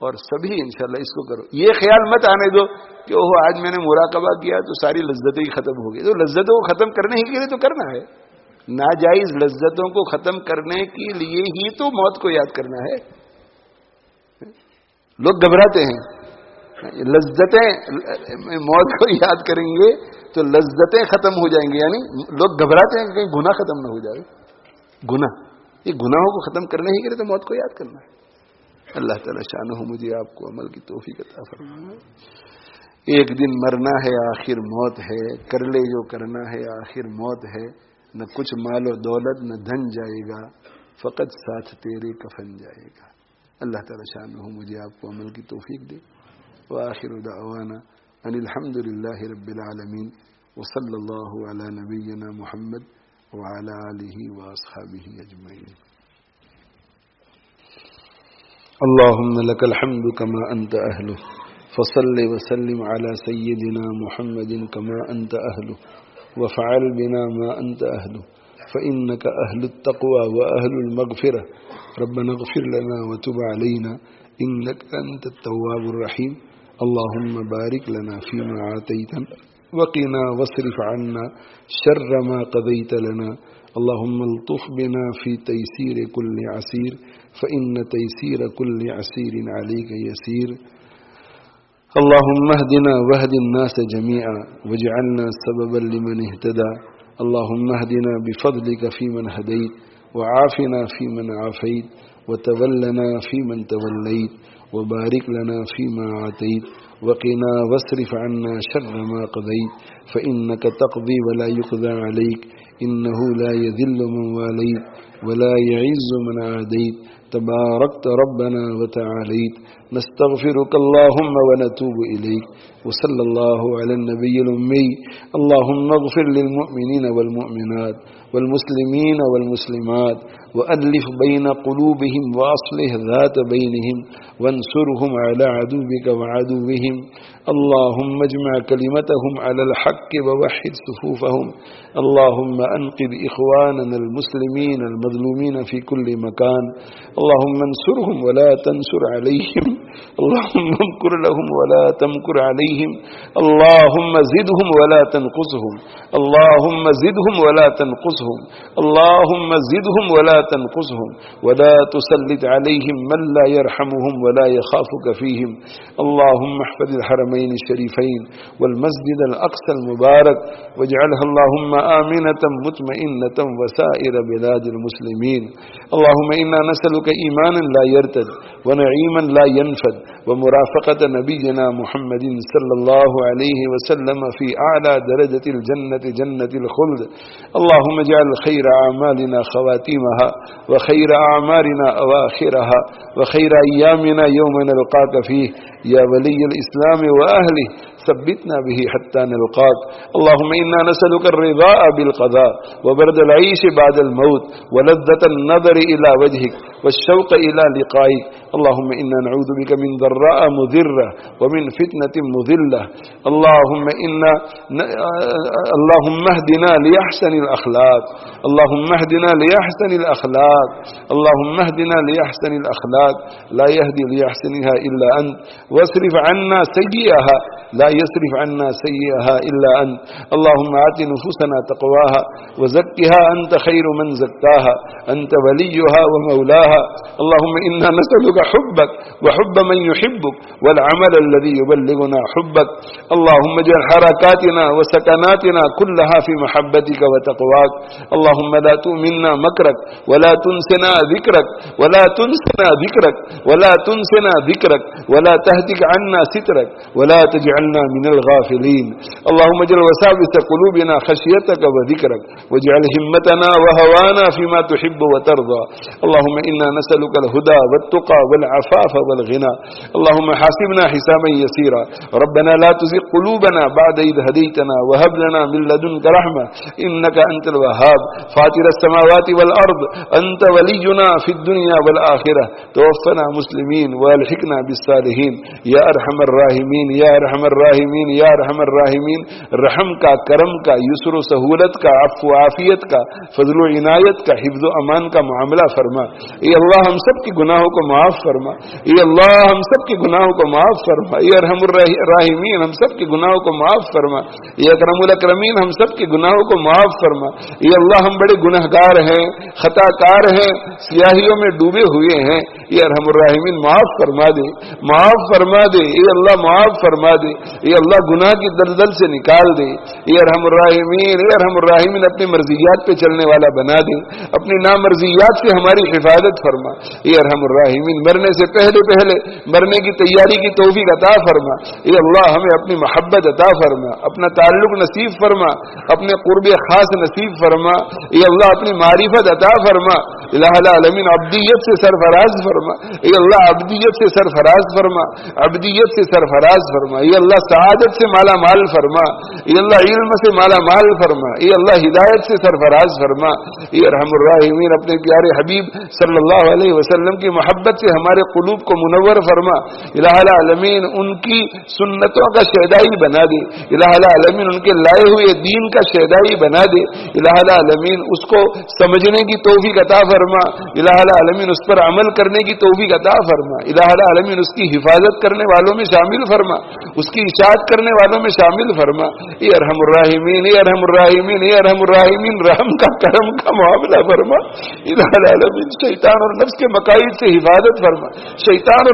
اور سبھی انشاءاللہ اس کو کرو. یہ خیال مت آنے دو کہ اوہ آج میں نے مراقبہ کیا تو ساری لذتیں ہی ختم ہو گئی. تو لذتوں کو ختم کرنے ہی کے لیے تو کرنا ہے، ناجائز لذتوں کو ختم کرنے کے لیے ہی تو موت کو یاد کرنا ہے. لوگ گھبراتے ہیں، لذتیں موت کو یاد کریں گے تو لذتیں ختم ہو جائیں گی، یعنی لوگ گھبراتے ہیں کہ کہیں گناہ ختم نہ ہو جائے. گناہ، یہ گناہوں کو ختم کرنے ہی کے لیے تو موت کو یاد کرنا ہے. اللہ تعالی شانہ مجھے آپ کو عمل کی توفیق عطا فرمائے. ایک دن مرنا ہے، آخر موت ہے، کر لے جو کرنا ہے، آخر موت ہے. نہ کچھ مال و دولت نہ دھن جائے گا، فقط ساتھ تیرے کفن جائے گا. اللہ تعالی شانہ مجھے آپ کو عمل کی توفیق دے. وآخر دعوانا ان الحمد للہ رب العالمین وصلی اللہ علی نبینا محمد وعلی آلہ واصحابہ اجمعین. اللهم لك الحمد كما أنت أهله فصل وسلم على سيدنا محمد كما أنت أهله وفعل بنا ما أنت أهله فإنك أهل التقوى وأهل المغفرة. ربنا اغفر لنا وتب علينا إنك أنت التواب الرحيم. اللهم بارك لنا فيما آتيتنا وقنا واصرف عنا شر ما قضيت لنا. اللهم الطف بنا في تيسير كل عسير فإن تيسير كل عسير عليك يسير. اللهم اهدنا واهد الناس جميعا واجعلنا سببا لمن اهتدى. اللهم اهدنا بفضلك فيمن هديت وعافنا فيمن عافيت وتولنا فيمن توليت وبارك لنا فيما آتيت وقنا واصرف عنا شر ما قضيت فإنك تقضي ولا يقضى عليك إنه لا يذل من واليت ولا يعز من عاديت تباركت ربنا وتعاليت. نستغفرك اللهم ونتوب إليك. وصلى الله على النبي الأمي. اللهم اغفر للمؤمنين والمؤمنات والمسلمين والمسلمات وألف بين قلوبهم وأصلح ذات بينهم وانصرهم على عدوك وعدوهم. اللهم اجمع كلمتهم على الحق ووحد صفوفهم. اللهم أنقذ إخواننا المسلمين المظلومين في كل مكان. اللهم انصرهم ولا تنصر عليهم. اللهم امكر لهم ولا تمكر عليهم. اللهم زدهم ولا تنقصهم. اللهم زدهم ولا تنقصهم. اللهم زدهم ولا تنقصهم ولا تسلط عليهم من لا يرحمهم ولا يخافك فيهم. اللهم احفظ الحرمين الشريفين والمسجد الأقصى المبارك واجعلها اللهم آمنة مطمئنة وسائر بلاد المسلمين. اللهم إنا نسألك إيمانا لا يرتد ونعيما لا ينفد ومرافقة نبينا محمد صلى الله عليه وسلم في أعلى درجة الجنة جنة الخلد. اللهم اجعل خير أعمالنا خواتيمها وخير أعمالنا أواخرها وخير أيامنا يوم نلقاك فيه يا ولي الإسلام وأهله ثبتنا به حتى نلقاك. اللهم إنا نسألك الرضاء بالقضاء وبرد العيش بعد الموت ولذة النظر إلى وجهك والشوق إلى لقائك. اللهم إنا نعوذ بك من ضراء مضرة ومن فتنة مضلة. اللهم اهدنا لأحسن الأخلاق. اللهم اهدنا لأحسن الأخلاق. اللهم اهدنا لأحسن الأخلاق لا يهدي لأحسنها إلا أنت واصرف عنا سيئها لا يصرف عنا سيئها إلا أنت. اللهم آت نفوسنا تقواها وزكها أنت خير من زكاها أنت وليها ومولاها. اللهم إنا نسألك حبك وحب من يحبك والعمل الذي يبلغنا حبك. اللهم اجعل حركاتنا وسكناتنا كلها في محبتك وتقواك. اللهم لا تؤمنا مكرك ولا تنسنا ذكرك ولا تنسنا ذكرك ولا تنسنا ذكرك ولا تهتك عنا سترك ولا تجعلنا من الغافلين. اللهم اجعل وساوس قلوبنا خشيتك وذكرك واجعل همتنا وهوانا فيما تحب وترضى. اللهم إنا إنا نسألك الهدى والتقى والعفاف والغنى اللهم حاسبنا حسابا يسيرا ربنا لا تزغ قلوبنا بعد إذ هديتنا وهب لنا من لدنك رحمة إنك أنت الوهاب فاطر السماوات والأرض أنت ولينا في الدنيا والآخرة توفنا مسلمين والحقنا بالصالحين يا أرحم الراحمين يا أرحم الراحمين يا أرحم الراحمين رحم کا کرم کا یسر و سہولت کا عفو و عافیت کا فضل و عنایت کا حفظ و امان کا معاملہ فرما اے اللہ ہم سب کے گناہوں کو معاف فرما اے اللہ ہم سب کے گناہوں کو معاف فرما اے ارحم الراحمین ہم سب کے گناہوں کو معاف فرما اے اکرم الاکرمین ہم سب کے گناہوں کو معاف فرما اے اللہ ہم بڑے گنہگار ہیں خطا کار ہیں سیاہیوں میں ڈوبے ہوئے ہیں اے ارحم الراحمین معاف فرما دے اے اللہ معاف فرما دے اے اللہ گناہ کی دلدل سے نکال دے اے ارحم الراحمین اپنی مرضیات پہ چلنے والا بنا دے اپنی نامرضیات سے ہماری حفاظت فرما اے ارحم الراحمین مرنے سے پہلے مرنے کی تیاری کی توفیق عطا فرما اے اللہ ہمیں اپنی محبت عطا فرما اپنا تعلق نصیب فرما اپنے قرب خاص نصیب فرما اے اللہ اپنی معرفت عطا فرما الہ العالمین عبدیت سے سرفراز فرما اے اللہ عبدیت سے سرفراز فرما اے اللہ سعادت سے مالا مال فرما اے اللہ علم سے مالا مال فرما اے اللہ ہدایت سے سرفراز فرما اے ارحم الراحمین اپنے پیارے حبیب صلی اللہ علیہ وسلم کی محبت سے ہمارے قلوب کو منور فرما الہ العالمین ان کی سنتوں کا شہدائی بنا دے الہ العالمین ان کے لائے ہوئے دین کا شہدائی بنا دے الہ العالمین اس کو سمجھنے کی توفیق عطا فرما الہ العالمین اس پر عمل کرنے کی توفیق عطا فرما الہ العالمین اس کی حفاظت کرنے والوں میں شامل فرما اس کی اشاعت کرنے والوں میں شامل فرما اے ارحم الراحمین رحم کا کرم کا معاملہ فرما الہ العالمین شیطان اور نفس کے مقاصد سے حفاظت فرما شیطان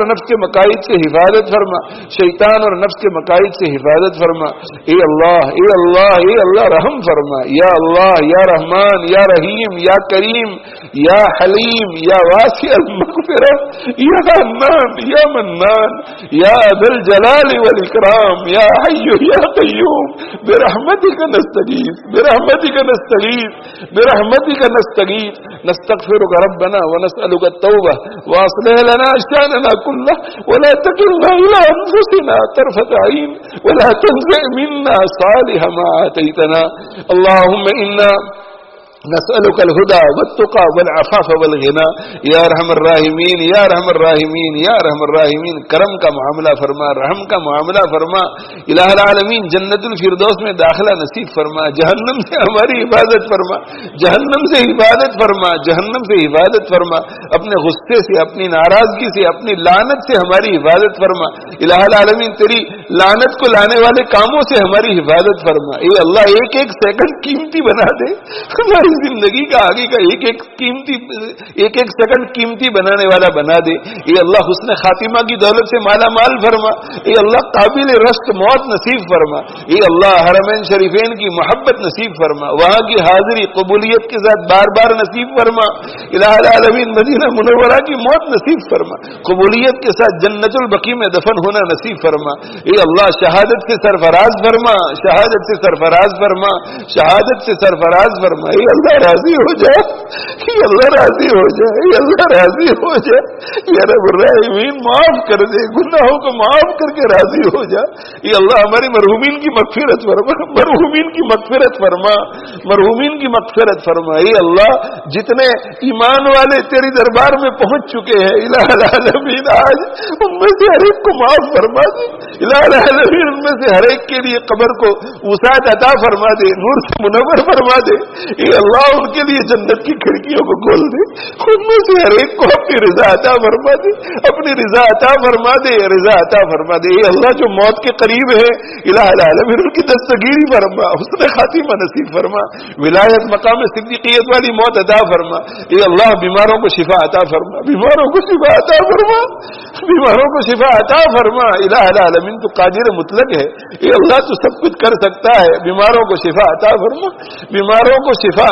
اور نفس کے مقاصد سے حفاظت فرما اے اللہ رحم فرما یا اللہ یا رحمان یا رحیم یا کریم یا حلیم یا واسع المغفرہ یا حنان یا منان یا ذا الجلال والاکرام یا حی یا قیوم برحمتک نستغیث نستغفرک ربنا ونسألک التوبہ واصلح لنا شأننا كله ولا تكلنا إلى أنفسنا طرفة عين ولا تنزع منا صالح ما آتيتنا اللهم إنا نسألك الهدى والتقى والعفاف والغنى یا ارحم الراحمین کرم کا معاملہ فرما رحم کا معاملہ فرما الہ العالمین جنت الفردوس میں داخلہ نصیب فرما جہنم سے ہماری حفاظت فرما اپنے غصے سے اپنی ناراضگی سے اپنی لعنت سے ہماری حفاظت فرما الہ العالمین تیری لعنت کو لانے والے کاموں سے ہماری حفاظت فرما اے اللہ ایک ایک سیکنڈ قیمتی بنا دے ہماری زندگی کا آگے کا ایک ایک سیکنڈ قیمتی بنانے والا بنا دے اے اللہ حسن خاتمہ کی دولت سے مالا مال فرما اے اللہ قابل رشک موت نصیب فرما اے اللہ حرمین شریفین کی محبت نصیب فرما وہاں کی حاضری قبولیت کے ساتھ بار بار نصیب فرما الہ العالمین مدینہ منورہ کی موت نصیب فرما قبولیت کے ساتھ جنت البقیع میں دفن ہونا نصیب فرما اے اللہ شہادت سے سرفراز فرما اے اللہ راضی ہو جائے یا رب الراحمین معاف کر دے گناہوں کو معاف کر کے راضی ہو جا یہ اللہ ہماری مرحومین کی مغفرت فرما یہ اللہ جتنے ایمان والے تیری دربار میں پہنچ چکے ہیں الہ العالمین آج ان میں سے ہر ایک کو معاف فرما دے الہ العالمین ان میں سے ہر ایک کے لیے قبر کو وسعت عطا فرما دے نور سے منور فرما دے اے اللہ ان کے لیے جنت کی کھڑکیوں کو کھول دے خود میں سے ہر ایک کو اپنی رضا عطا فرما دے اے اللہ جو موت کے قریب ہے الہ العالمین ان کی دستگیری فرما حسن خاتمہ نصیب فرما ولایت مقام صدیقیت والی موت عطا فرما اے اللہ بیماروں کو شفا عطا فرما الہ العالمین تو قادر مطلق ہے اے اللہ تو سب کچھ کر سکتا ہے بیماروں کو شفا عطا فرما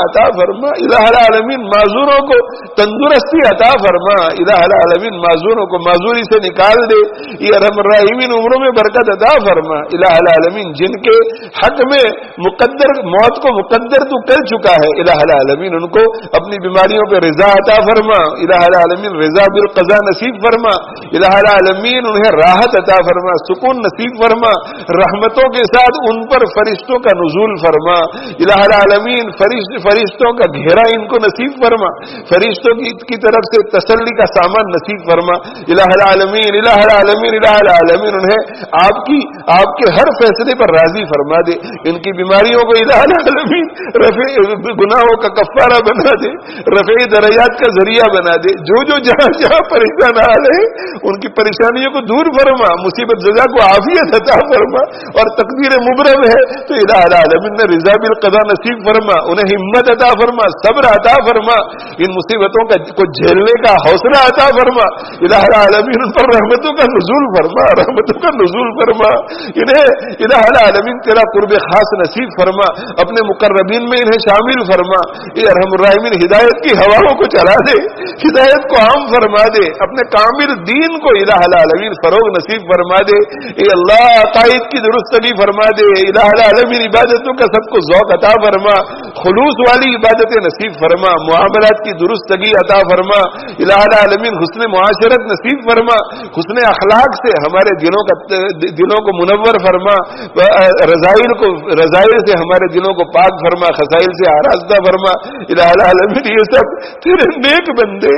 عطا فرما، الہ العالمین معذوروں کو تندرستی عطا فرما، الہ العالمین معذوروں کو معذوری سے نکال دے، یہ ارحم الراحمین عمروں میں برکت عطا فرما، الہ العالمین جن کے حق میں مقدر موت کو مقدر تو کر چکا ہے، الہ العالمین ان کو اپنی بیماریوں پہ رضا عطا فرما، الہ العالمین رضا بالقضاء نصیب فرما، الہ العالمین انہیں راحت عطا فرما، سکون نصیب فرما، رحمتوں کے ساتھ ان پر فرشتوں کا نزول فرما، الہ العالمین فرشتوں کا گھیرا ان کو نصیب فرما، فرشتوں کی طرف سے تسلی کا سامان نصیب فرما، الہ العالمین الہ العالمین الہ العالمین انہیں آپ کے ہر فیصلے پر راضی فرما دے، ان کی بیماریوں کو الہ العالمین گناہوں کا کفارہ بنا دے، رفع درجات کا ذریعہ بنا دے، جو جہاں جہاں پریشان حال ہے ان کی پریشانیوں کو دور فرما، مصیبت زدہ کو عافیت عطا فرما، اور تقدیر مبرم ہے تو الہ العالمین نے رضا بالقضاء نصیب فرما، انہیں ہمت عطا فرما، صبر عطا فرما، ان مصیبتوں کو جھیلنے کا حوصلہ عطا فرما، الہ العالمین ان پر رحمتوں کا نزول فرما، رحمتوں کا نزول فرما، انہیں الہ العالمین تیرا قرب خاص نصیب فرما، اپنے مقربین میں انہیں شامل فرما، اے ارحم الراحمین ہدایت کی ہواؤں کو چلا دے، ہدایت کو عام فرما دے، اپنے کامل دین کو الہ العالمین فروغ نصیب فرما دے، اے اللہ عقائد کی درستگی فرما دے، الہ العالمین عبادتوں کا سب کو ذوق عطا فرما، خلوص والی عبادتیں نصیب فرما، معاملات کی درستگی عطا فرما، الہ العالمین حسن معاشرت نصیب فرما، حسن اخلاق سے ہمارے دلوں کو منور فرما، رضائل سے ہمارے دلوں کو پاک فرما، خسائل سے آراستہ فرما، الہ العالمین یہ سب تیرے نیک بندے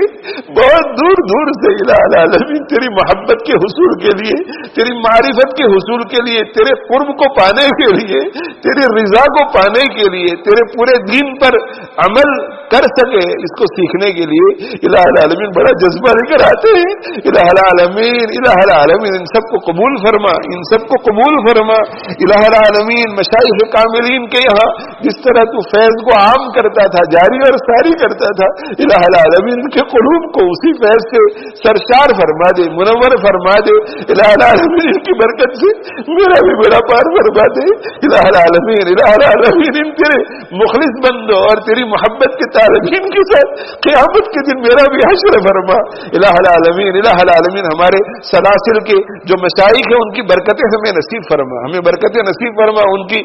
بہت دور دور سے الہ العالمین تیری محبت کے حصول کے لیے، تیری معرفت کے حصول کے لیے، تیرے قرب کو پانے کے لیے، تیری رضا کو پانے کے لیے، تیرے پورے دین پر عمل کر سکے اس کو سیکھنے کے لیے الہ العالمین بڑا جذبہ لے کر آتے ہیں، الہ العالمین ان سب کو قبول فرما، ان سب کو قبول فرما، الہ العالمین مشائخ کاملین کے یہاں جس طرح تو فیض کو عام کرتا تھا، جاری اور ساری کرتا تھا، الہ العالمین ان کے قلوب کو اسی فیض سے سرشار فرما دے، منور فرما دے، الہ العالمین ان کی برکت سے میرا بھی بڑا پار فرما دے، الہ العالمین ان تیرے مخلص بندوں اور تیری محبت کے طالبین کے ساتھ قیامت کے دن میرا بھی حشر فرما، الہ العالمین ہمارے سلاسل کے جو مشائخ ہیں ان کی برکتیں ہمیں نصیب فرما، ہمیں برکتیں نصیب فرما، ان کی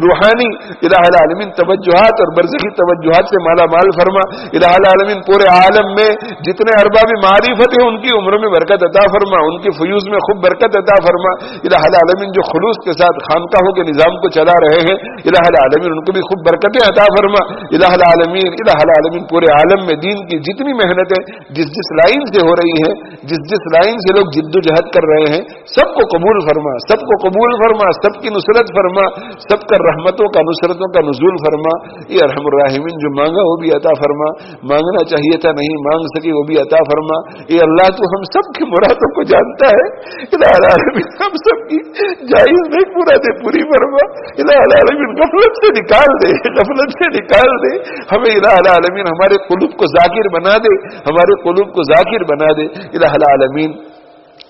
روحانی الہ العالمین توجہات اور برزخی توجہات سے مالا مال فرما، الہ العالمین پورے عالم میں جتنے ارباب معرفت ہیں ان کی عمروں میں برکت عطا فرما، ان کی فیوز میں خوب برکت عطا فرما، الہ العالمین جو خلوص کے ساتھ خانقاہوں کے نظام کو چلا رہے ہیں الہ العالمین ان کو بھی خوب برکتیں عطا فرما، الہ العالمین پورے عالم میں دین کی جتنی محنتیں جس لائن سے ہو رہی ہیں، جس لائن سے لوگ جد و جہد کر رہے ہیں سب کو قبول فرما، سب کو قبول فرما، سب کی نصرت فرما، سب کا رحمتوں کا نصرتوں کا نزول فرما، یہ ارحم الراحمین جو مانگا وہ بھی عطا فرما، مانگنا چاہیے تھا نہیں مانگ سکے وہ بھی عطا فرما، یہ اللہ تو ہم سب کی مرادوں کو جانتا ہے، الہ العالمین ہم سب کی جائز نہیں مرادیں پوری فرما، الہ العالمین غفلت سے نکال دے، غفلت سے نکال دے، ہمیں الہ العالمین ہمارے قلوب کو ذاکر بنا دے، ہمارے قلوب کو ذاکر بنا دے، الہ العالمین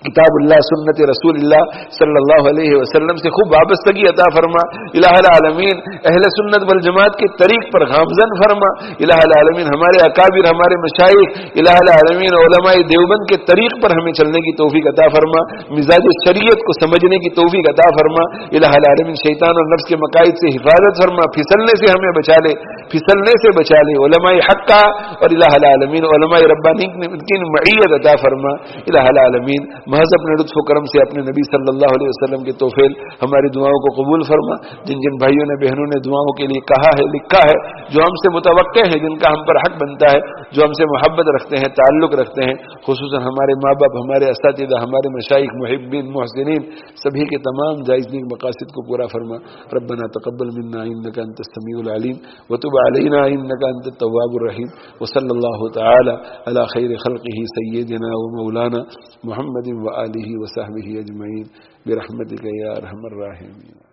کتاب اللہ سنت رسول اللہ صلی اللہ علیہ وسلم سے خوب وابستگی عطا فرما، الہ العالمین اہل سنت والجماعت کے طریق پر گامزن فرما، الہ العالمین ہمارے اکابر ہمارے مشائخ الہ العالمین علماء دیوبند کے طریق پر ہمیں چلنے کی توفیق عطا فرما، مزاج شریعت کو سمجھنے کی توفیق عطا فرما، الہ العالمین شیطان اور نفس کے مقاصد سے حفاظت فرما، پھسلنے سے ہمیں بچا لے، پھسلنے سے بچا لے، علماء حق کا اور الہ العالمین علماء ربانی کی معیت عطا فرما، الہ العالمین محض اپنے لطف و کرم سے اپنے نبی صلی اللہ علیہ وسلم کے توفیل ہماری دعاؤں کو قبول فرما، جن بھائیوں نے بہنوں نے دعاؤں کے لیے کہا ہے لکھا ہے، جو ہم سے متوقع ہے، جن کا ہم پر حق بنتا ہے، جو ہم سے محبت رکھتے ہیں تعلق رکھتے ہیں، خصوصاً ہمارے ماں باپ ہمارے اساتذہ ہمارے مشائخ محبین محسنین سبھی کے تمام جائز نیک مقاصد کو پورا فرما، ربنا تقبل منا انک انت السمیع العلیم وتب علینا انک انت التواب الرحیم، وصلی اللہ تعالی علی خیر خلقہ سیدنا و مولانا محمد وآلہ وصحبہ اجمعین برحمتک یا ارحم الراحمین۔